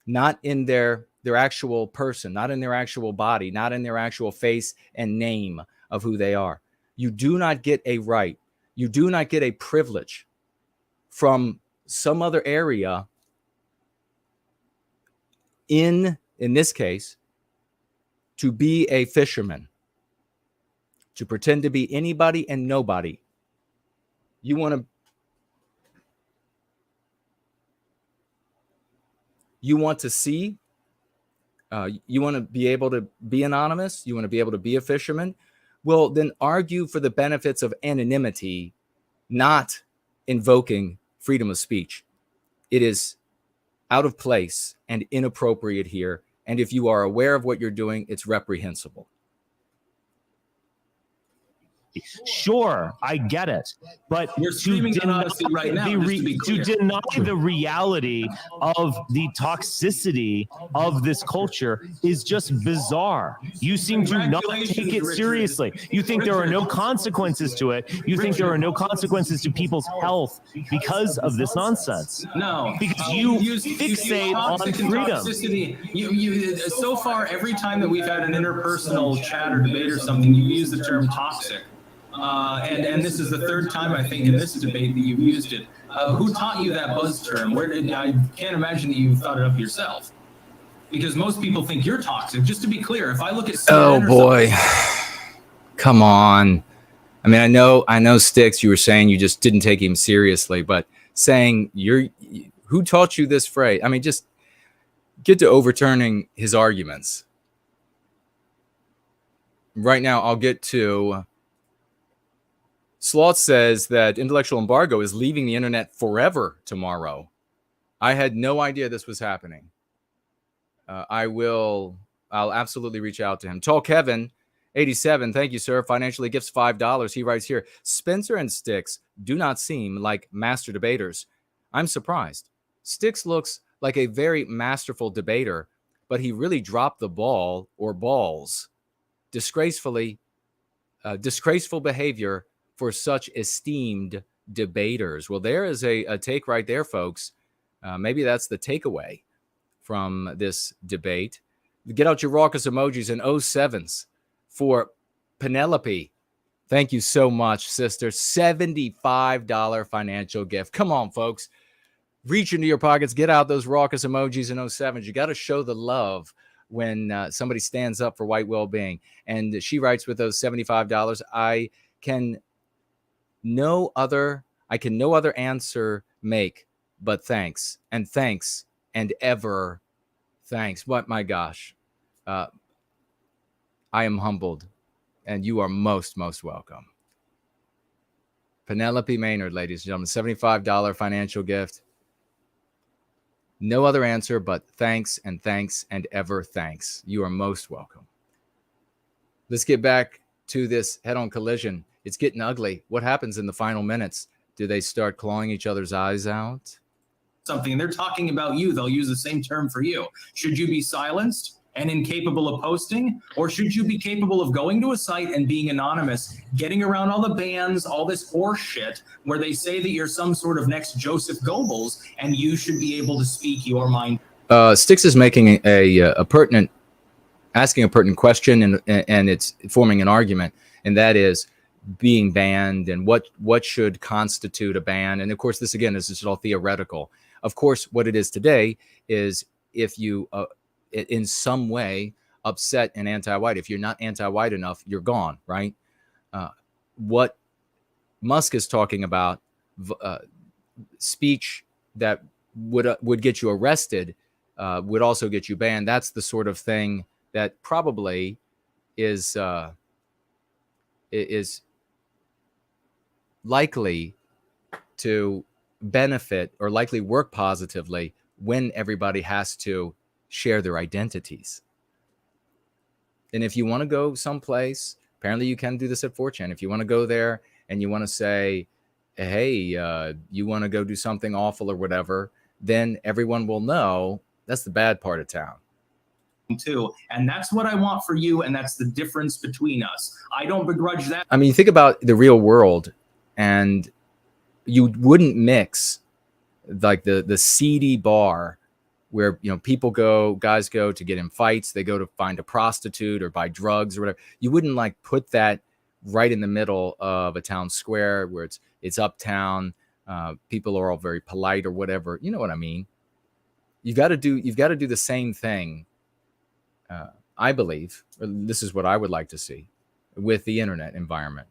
not in their actual person, not in their actual body, not in their actual face and name of who they are. You do not get a right. You do not get a privilege from some other area in this case, to be a fisherman, to pretend to be anybody and nobody. You want to see, you want to be able to be anonymous, you want to be able to be a fisherman, well, then argue for the benefits of anonymity, not invoking freedom of speech. It is out of place and inappropriate here. And if you are aware of what you're doing, it's reprehensible. Sure, I get it, but You're streaming anonymously right now, to deny the reality of the toxicity of this culture is just bizarre. You seem to not take it seriously. You think there are no consequences to it. You think there are no consequences to people's health because of this nonsense. No, because you fixate on freedom. So far, every time that we've had an interpersonal chat or debate or something, you've used the term toxic. And this is the third time, I think, in this debate that you've used it. Who taught you that buzz term? I can't imagine that you thought it up yourself. Because most people think you're toxic. Just to be clear, if I look at CNN, oh boy, come on. I mean, I know, Styx, you were saying you just didn't take him seriously, but saying who taught you this phrase? I mean, just get to overturning his arguments. Right now, I'll get to. Sloth says that intellectual embargo is leaving the internet forever tomorrow. I had no idea this was happening. I'll absolutely reach out to him. Tall Kevin, 87, thank you, sir. Financially gifts $5. He writes here, Spencer and Styx do not seem like master debaters. I'm surprised. Styx looks like a very masterful debater, but he really dropped the ball or balls. Disgraceful behavior for such esteemed debaters. Well, there is a take right there, folks. Maybe that's the takeaway from this debate. Get out your raucous emojis and 07s for Penelope. Thank you so much, sister. $75 financial gift. Come on, folks. Reach into your pockets. Get out those raucous emojis and 07s. You got to show the love when somebody stands up for white well-being. And she writes with those $75, I can no other answer make but thanks and ever thanks. What, my gosh. I am humbled, and you are most welcome. Penelope Maynard, ladies and gentlemen, $75 financial gift. No other answer but thanks and ever thanks. You are most welcome. Let's get back to this head-on collision. It's getting ugly. What happens in the final minutes? Do they start clawing each other's eyes out? Something they're talking about you, they'll use the same term for you. Should you be silenced and incapable of posting, or should you be capable of going to a site and being anonymous, getting around all the bans, all this horse shit where they say that you're some sort of next Joseph Goebbels and you should be able to speak your mind? Styx is making asking a pertinent question, and it's forming an argument, and that is being banned and what should constitute a ban. And of course, this again is just all theoretical. Of course, what it is today is if you in some way upset an anti-white, if you're not anti-white enough, you're gone, right? What Musk is talking about, speech that would get you arrested, would also get you banned. That's the sort of thing that probably is likely to benefit or likely work positively when everybody has to share their identities. And if you want to go someplace, apparently you can do this at 4chan. If you want to go there and you want to say, hey, you want to go do something awful or whatever, then everyone will know that's the bad part of town. Too. And that's what I want for you. And that's the difference between us. I don't begrudge that. I mean, think about the real world, and you wouldn't mix like the seedy bar where, you know, guys go to get in fights. They go to find a prostitute or buy drugs or whatever. You wouldn't like put that right in the middle of a town square where it's uptown. People are all very polite or whatever. You know what I mean? You've got to do the same thing. I believe, or this is what I would like to see with the internet environment.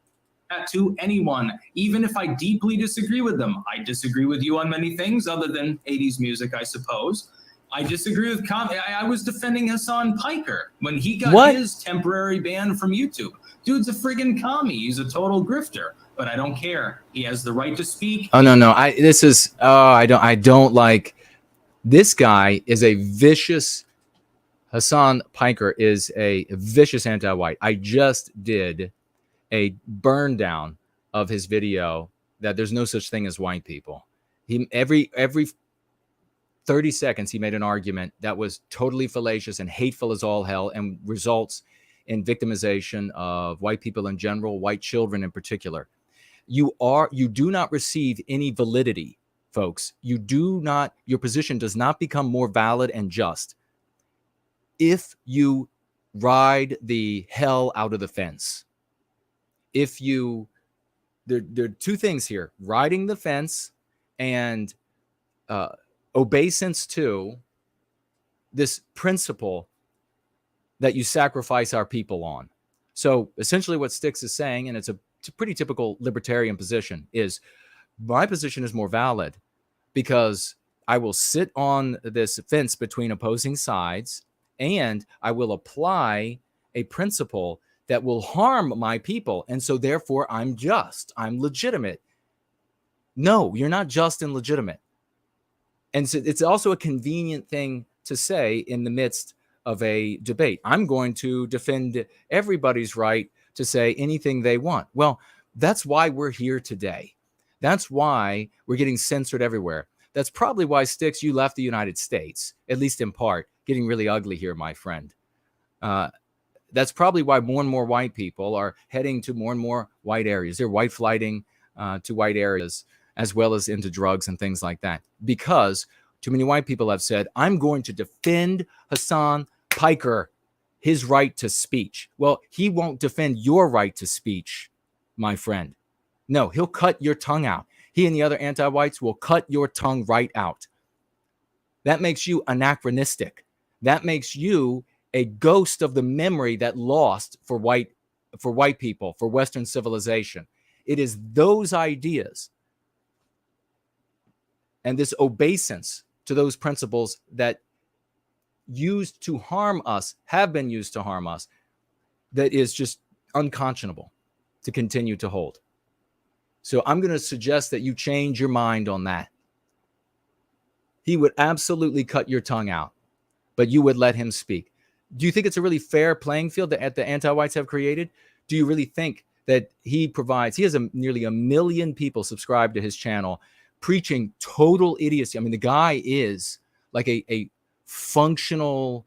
To anyone, even if I deeply disagree with them. I disagree with you on many things other than 80s music, I suppose. I disagree with I was defending Hassan Piker when he got his temporary ban from YouTube. Dude's a friggin' commie. He's a total grifter, but I don't care. He has the right to speak. Oh, no. I don't like, this guy is a vicious, Hassan Piker is a vicious anti-white. I just did a burn down of his video that there's no such thing as white people. He every 30 seconds he made an argument that was totally fallacious and hateful as all hell, and results in victimization of white people in general, white children in particular. You do not receive any validity, folks. Your position does not become more valid and just if you ride the hell out of the fence. There are two things here: riding the fence and obeisance to this principle that you sacrifice our people on. So essentially what Styx is saying, and it's a pretty typical libertarian position, is my position is more valid because I will sit on this fence between opposing sides and I will apply a principle that will harm my people. And so therefore I'm just, I'm legitimate. No, you're not just and legitimate. And so it's also a convenient thing to say in the midst of a debate. I'm going to defend everybody's right to say anything they want. Well, that's why we're here today. That's why we're getting censored everywhere. That's probably why, Styx, you left the United States, at least in part. Getting really ugly here, my friend. That's probably why more and more white people are heading to more and more white areas. They're white flighting to white areas, as well as into drugs and things like that. Because Too many white people have said, I'm going to defend Hassan Piker, his right to speech. Well, he won't defend your right to speech, my friend. No, he'll cut your tongue out. He and the other anti-whites will cut your tongue right out. That makes you anachronistic. That makes you a ghost of the memory that lost for white people, for Western civilization. It is those ideas and this obeisance to those principles that used to harm us, have been used to harm us, that is just unconscionable to continue to hold. So I'm going to suggest that you change your mind on that. He would absolutely cut your tongue out, but you would let him speak. Do you think it's a really fair playing field that the anti-whites have created? Do you really think that he has nearly 1 million people subscribed to his channel preaching total idiocy? I mean, the guy is like a functional,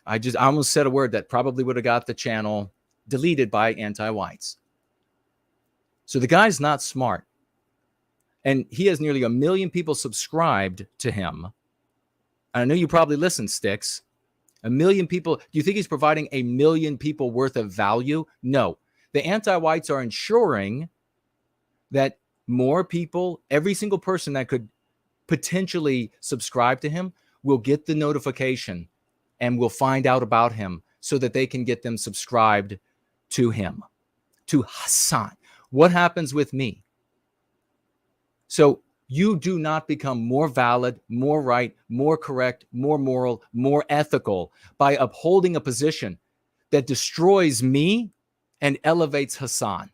I almost said a word that probably would have got the channel deleted by anti-whites. So the guy's not smart. And he has nearly 1 million people subscribed to him. I know you probably listen, Styx. 1 million people. Do you think he's providing 1 million people worth of value? No. The anti-whites are ensuring that more people, every single person that could potentially subscribe to him, will get the notification and will find out about him so that they can get them subscribed to him, to Hassan. What happens with me? So you do not become more valid, more right, more correct, more moral, more ethical by upholding a position that destroys me and elevates Hassan.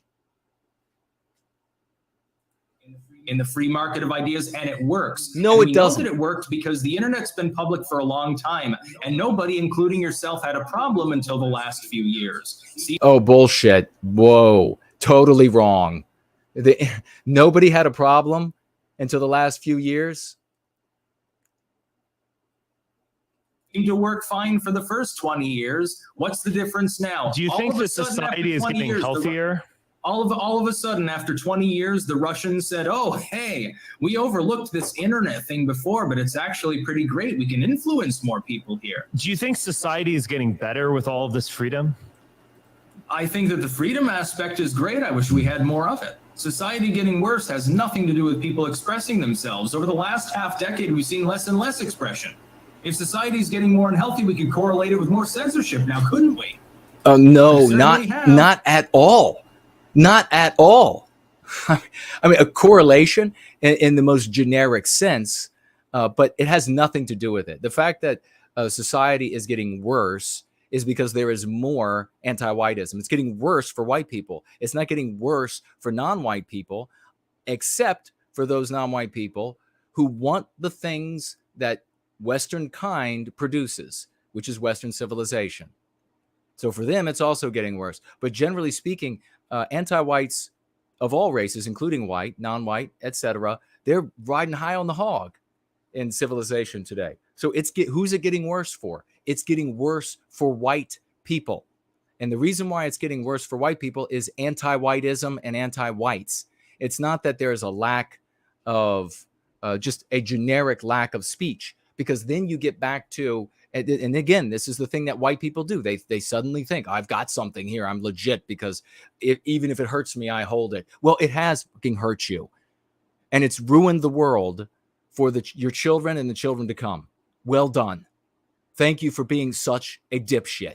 In the free market of ideas, and it works. No, and it doesn't. Know that it worked because the internet's been public for a long time, and nobody, including yourself, had a problem until the last few years. Oh, bullshit. Whoa. Totally wrong. Nobody had a problem until the last few years. Seemed to work fine for the first 20 years. What's the difference now? Do you think that society is getting healthier? All of a sudden, after 20 years, the Russians said, oh, hey, we overlooked this internet thing before, but it's actually pretty great. We can influence more people here. Do you think society is getting better with all of this freedom? I think that the freedom aspect is great. I wish we had more of it. Society getting worse has nothing to do with people expressing themselves. Over the last half decade, we've seen less and less expression. If society is getting more unhealthy, we could correlate it with more censorship now, couldn't we? No, not at all. Not at all. I mean, a correlation in the most generic sense, but it has nothing to do with it. The fact that society is getting worse is because there is more anti-whiteism. It's getting worse for white people. It's not getting worse for non-white people, except for those non-white people who want the things that Western kind produces, which is Western civilization. So for them, it's also getting worse. But generally speaking, anti-whites of all races, including white, non-white, etc., they're riding high on the hog in civilization today. So who's it getting worse for? It's getting worse for white people. And the reason why it's getting worse for white people is anti-whiteism and anti-whites. It's not that there's a lack of just a generic lack of speech, because then you get back to, and again, this is the thing that white people do. They suddenly think, I've got something here. I'm legit because even if it hurts me, I hold it. Well, it has fucking hurt you. And it's ruined the world for your children and the children to come. Well done. Thank you for being such a dipshit.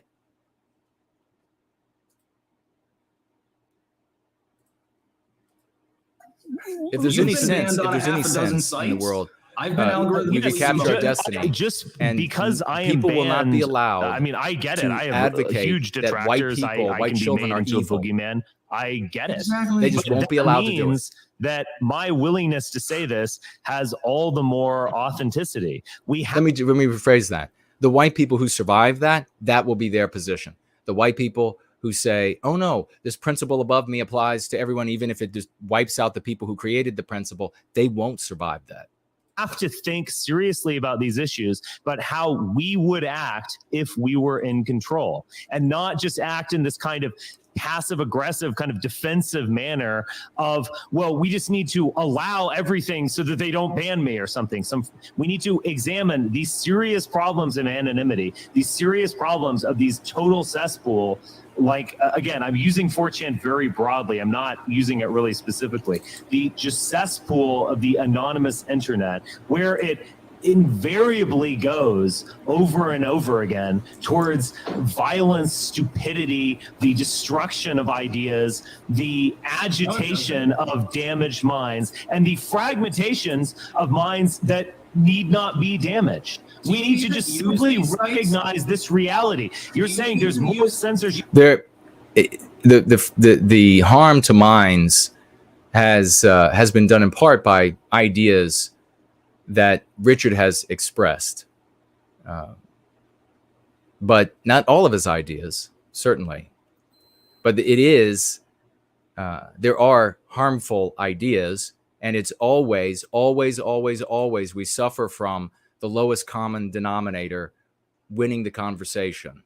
If there's any sense, in the world, I've been we can capture our destiny. Just and because I am people banned, will not be allowed. I mean, I get it. I have huge detractors. White children are evil. Boogeyman. I get it. Exactly. They just won't be allowed to do it. That my willingness to say this has all the more authenticity. Let me rephrase that. The white people who survive that will be their position. The white people who say, oh no, this principle above me applies to everyone, even if it just wipes out the people who created the principle, they won't survive that. Have to think seriously about these issues, but how we would act if we were in control, and not just act in this kind of passive aggressive kind of defensive manner of, well, we just need to allow everything so that they don't ban me or something. We need to examine these serious problems in anonymity, these serious problems of these total cesspool. Like, again, I'm using 4chan very broadly. I'm not using it really specifically. The just cesspool of the anonymous internet, where it invariably goes over and over again towards violence, stupidity, the destruction of ideas, the agitation of damaged minds, and the fragmentations of minds that need not be damaged. We need to just simply recognize this reality. You're saying there's more censorship. The harm to minds has been done in part by ideas that Richard has expressed, but not all of his ideas, certainly. But it is there are harmful ideas, and it's always we suffer from the lowest common denominator winning the conversation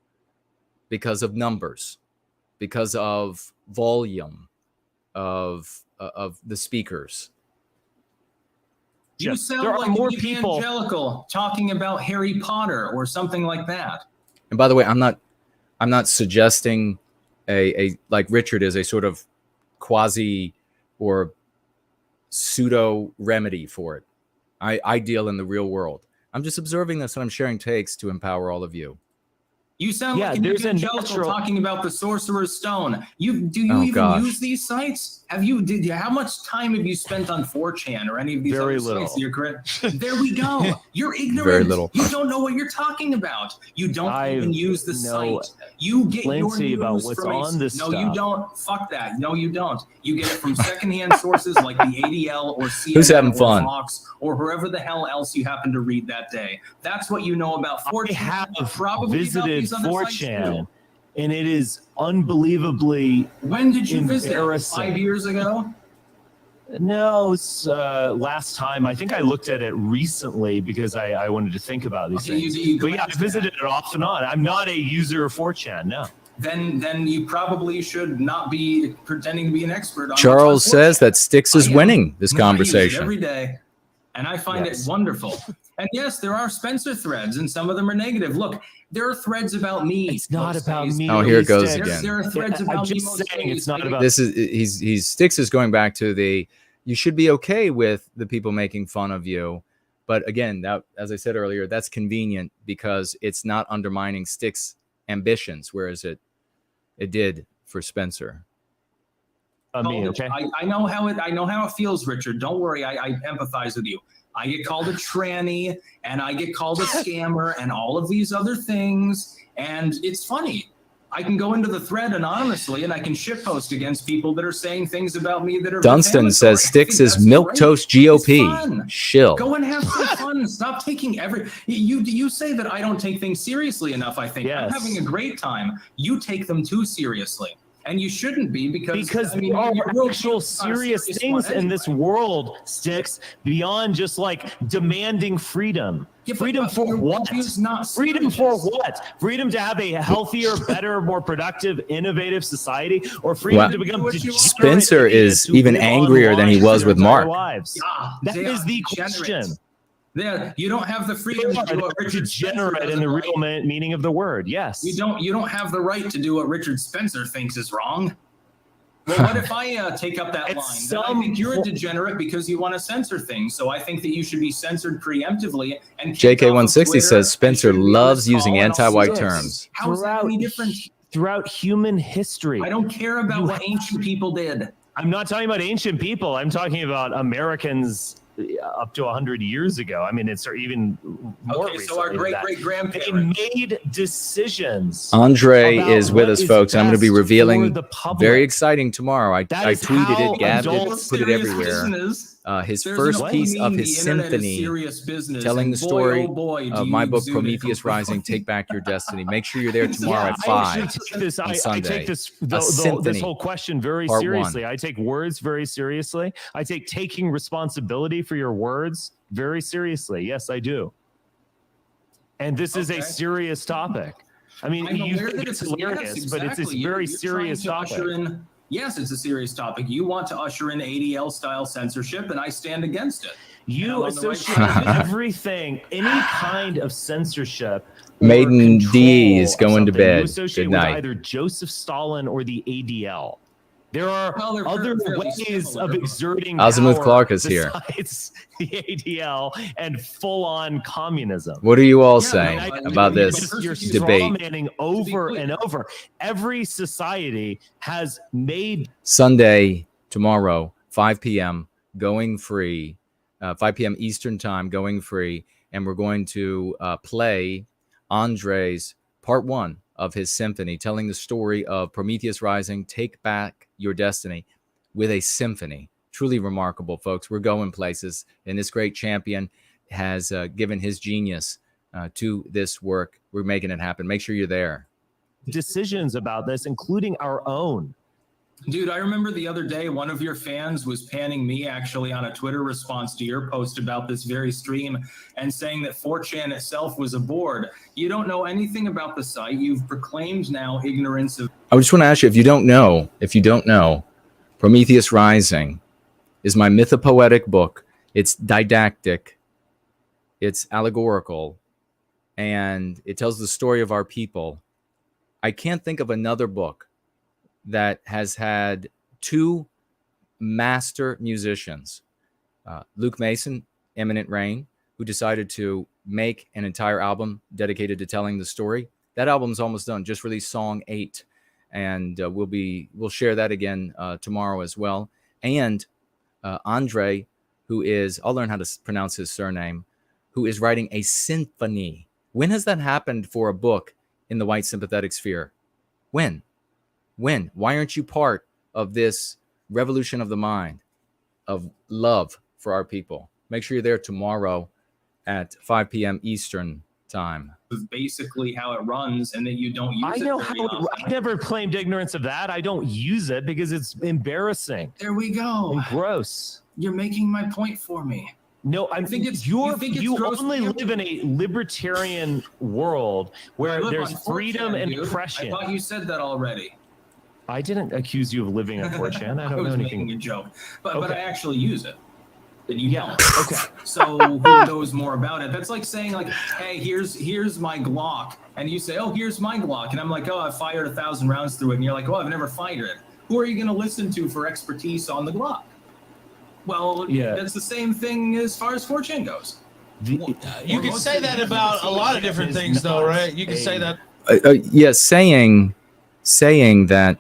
because of numbers, because of volume of the speakers. You sound there are like more an people evangelical talking about Harry Potter or something like that. And by the way, I'm not suggesting a like Richard is a sort of quasi or pseudo remedy for it. I deal in the real world. I'm just observing this, and I'm sharing takes to empower all of you. You sound like an evangelical talking about the Sorcerer's Stone. Do you even use these sites? How much time have you spent on 4chan or any of these other sites? There we go. You're ignorant. Very little. You don't know what you're talking about. You don't even use the site. You get your news about what's from on this No, stuff. you don't. Fuck that. No, you don't. You get it from secondhand sources like the ADL or CNN Who's having or fun? Fox or whoever the hell else you happen to read that day. That's what you know about 4chan. I have probably visited 4chan, and it is unbelievably. When did you visit? Embarrassing. 5 years ago? No, it's last time. I think I looked at it recently because I wanted to think about these things. But yeah, I visited it off and on. I'm not a user of 4chan, no. Then you probably should not be pretending to be an expert on Charles says that Styx is winning this conversation every day, and I find it wonderful. And yes, there are Spencer threads, and some of them are negative. Look, there are threads about me. It's not about me. Oh, here it goes again. There are threads about I'm me. just saying it's not about. This is he's Styx is going back to the you should be okay with the people making fun of you, but again, that as I said earlier, that's convenient because it's not undermining Styx ambitions, whereas it did for Spencer. I mean, okay. I know how it feels, Richard. Don't worry, I empathize with you. I get called a tranny, and I get called a scammer, and all of these other things, and it's funny. I can go into the thread anonymously, and I can shitpost against people that are saying things about me that are. Dunstan says Styx is milquetoast GOP. Shill. Go and have some fun. Stop taking You say that I don't take things seriously enough. I think I'm having a great time. You take them too seriously. And you shouldn't be because there are actual serious things in this world, Styx, beyond just like demanding freedom. Yeah, freedom for what? Freedom for what? Freedom to have a healthier, better, more productive, innovative society, or freedom to become Spencer is even angrier than he was with Mark. That is the question. Yeah, you don't have the freedom to do what Richard Spencer in the real meaning of the word. Yes, you don't have the right to do what Richard Spencer thinks is wrong. Well, what if I take up that line? Then I think you're a degenerate because you want to censor things. So I think that you should be censored preemptively. And JK160 says Spencer loves using anti-white terms. How is that any different? Throughout human history, I don't care about what ancient people did. I'm not talking about ancient people. I'm talking about Americans up to 100 years ago. I mean, it's even more recently. So our great-great-grandparents. They made decisions. Andre is with us, folks. I'm going to be revealing very exciting tomorrow. I tweeted it, gabbed it, put it everywhere. His first piece of his symphony telling the story of my book, Prometheus Rising, Take Back Your Destiny. Make sure you're there tomorrow at 5 on Sunday. I take this whole question very seriously. I take words very seriously. I take taking responsibility for your words very seriously. Yes, I do. And this is a serious topic. I mean, I'm you aware think that it's yes, hilarious, but it's exactly. a very You're serious trying to topic. usher in, yes, it's a serious topic. You want to usher in ADL style censorship, and I stand against it. You And I'm on the right associate side of it. everything, any kind of censorship or Maiden control D's of going to something, you bed. associate Good with night. either Joseph Stalin or the ADL. There are Well, they're other fairly ways similar, of but- exerting Azimuth power Clark is here. besides the ADL and full-on communism. What are you all Yeah, saying no, about you're this You're debate? strawmanning over clear. and over. Every society has made Sunday, tomorrow, 5 p.m., going free, 5 p.m. Eastern time, going free. And we're going to play Andre's part 1 of his symphony, telling the story of Prometheus Rising, Take Back Your Destiny, with a symphony. Truly remarkable, folks. We're going places, and this great champion has given his genius to this work. We're making it happen. Make sure you're there. decisions about this, including our own. Dude, I remember the other day, one of your fans was panning me actually on a Twitter response to your post about this very stream and saying that 4chan itself was a board. You don't know anything about the site. You've proclaimed now ignorance of. I just want to ask you, if you don't know, Prometheus Rising is my mythopoetic book. It's didactic, it's allegorical, and it tells the story of our people. I can't think of another book that has had 2 master musicians, Luke Mason, Eminent Rain, who decided to make an entire album dedicated to telling the story. That album's almost done. Just released song 8, and we'll share that again tomorrow as well. And Andre, who is, I'll learn how to pronounce his surname, who is writing a symphony. When has that happened for a book in the white sympathetic sphere? When? Why aren't you part of this revolution of the mind, of love for our people? Make sure you're there tomorrow at 5 p.m. Eastern time. Basically how it runs, and that you don't use I it know very how. often. I never claimed ignorance of that. I don't use it because it's embarrassing There we go. and gross. You're making my point for me. No, I think it's- you you think it's you gross only to you? live in a libertarian world I where live there's on 4chan, freedom and dude. oppression. I thought you said that already. I didn't accuse you of living on 4chan. I I don't know was anything. making a joke, but Okay. I actually use it. And you Yeah. don't. Okay. So who knows more about it? That's like saying, like, hey, here's my Glock, and you say, oh, here's my Glock, and I'm like, oh, I've fired 1,000 rounds through it, and you're like, oh, I've never fired it. Who are you going to listen to for expertise on the Glock? Well, Yeah. that's the same thing as far as 4chan goes. You can say that about a lot of different things, though, right? You can say that. Yes, saying that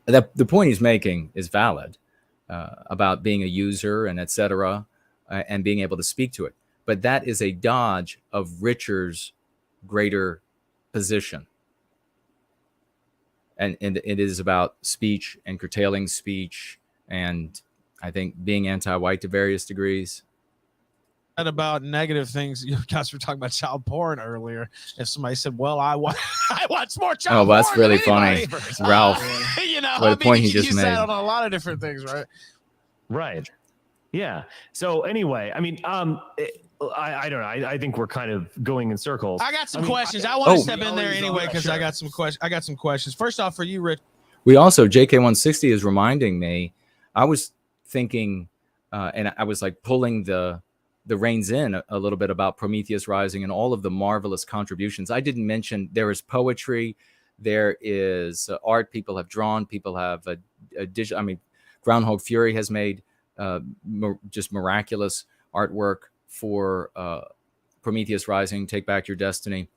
the point he's making is valid about being a user and etc. And being able to speak to it, but that is a dodge of Richard's greater position, and it is about speech and curtailing speech, and I think being anti-white to various degrees. About negative things. You guys were talking about child porn earlier. If somebody said, "Well, I watch more child porn," Oh, that's than really funny, anybody," Ralph. You know, What a point he you can just use that made. on a lot of different things, right? Right. Yeah. So anyway, I mean, I don't know. I think we're kind of going in circles. I got some I mean, questions. I want to Oh. step in there anyway because I got some questions. I got some questions. First off, for you, Rich. We also, JK160 is reminding me, I was thinking, and I was like pulling the reins in a little bit about Prometheus Rising and all of the marvelous contributions. I didn't mention there is poetry, there is art people have drawn, people have digital. I mean, Groundhog Fury has made just miraculous artwork for Prometheus Rising, Take Back Your Destiny.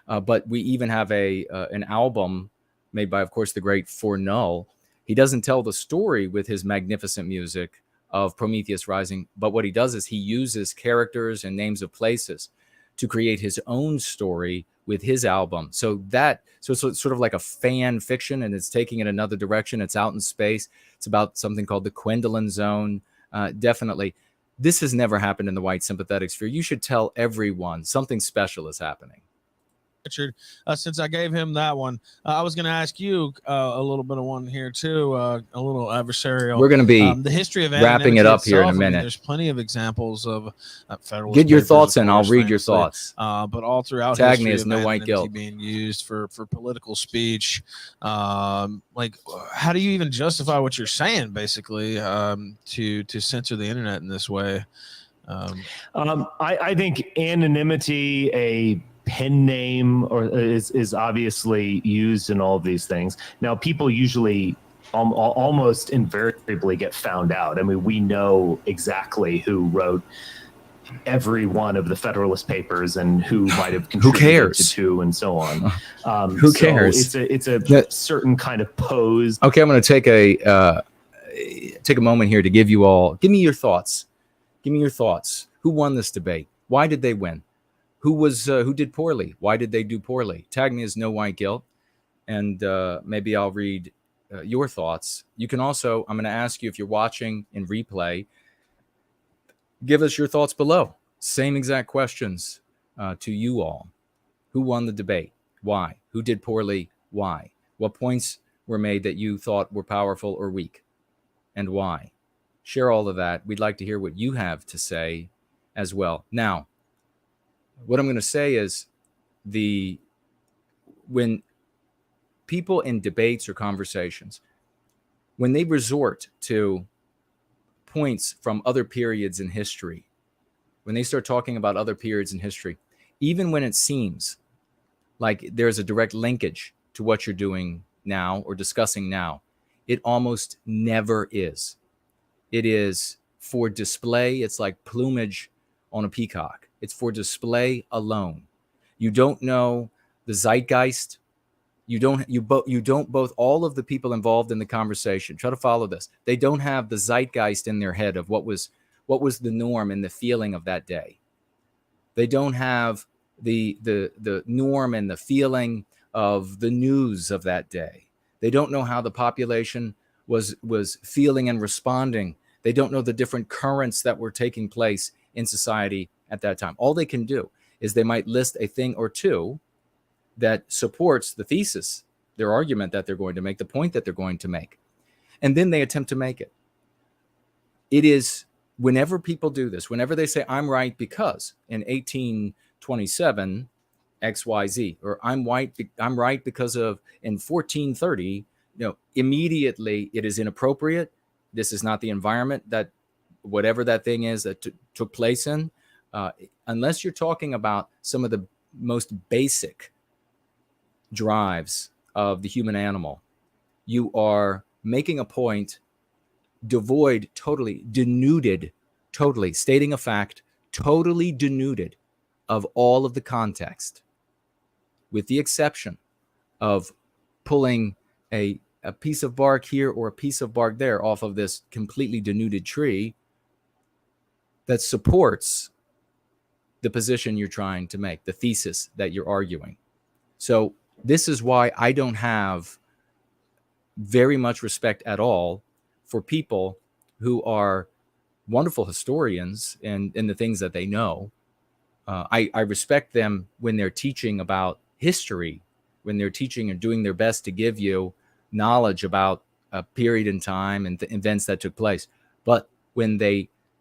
But we even have an album made by, of course, the great For Null. He doesn't tell the story with his magnificent music of Prometheus Rising, but what he does is he uses characters and names of places to create his own story with his album. So it's sort of like a fan fiction, and it's taking it another direction. It's out in space. It's about something called the Quendelin Zone. Definitely. This has never happened in the white sympathetic sphere. You should tell everyone something special is happening. Richard, since I gave him that one, I was going to ask you a little bit of one here too, a little adversarial. We're going to be the history of wrapping it up here in a itself, minute. there's plenty of examples of Federalist Get your papers, thoughts of in. I'll course, read your famously, thoughts. But all throughout Tag history me as of No White anonymity Guilt. being used for political speech. Like, how do you even justify what you're saying, basically, to censor the internet in this way? I think anonymity, a pen name, or is obviously used in all of these things. Now, people usually almost invariably get found out. I mean, we know exactly who wrote every one of the Federalist Papers and who might have contributed to two and so on. Who cares? So it's a certain kind of pose. Okay, I'm going to take a moment here to give me your thoughts. Give me your thoughts. Who won this debate? Why did they win? Who did poorly? Why did they do poorly? Tag me as No White Guilt, and maybe I'll read your thoughts. You can also, I'm going to ask you, if you're watching in replay, give us your thoughts below. Same exact questions to you all. Who won the debate? Why? Who did poorly? Why? What points were made that you thought were powerful or weak? And why? Share all of that. We'd like to hear what you have to say as well. Now, what I'm going to say is when people in debates or conversations, when they resort to points from other periods in history, when they start talking about other periods in history, even when it seems like there's a direct linkage to what you're doing now or discussing now, it almost never is. It is for display. It's like plumage on a peacock. It's for display alone. You don't know the zeitgeist. You don't both all of the people involved in the conversation. Try to follow this. They don't have the zeitgeist in their head of what was the norm and the feeling of that day. They don't have the norm and the feeling of the news of that day. They don't know how the population was feeling and responding. They don't know the different currents that were taking place in society at that time. All they can do is they might list a thing or two that supports the thesis, their argument that they're going to make, the point that they're going to make. And then they attempt to make it. It is, whenever people do this, whenever they say, I'm right because in 1827, XYZ, or I'm right because of in 1430, immediately it is inappropriate. This is not the environment that whatever that thing is that took place in. Unless you're talking about some of the most basic drives of the human animal, you are making a point devoid, totally denuded, totally stating a fact, totally denuded of all of the context, with the exception of pulling a piece of bark here or a piece of bark there off of this completely denuded tree that supports the position you're trying to make, the thesis that you're arguing. So this is why I don't have very much respect at all for people who are wonderful historians and the things that they know. I respect them when they're teaching about history, when they're teaching and doing their best to give you knowledge about a period in time and the events that took place. But when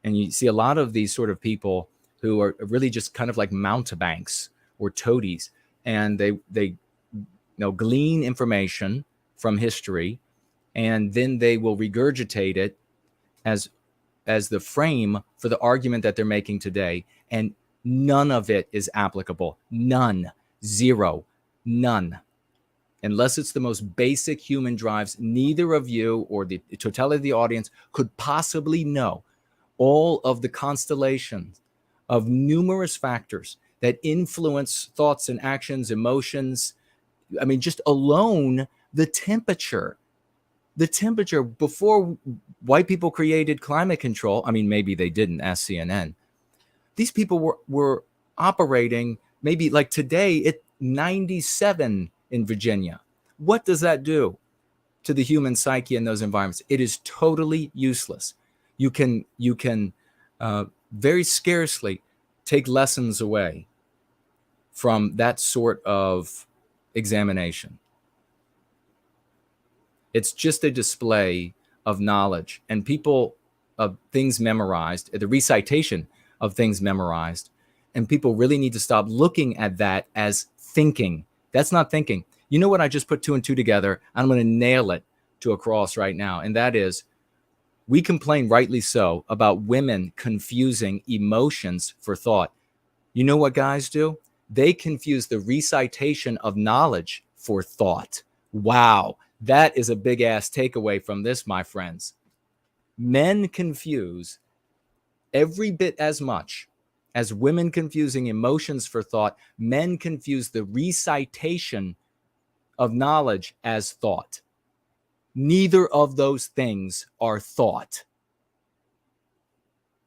and you see a lot of these sort of people who are really just kind of like mountebanks or toadies, and they glean information from history, and then they will regurgitate it as the frame for the argument that they're making today. And none of it is applicable. None. Zero. None. Unless it's the most basic human drives, neither of you or the totality of the audience could possibly know all of the constellations of numerous factors that influence thoughts and actions, emotions. I mean, just alone the temperature before white people created climate control. I mean, maybe they didn't, ask CNN. These people were operating maybe like today at 97 in Virginia. What does that do to the human psyche in those environments? It is totally useless. You can very scarcely take lessons away from that sort of examination. It's just a display of knowledge and people of things memorized, the recitation of things memorized. And people really need to stop looking at that as thinking. That's not thinking. You know what? I just put 2 and 2 together. I'm going to nail it to a cross right now. And that is, we complain, rightly so, about women confusing emotions for thought. You know what guys do? They confuse the recitation of knowledge for thought. Wow. That is a big ass takeaway from this, my friends. Men confuse every bit as much as women confusing emotions for thought. Men confuse the recitation of knowledge as thought. Neither of those things are thought.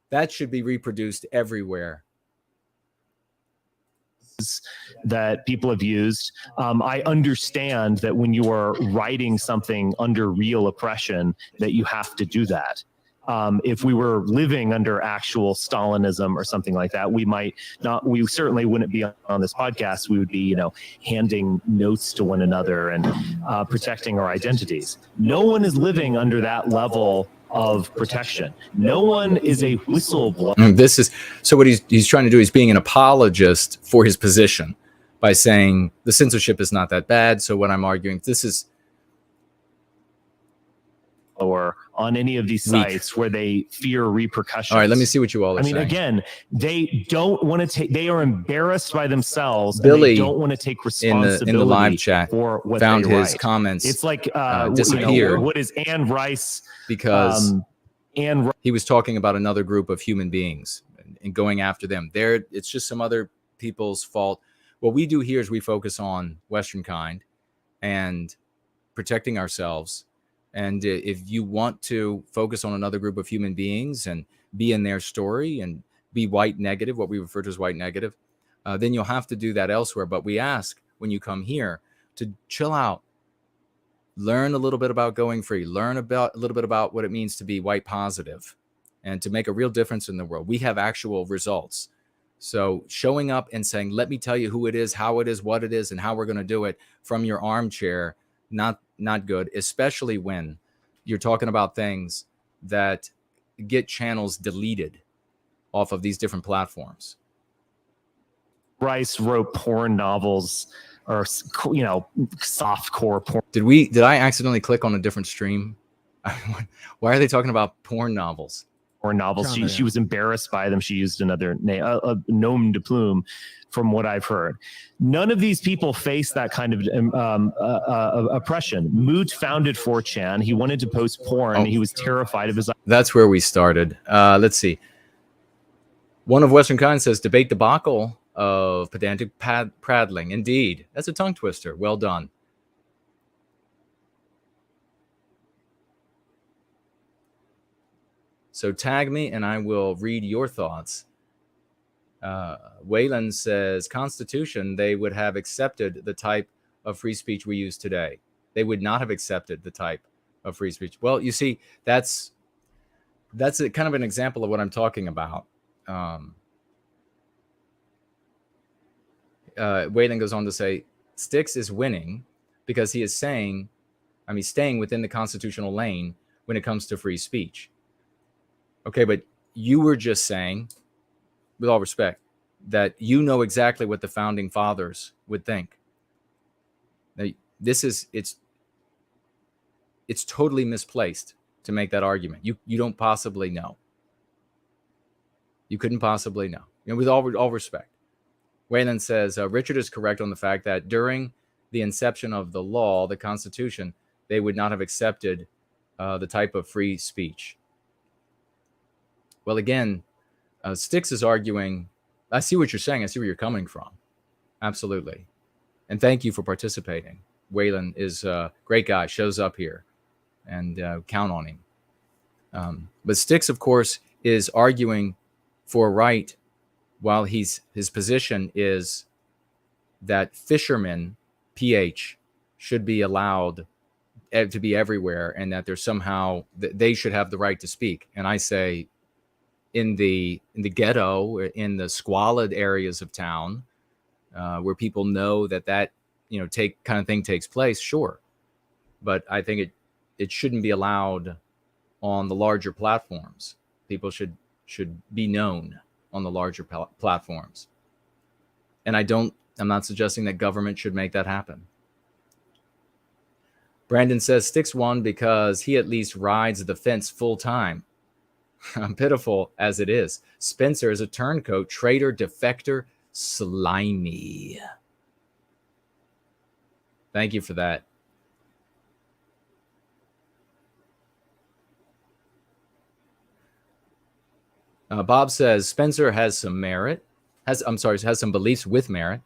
That should be reproduced everywhere. That people have used. I understand that when you are writing something under real oppression, that you have to do that. If we were living under actual Stalinism or something like that, we might not, we certainly wouldn't be on this podcast. We would be, handing notes to one another and protecting our identities. No one is living under that level of protection. No one is a whistleblower. This is so what he's trying to do. He's being an apologist for his position by saying the censorship is not that bad. So what I'm arguing, this is or on any of these sites where they fear repercussions. All right, let me see what you all are saying. Again, they don't want to take, they are embarrassed by themselves. Billy, and they don't want to take responsibility in the live chat for what found they his write. comments It's like disappeared. What is Anne Rice? Because he was talking about another group of human beings and going after them. It's just some other people's fault. What we do here is we focus on Western kind and protecting ourselves. And if you want to focus on another group of human beings and be in their story and be white negative, what we refer to as white negative, then you'll have to do that elsewhere. But we ask when you come here to chill out, learn a little bit about going free, learn about a little bit about what it means to be white positive and to make a real difference in the world. We have actual results. So showing up and saying, let me tell you who it is, how it is, what it is, and how we're going to do it from your armchair, not good, especially when you're talking about things that get channels deleted off of these different platforms. Rice wrote porn novels or, softcore porn. Did I accidentally click on a different stream? Why are they talking about porn novels? Or novels. She was embarrassed by them. She used another name, a nom de plume, from what I've heard. None of these people face that kind of oppression. Moot founded 4chan. He wanted to post porn. He was terrified of his. That's where we started. Let's see. One of Western kind says, debate debacle of pedantic prattling. Indeed. That's a tongue twister. Well done. So tag me and I will read your thoughts. Waylon says, Constitution, they would have accepted the type of free speech we use today. They would not have accepted the type of free speech. Well, you see, that's a kind of an example of what I'm talking about. Waylon goes on to say, Styx is winning because he is staying within the constitutional lane when it comes to free speech. Okay, but you were just saying, with all respect, that you know exactly what the founding fathers would think. Now, it's totally misplaced to make that argument. You don't possibly know. You couldn't possibly know. With all respect. Waylon says, Richard is correct on the fact that during the inception of the law, the Constitution, they would not have accepted the type of free speech. Well, again, Styx is arguing, I see what you're saying. I see where you're coming from. Absolutely. And thank you for participating. Waylon is a great guy, shows up here, and count on him. But Styx, of course, is arguing for a right while his position is that fishermen, PH, should be allowed to be everywhere and that there's somehow, they should have the right to speak. And I say, in the ghetto, in the squalid areas of town, where people know that kind of thing takes place, sure. But I think it shouldn't be allowed on the larger platforms. People should be known on the larger platforms. And I'm not suggesting that government should make that happen. Brandon says Styx won because he at least rides the fence full time. Pitiful as it is. Spencer is a turncoat, traitor, defector, slimy. Thank you for that. Bob says Spencer has some merit, has some beliefs with merit,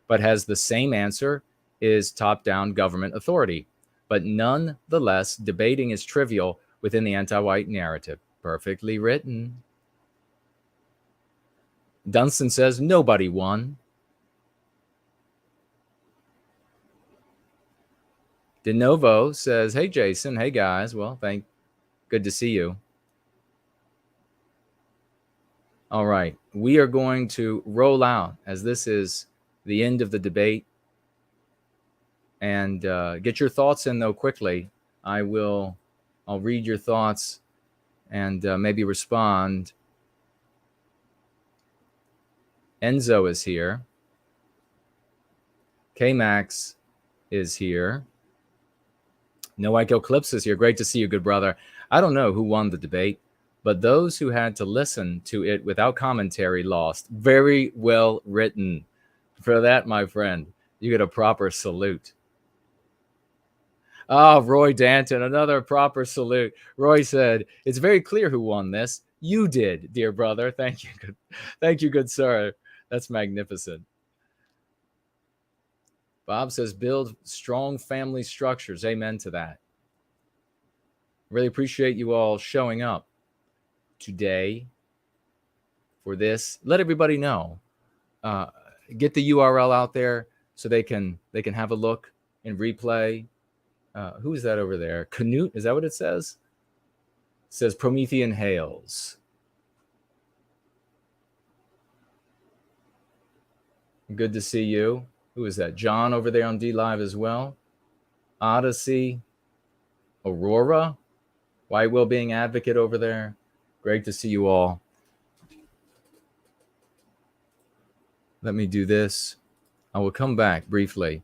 but has the same answer is top-down government authority. But nonetheless, debating is trivial within the anti-white narrative. Perfectly written. Dunstan says nobody won. De Novo says, hey, Jason. Hey, guys. Well, good to see you. All right. We are going to roll out as this is the end of the debate. And get your thoughts in, though, quickly. I'll read your thoughts and maybe respond. Enzo is here. K-Max is here. No Ike Eclipse is here. Great to see you, good brother. I don't know who won the debate, but those who had to listen to it without commentary lost. Very well written. For that, my friend, you get a proper salute. Oh, Roy Danton, another proper salute. Roy said, it's very clear who won this. You did, dear brother. Thank you. Thank you, good sir. That's magnificent. Bob says, build strong family structures. Amen to that. Really appreciate you all showing up today for this. Let everybody know. Get the URL out there so they can have a look and replay. Who is that over there? Canute, is that what it says? It says Promethean Hails. Good to see you. Who is that? John over there on D Live as well. Odyssey. Aurora. White Well-Being Advocate over there. Great to see you all. Let me do this. I will come back briefly.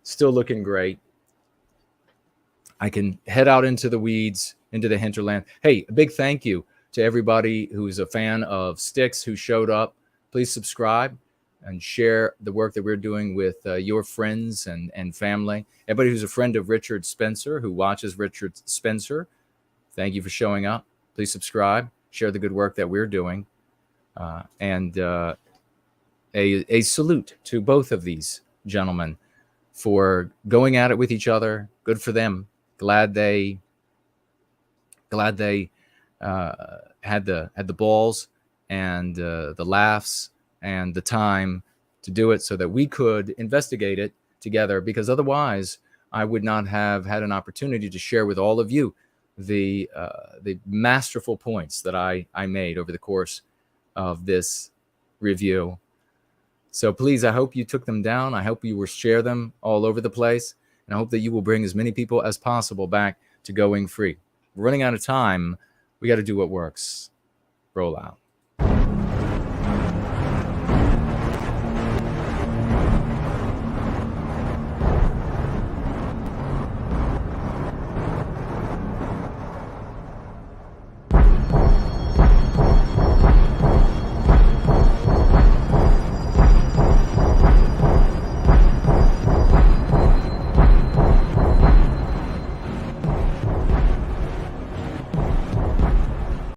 Still looking great. I can head out into the weeds, into the hinterland. Hey, a big thank you to everybody who's a fan of Styx who showed up. Please subscribe and share the work that we're doing with your friends and family. Everybody who's a friend of Richard Spencer, who watches Richard Spencer, thank you for showing up. Please subscribe, share the good work that we're doing. And a salute to both of these gentlemen for going at it with each other. Good for them. Glad they had the balls and the laughs and the time to do it so that we could investigate it together, because otherwise I would not have had an opportunity to share with all of you the masterful points that I made over the course of this review. So please, I hope you took them down. I hope you will share them all over the place. And I hope that you will bring as many people as possible back to Going Free. We're running out of time. We got to do what works. Roll out.